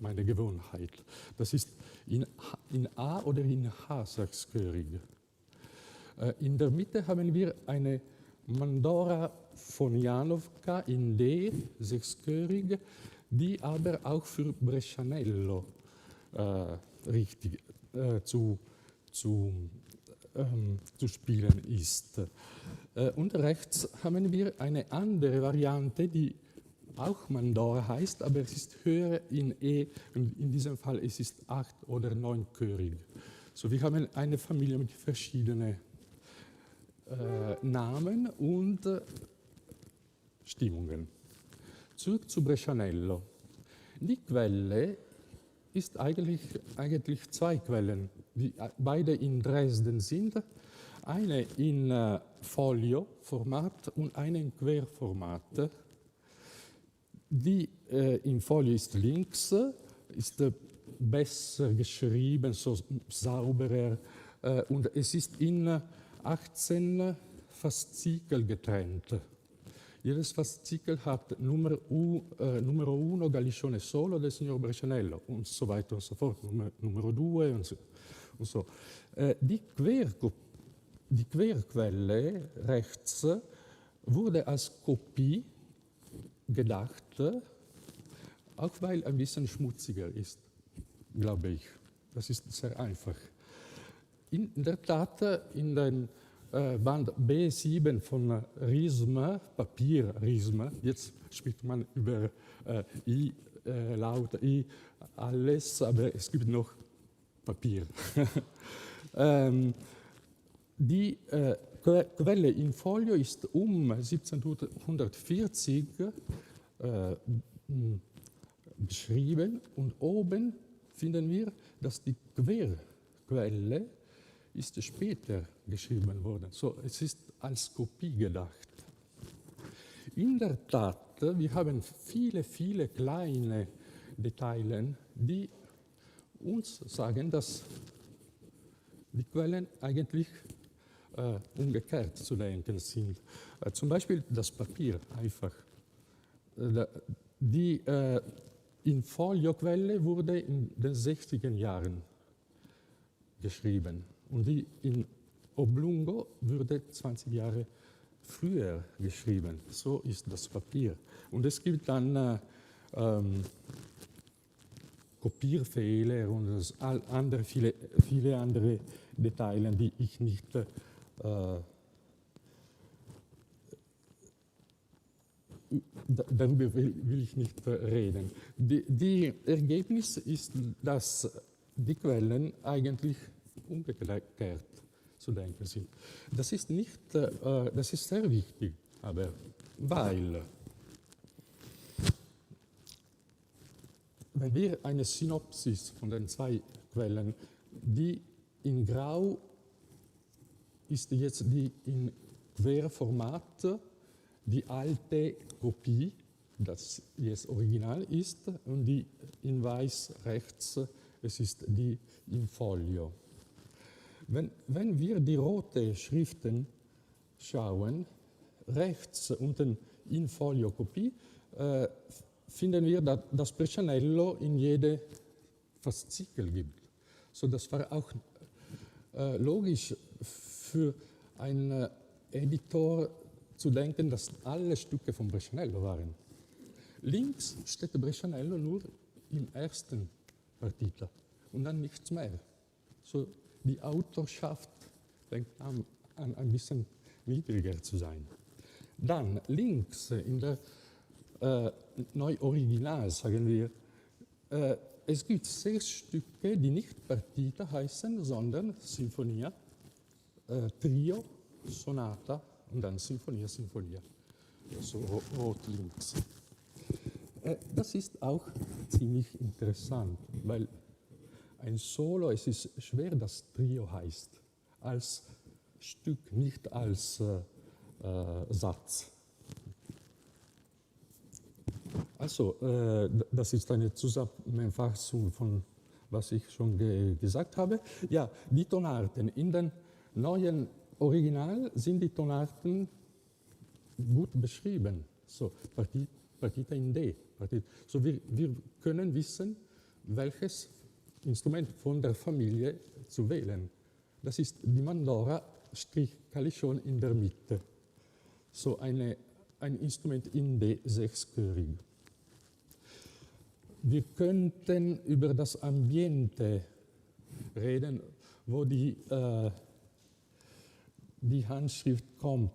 meine Gewohnheit. Das ist in A oder in H sechschörig. In der Mitte haben wir eine Mandora von Janowka in D, sechschörig, die aber auch für Brescianello richtig zu spielen ist. Und rechts haben wir eine andere Variante, die auch Mandora heißt, aber es ist höher in E, und in diesem Fall es ist 8- oder 9-chörig. So, wir haben eine Familie mit verschiedenen Namen und Stimmungen. Zurück zu Brescianello. Die Quelle ist eigentlich zwei Quellen, die beide in Dresden sind. Eine in Folio-Format und eine in Querformat. Die in Folio ist links, ist besser geschrieben, so sauberer, und es ist in 18 Faszikel getrennt. Jedes Faszikel hat Numero 1 Galicione solo del signor Brescianello und so weiter und so fort, Numero 2 und so. Die Querquelle rechts wurde als Kopie gedacht, auch weil ein bisschen schmutziger ist, glaube ich. Das ist sehr einfach. In der Tat, in den Band B7 von Risme, Papierrisme, jetzt spricht man über E-LAUTE, alles, aber es gibt noch Papier. Die Quelle in Folio ist um 1740 beschrieben und oben finden wir, dass die Querquelle ist später geschrieben worden. So, es ist als Kopie gedacht. In der Tat, wir haben viele, viele kleine Details, die uns sagen, dass die Quellen eigentlich umgekehrt zu denken sind. Zum Beispiel das Papier einfach. Die In-Folio-Quelle wurde in den 60er Jahren geschrieben und die in Oblungo wurde 20 Jahre früher geschrieben. So ist das Papier. Und es gibt dann Kopierfehler und viele andere Details, die ich nicht darüber will ich nicht reden. Die Ergebnis ist, dass die Quellen eigentlich umgekehrt zu denken sind. Das ist sehr wichtig, aber weil wenn wir eine Synopsis von den zwei Quellen, die in Grau ist jetzt die in Querformat, die alte Kopie, das jetzt Original ist, und die in Weiß rechts, es ist die in Folio. Wenn wir die rote Schriften schauen, rechts unten in Folio Kopie, finden wir, dass Brescianello in jede Faszikel gibt. So, das war auch logisch für einen Editor zu denken, dass alle Stücke von Brescianello waren. Links steht Brescianello nur im ersten Partita und dann nichts mehr. So, die Autorschaft fängt an ein bisschen niedriger zu sein. Dann links in der Neu-Original, sagen wir, es gibt 6 Stücke, die nicht Partita heißen, sondern Sinfonia, Trio, Sonata und dann Sinfonia. so rot links. Das ist auch ziemlich interessant, weil ein Solo, es ist schwer, dass Trio heißt, als Stück, nicht als Satz. Also, das ist eine Zusammenfassung von, was ich schon gesagt habe. Ja, die Tonarten. In den neuen Original sind die Tonarten gut beschrieben. So, Partita in D. So, wir können wissen, welches Instrument von der Familie zu wählen. Das ist die Mandora Calichon in der Mitte. So ein Instrument in D, sechschörig. Wir könnten über das Ambiente reden, wo die Handschrift kommt.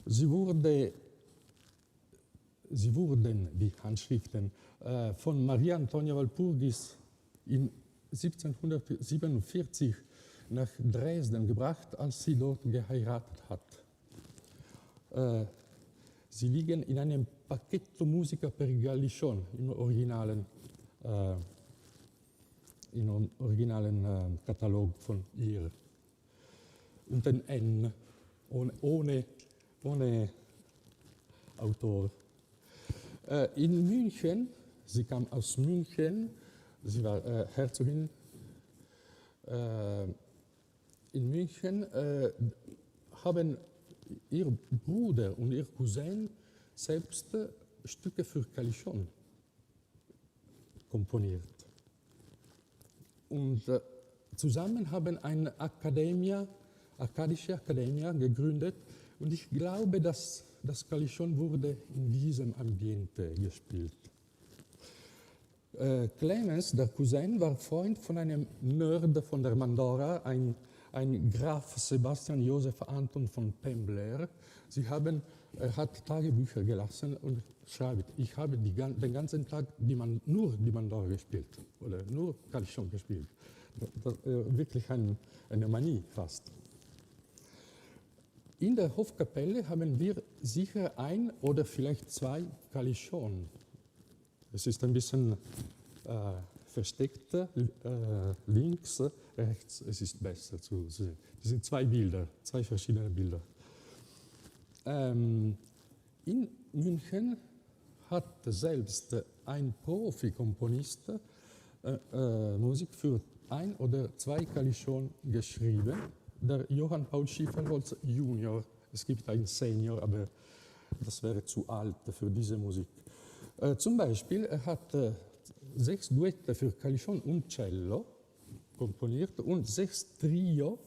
Sie wurden, die Handschriften, von Maria Antonia Walpurgis in 1747 nach Dresden gebracht, als sie dort geheiratet hat. Sie liegen in einem Pacchetto Musica per Gallichon, im originalen Katalog von ihr. Und ein N, ohne Autor. In München, sie kam aus München, sie war Herzogin. In München haben ihr Bruder und ihr Cousin selbst Stücke für Calichon komponiert. Und zusammen haben eine akkadische Akademie gegründet und ich glaube, dass das Calichon wurde in diesem Ambiente gespielt. Clemens, der Cousin, war Freund von einem Nerd von der Mandora, ein Graf Sebastian Joseph Anton von Pembler. Er hat Tagebücher gelassen und schreibt, ich habe den ganzen Tag nur die Mandora gespielt oder nur Calichon gespielt. Das wirklich eine Manie fast. In der Hofkapelle haben wir sicher ein oder vielleicht zwei Calichon. Es ist ein bisschen versteckt, links, rechts, es ist besser zu sehen. Das sind zwei verschiedene Bilder. In München hat selbst ein Profi-Komponist Musik für ein oder zwei Calichon geschrieben, der Johann Paul Schieferholz Junior. Es gibt einen Senior, aber das wäre zu alt für diese Musik. Zum Beispiel, er hat 6 Duette für Calichon und Cello komponiert und 6 Trio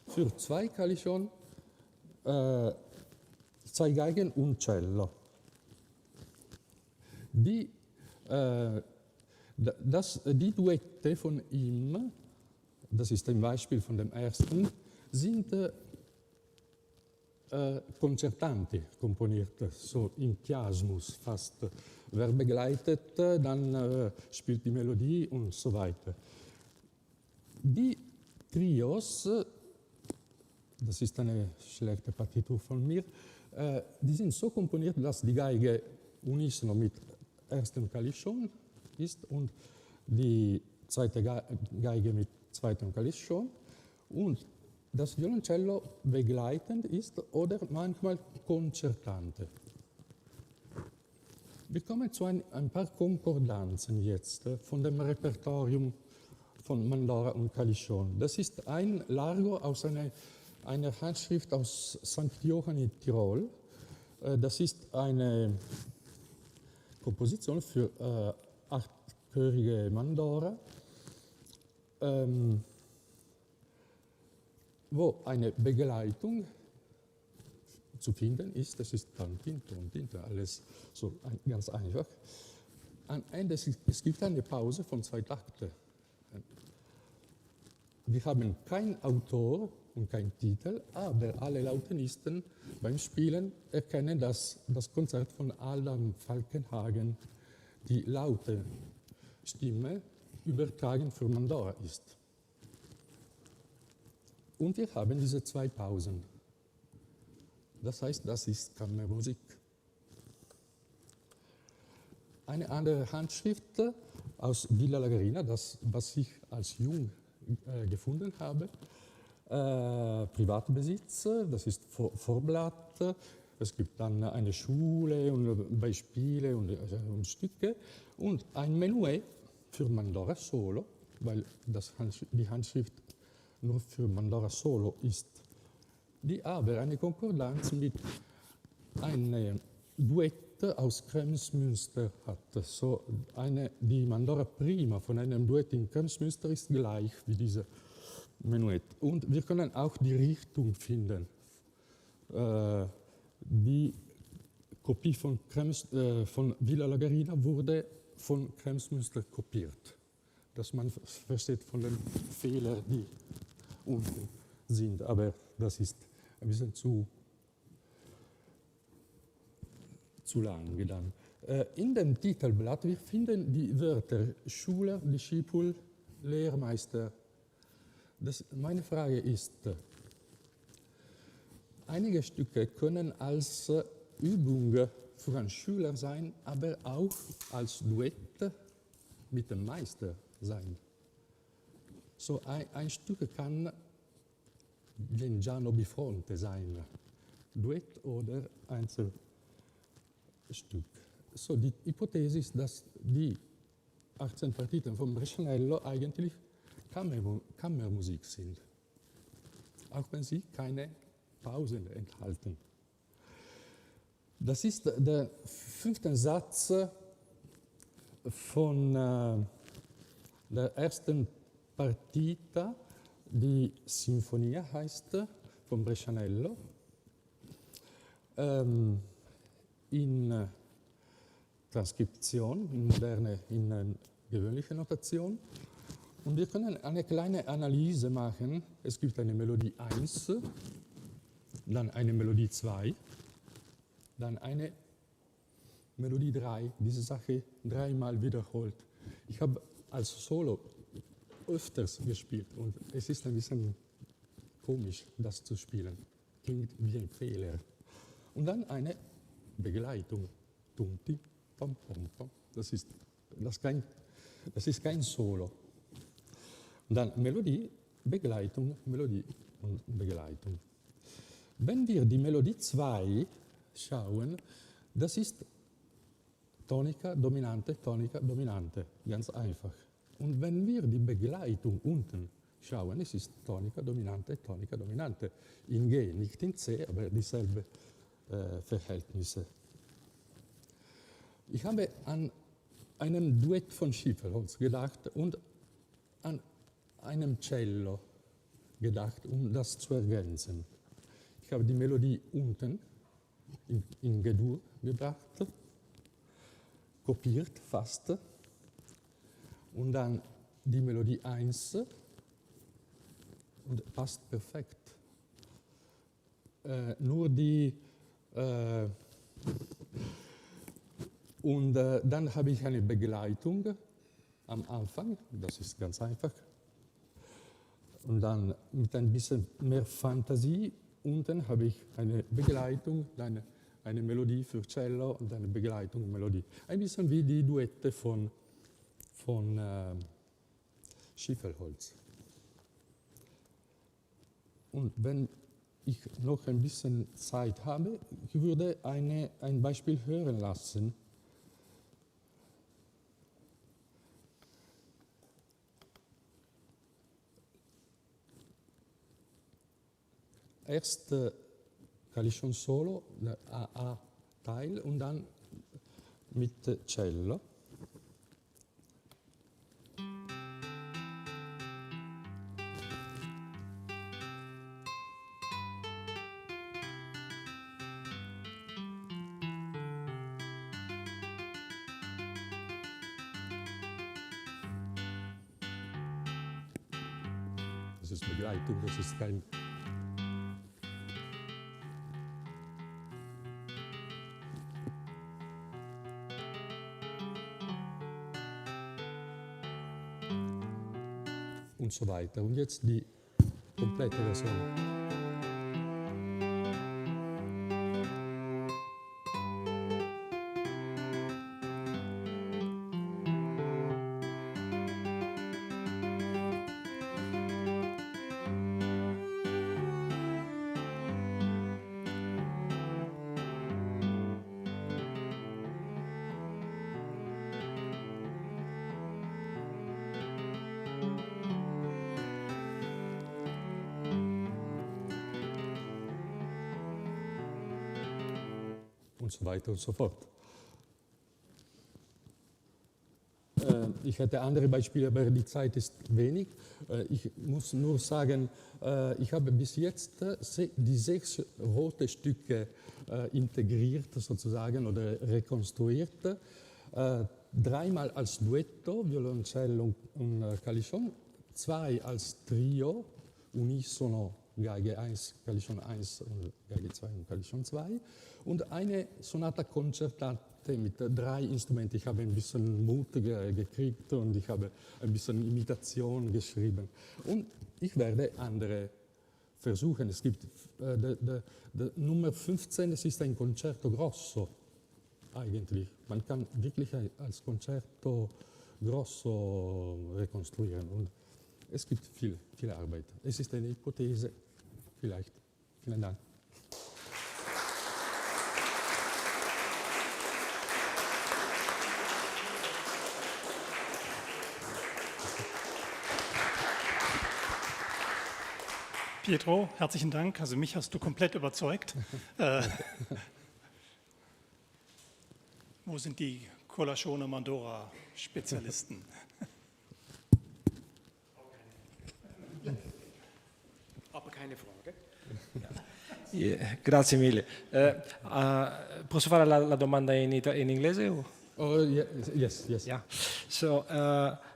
für 2 Calichon, 2 Geigen und Cello. Die Duette von ihm, das ist ein Beispiel von dem ersten, sind Concertanti komponiert, so in Chiasmus fast. Wer begleitet, dann spielt die Melodie und so weiter. Die Trios, das ist eine schlechte Partitur von mir, die sind so komponiert, dass die Geige unisono mit erstem Calichon ist und die zweite Geige mit zweitem Calichon und das Violoncello begleitend ist oder manchmal Concertante. Wir kommen zu ein paar Konkordanzen jetzt von dem Repertorium von Mandora und Calichon. Das ist ein Largo aus einer Handschrift aus St. Johann in Tirol. Das ist eine Komposition für 8-chörige Mandora, wo eine Begleitung zu finden ist. Das ist dann Tinto und Tinte, alles so ganz einfach. Am Ende es gibt eine Pause von 2 Takte. Wir haben keinen Autor und keinen Titel, aber alle Lautenisten beim Spielen erkennen, dass das Konzert von Adam Falkenhagen die laute Stimme übertragen für Mandora ist. Und wir haben diese 2 Pausen. Das heißt, das ist Kammermusik. Eine andere Handschrift aus Villa Lagarina, das, was ich als jung gefunden habe, Privatbesitz, das ist Vorblatt. Es gibt dann eine Schule und Beispiele und Stücke und ein Menuett für Mandora Solo, weil die Handschrift nur für Mandora Solo ist, die aber eine Konkordanz mit einem Duett aus Kremsmünster hat. So die Mandora Prima von einem Duett in Kremsmünster ist gleich wie diese Menuett. Und wir können auch die Richtung finden. Die Kopie von Villa Lagarina wurde von Kremsmünster kopiert. Dass man versteht von den Fehlern, die unten sind. Aber das ist ein bisschen zu lang dann. In dem Titelblatt wir finden die Wörter Schüler, Discipul, Lehrmeister. Meine Frage ist, einige Stücke können als Übung für einen Schüler sein, aber auch als Duett mit dem Meister sein. So ein Stück kann Gengiano Bifronte sein, Duett oder Einzelstück. So die Hypothese ist, dass die 18 Partiten von Brescianello eigentlich Kammermusik sind, auch wenn sie keine Pausen enthalten. Das ist der 5. Satz von der ersten Partita, die Sinfonia heißt, von Brescianello, in Transkription, in gewöhnliche Notation. Und wir können eine kleine Analyse machen. Es gibt eine Melodie 1, dann eine Melodie 2, dann eine Melodie 3, diese Sache dreimal wiederholt. Ich habe als Solo öfters gespielt und es ist ein bisschen komisch, das zu spielen. Klingt wie ein Fehler. Und dann eine Begleitung. Tumti, pam, pam, pam. Das ist kein Solo. Und dann Melodie, Begleitung, Melodie und Begleitung. Wenn wir die Melodie 2 schauen, das ist Tonica, Dominante, ganz einfach. Und wenn wir die Begleitung unten schauen, es ist Tonica, Dominante, in G, nicht in C, aber dieselbe Verhältnisse. Ich habe an einem Duett von Schieferholz gedacht und an einem Cello gedacht, um das zu ergänzen. Ich habe die Melodie unten in G-Dur gebracht, kopiert fast, und dann die Melodie 1 und passt perfekt. Nur die und dann habe ich eine Begleitung am Anfang, das ist ganz einfach. Und dann mit ein bisschen mehr Fantasie unten habe ich eine Begleitung, eine Melodie für Cello und eine Begleitung, Melodie. Ein bisschen wie die Duette von Schieferholz. Und wenn ich noch ein bisschen Zeit habe, ich würde ein Beispiel hören lassen. Erst Calichon Solo, der AA-Teil, und dann mit Cello. Das ist Begleitung, das ist kein... Und so weiter. Und jetzt die komplette Version. und so weiter und so fort. Ich hätte andere Beispiele, aber die Zeit ist wenig. Ich muss nur sagen, ich habe bis jetzt die 6 rote Stücke integriert sozusagen oder rekonstruiert. 3-mal als Duetto, Violoncello und Calichon, 2 als Trio, Unisono, Geige 1, Calichon 1 und Geige 2 und Calichon 2 und eine Sonata Concertate mit 3 Instrumenten. Ich habe ein bisschen Mut gekriegt und ich habe ein bisschen Imitation geschrieben. Und ich werde andere versuchen. Es gibt der Nummer 15, es ist ein Concerto Grosso eigentlich. Man kann wirklich als Concerto Grosso rekonstruieren. Und es gibt viel Arbeit. Es ist eine Hypothese, vielleicht. Vielen Dank. Pietro, herzlichen Dank. Also mich hast du komplett überzeugt. Wo sind die Colachone Mandora Spezialisten? Aber keine Frage. Grazie mille. Posso fare la domanda in inglese? Oh, yes. Yeah. So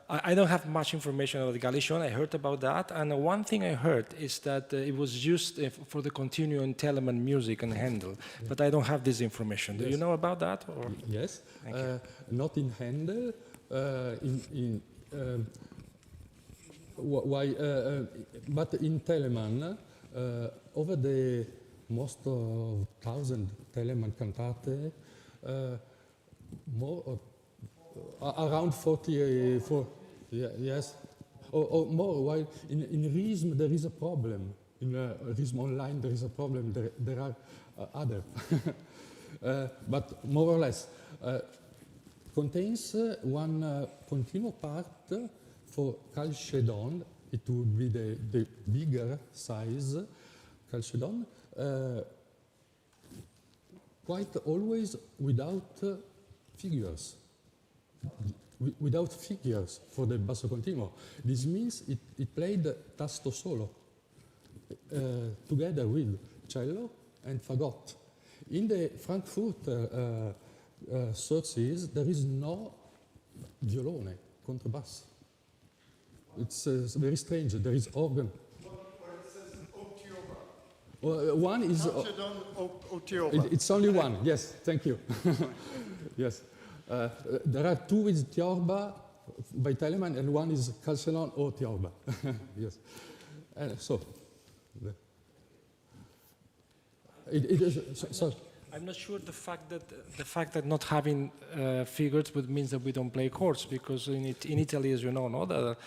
I don't have much information about the Galician. I heard about that, and one thing I heard is that it was used for the continuum Telemann music and Handel, but I don't have this information. Do you know about that? Or? Yes. Not in Handel. But in Telemann, over the most of 1,000 Telemann cantate, more around 40, yes, or more. While in Rhythm there is a problem. In Rhythm Online there is a problem. There are other, but more or less contains one continuo part for Chalcedon. It would be the bigger size Chalcedon. Quite always without figures. Without figures for the basso continuo. This means it played tasto solo together with cello and fagot. In the Frankfurter sources, there is no violone, contrabass. It's very strange. There is organ. One is. It's only one. Yes, thank you. Yes. There are 2 with Tiorba by Telemann, and one is Chalcedon or Tiorba. Yes. So. It is. So. I'm not sure the fact that not having figures would means that we don't play chords, because in Italy, as you know, no, the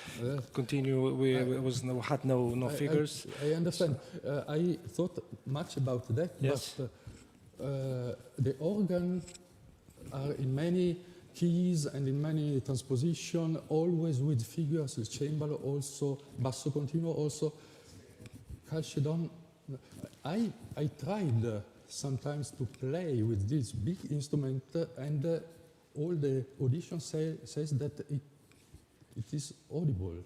continue had no figures. I understand. I thought much about that, yes. But the organ are in many keys and in many transposition, always with figures, the cembalo also, basso continuo also, Chalcedon. I tried sometimes to play with this big instrument, and all the audition says that it is audible,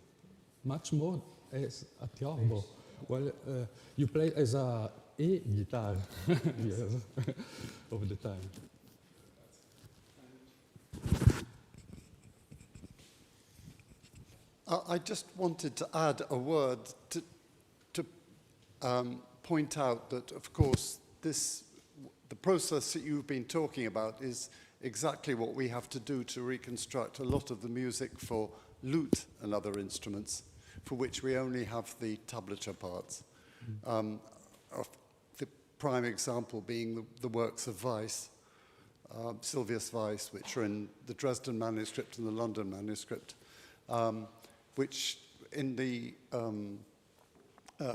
much more as a tiorbo. Well, you play as a guitar yes, over the time. I just wanted to add a word to point out that, of course, the process that you've been talking about is exactly what we have to do to reconstruct a lot of the music for lute and other instruments, for which we only have the tablature parts. The prime example being the works of Weiss, Silvius Weiss, which are in the Dresden manuscript and the London manuscript, which in the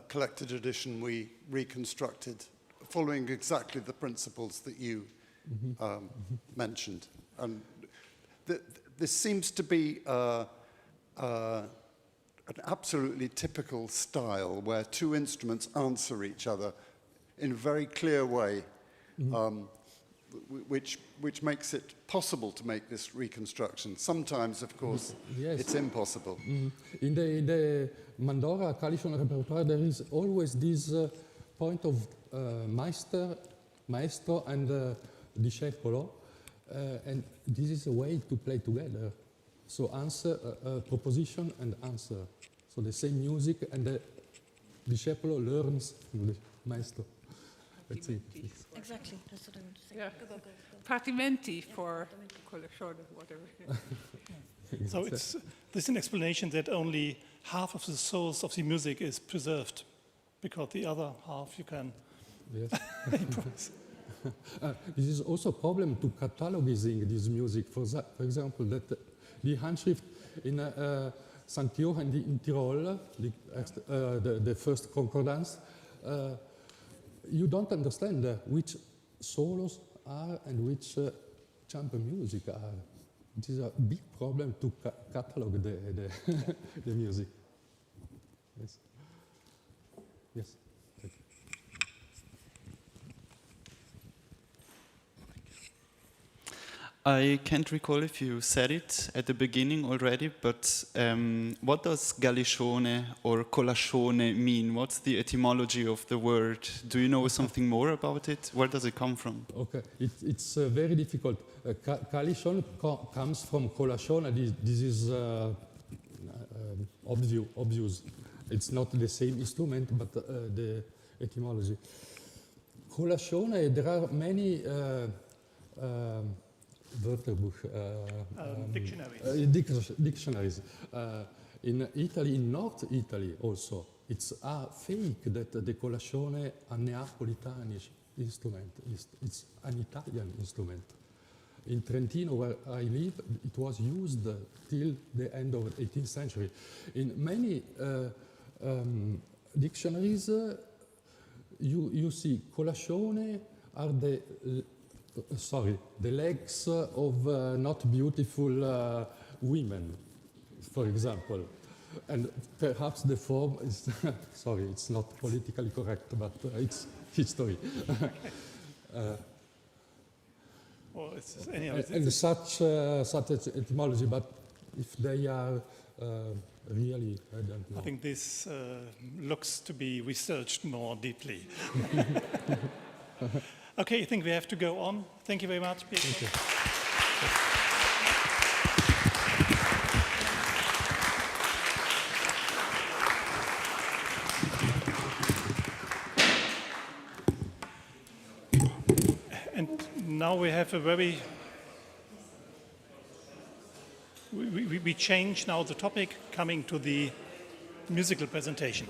collected edition we reconstructed following exactly the principles that you mentioned. And this seems to be an absolutely typical style where 2 instruments answer each other in a very clear way. which makes it possible to make this reconstruction. Sometimes, of course, yes. it's impossible. In the Mandora Kalishon repertoire, there is always this point of maestro and discepolo, and this is a way to play together. So answer, proposition and answer. So the same music, and the discepolo learns from the maestro. That's it. Exactly, that's what I want to say. Yeah. Go. Partimenti for collection, whatever. So this is an explanation that only half of the source of the music is preserved, because the other half you can improvise. This is also a problem to cataloging this music. For example, that the Handschrift in St. Johann in Tirol, the first concordance, you don't understand which solos are and which chamber music are. It is a big problem to catalog the music. Yes. Yes. I can't recall if you said it at the beginning already, but what does galicione or colacione mean? What's the etymology of the word? Do you know something more about it? Where does it come from? Okay, it's very difficult. Calicione comes from colacione. This is obvious. It's not the same instrument, but the etymology. Colacione, there are many dictionaries. In Italy, in North Italy also, it's a fake that the colacione a Neapolitanish instrument. It's an Italian instrument. In Trentino, where I live, it was used till the end of the 18th century. In many dictionaries, you see colacione are the legs of not beautiful women, for example. And perhaps the form is, sorry, it's not politically correct, but it's history. Well, it's anyhow, and such etymology, but if they are really, I don't know. I think this looks to be researched more deeply. Okay, I think we have to go on. Thank you very much, Pietro. Thank you. And now we have a very... We change now the topic, coming to the musical presentation.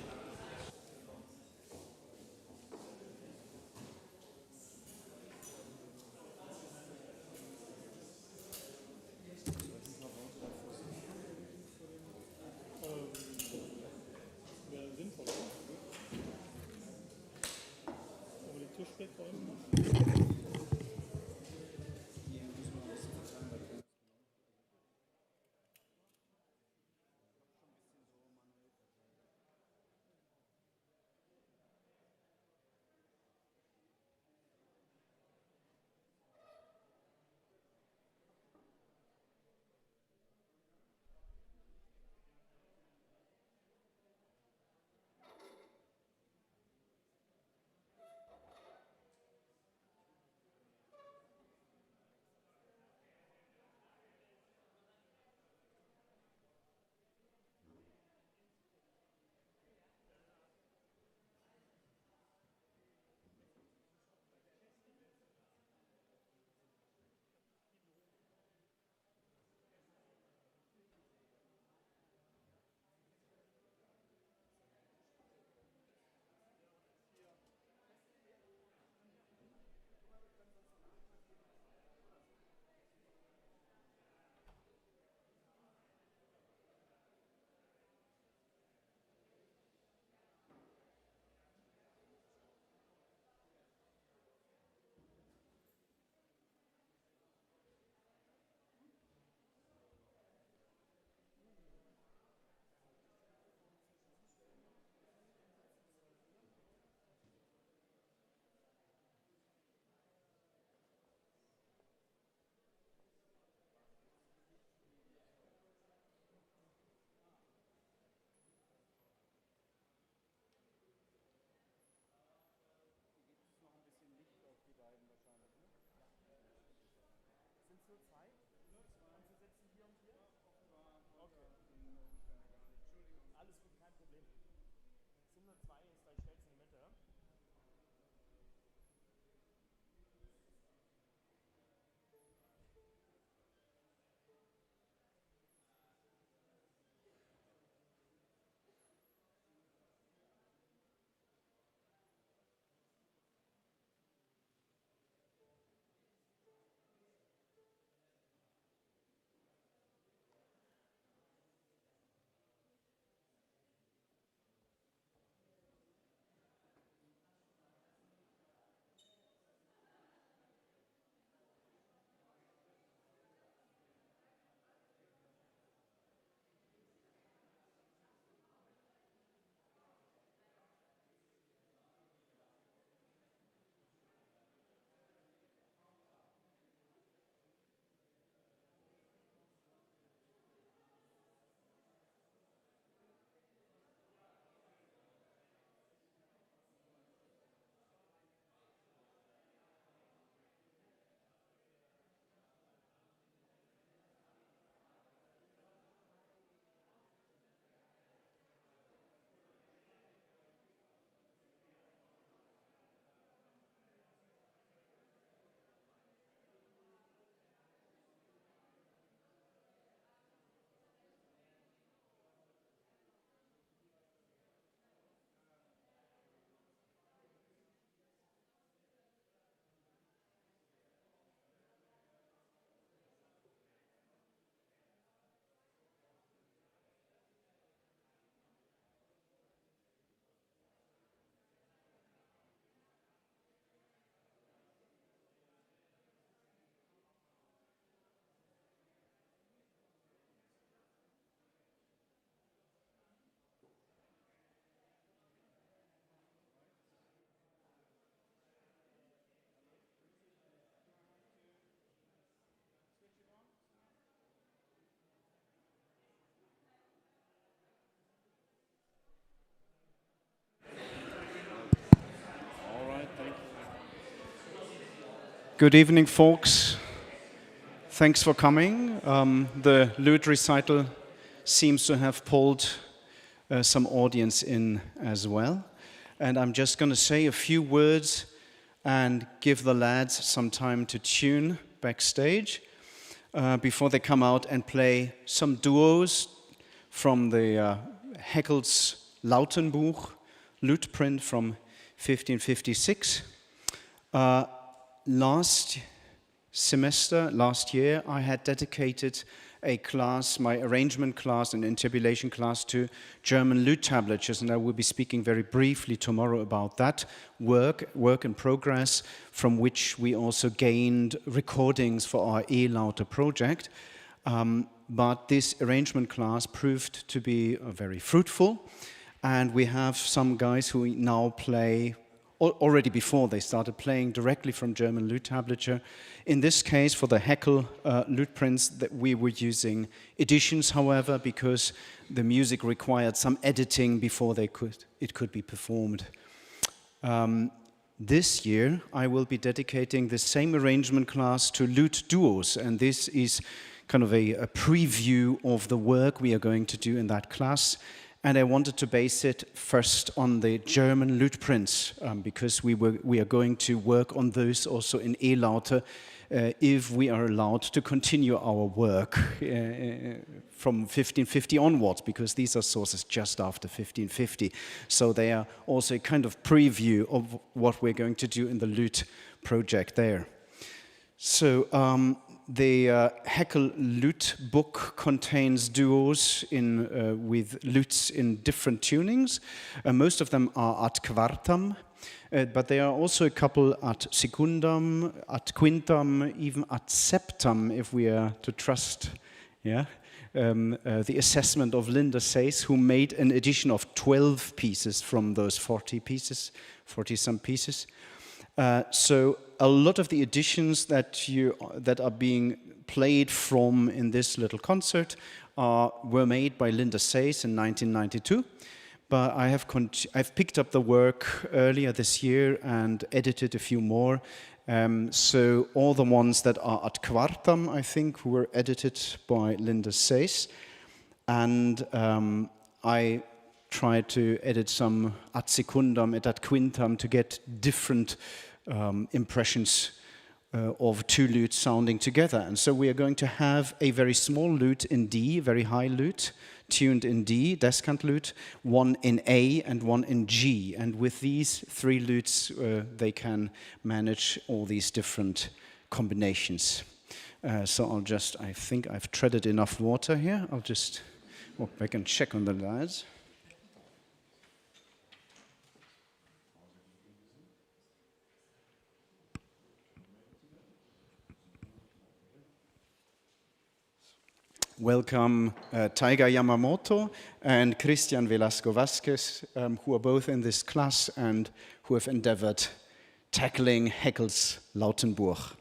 Good evening, folks. Thanks for coming. The Lute recital seems to have pulled some audience in as well. And I'm just going to say a few words and give the lads some time to tune backstage before they come out and play some duos from the Haeckel's Lautenbuch, Lute print from 1556. Last year, I had dedicated a class, my arrangement class and intabulation class, to German Lute.Tablatures, and I will be speaking very briefly tomorrow about that work in progress, from which we also gained recordings for our E-LAUTE project. But this arrangement class proved to be very fruitful, and we have some guys who now play already before they started playing directly from German Lute.Tablature. In this case, for the Haeckel Lute prints, that we were using editions, however, because the music required some editing before it could be performed. This year, I will be dedicating the same arrangement class to Lute duos, and this is kind of a preview of the work we are going to do in that class. And I wanted to base it first on the German Lute prints, because we are going to work on those also in E-LAUTE if we are allowed to continue our work from 1550 onwards, because these are sources just after 1550. So they are also a kind of preview of what we're going to do in the Lute project there. So the Haeckel Lute book contains duos with lutes in different tunings. Most of them are at quartam, but there are also a couple at secundum, at quintam, even at septam, if we are to trust the assessment of Linda Sayce, who made an edition of 12 pieces from those 40-some pieces. So a lot of the editions that are being played from in this little concert were made by Linda Sayce in 1992. But I've picked up the work earlier this year and edited a few more. So all the ones that are at quartam, I think, were edited by Linda Sayce. And I tried to edit some ad secundum et ad quintum to get different impressions of two lutes sounding together. And so we are going to have a very small lute in D, very high lute, tuned in D, descant lute, one in A and one in G. And with these three lutes, they can manage all these different combinations. So I'll just, I think I've treaded enough water here. I'll just walk back and check on the lights. Welcome Taiga Yamamoto and Christian Velasco Vasquez, who are both in this class and who have endeavored tackling Haeckel's Lautenbuch.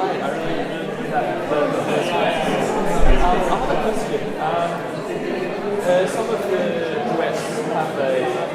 Hi, I really that I have a question. Some of the duets have a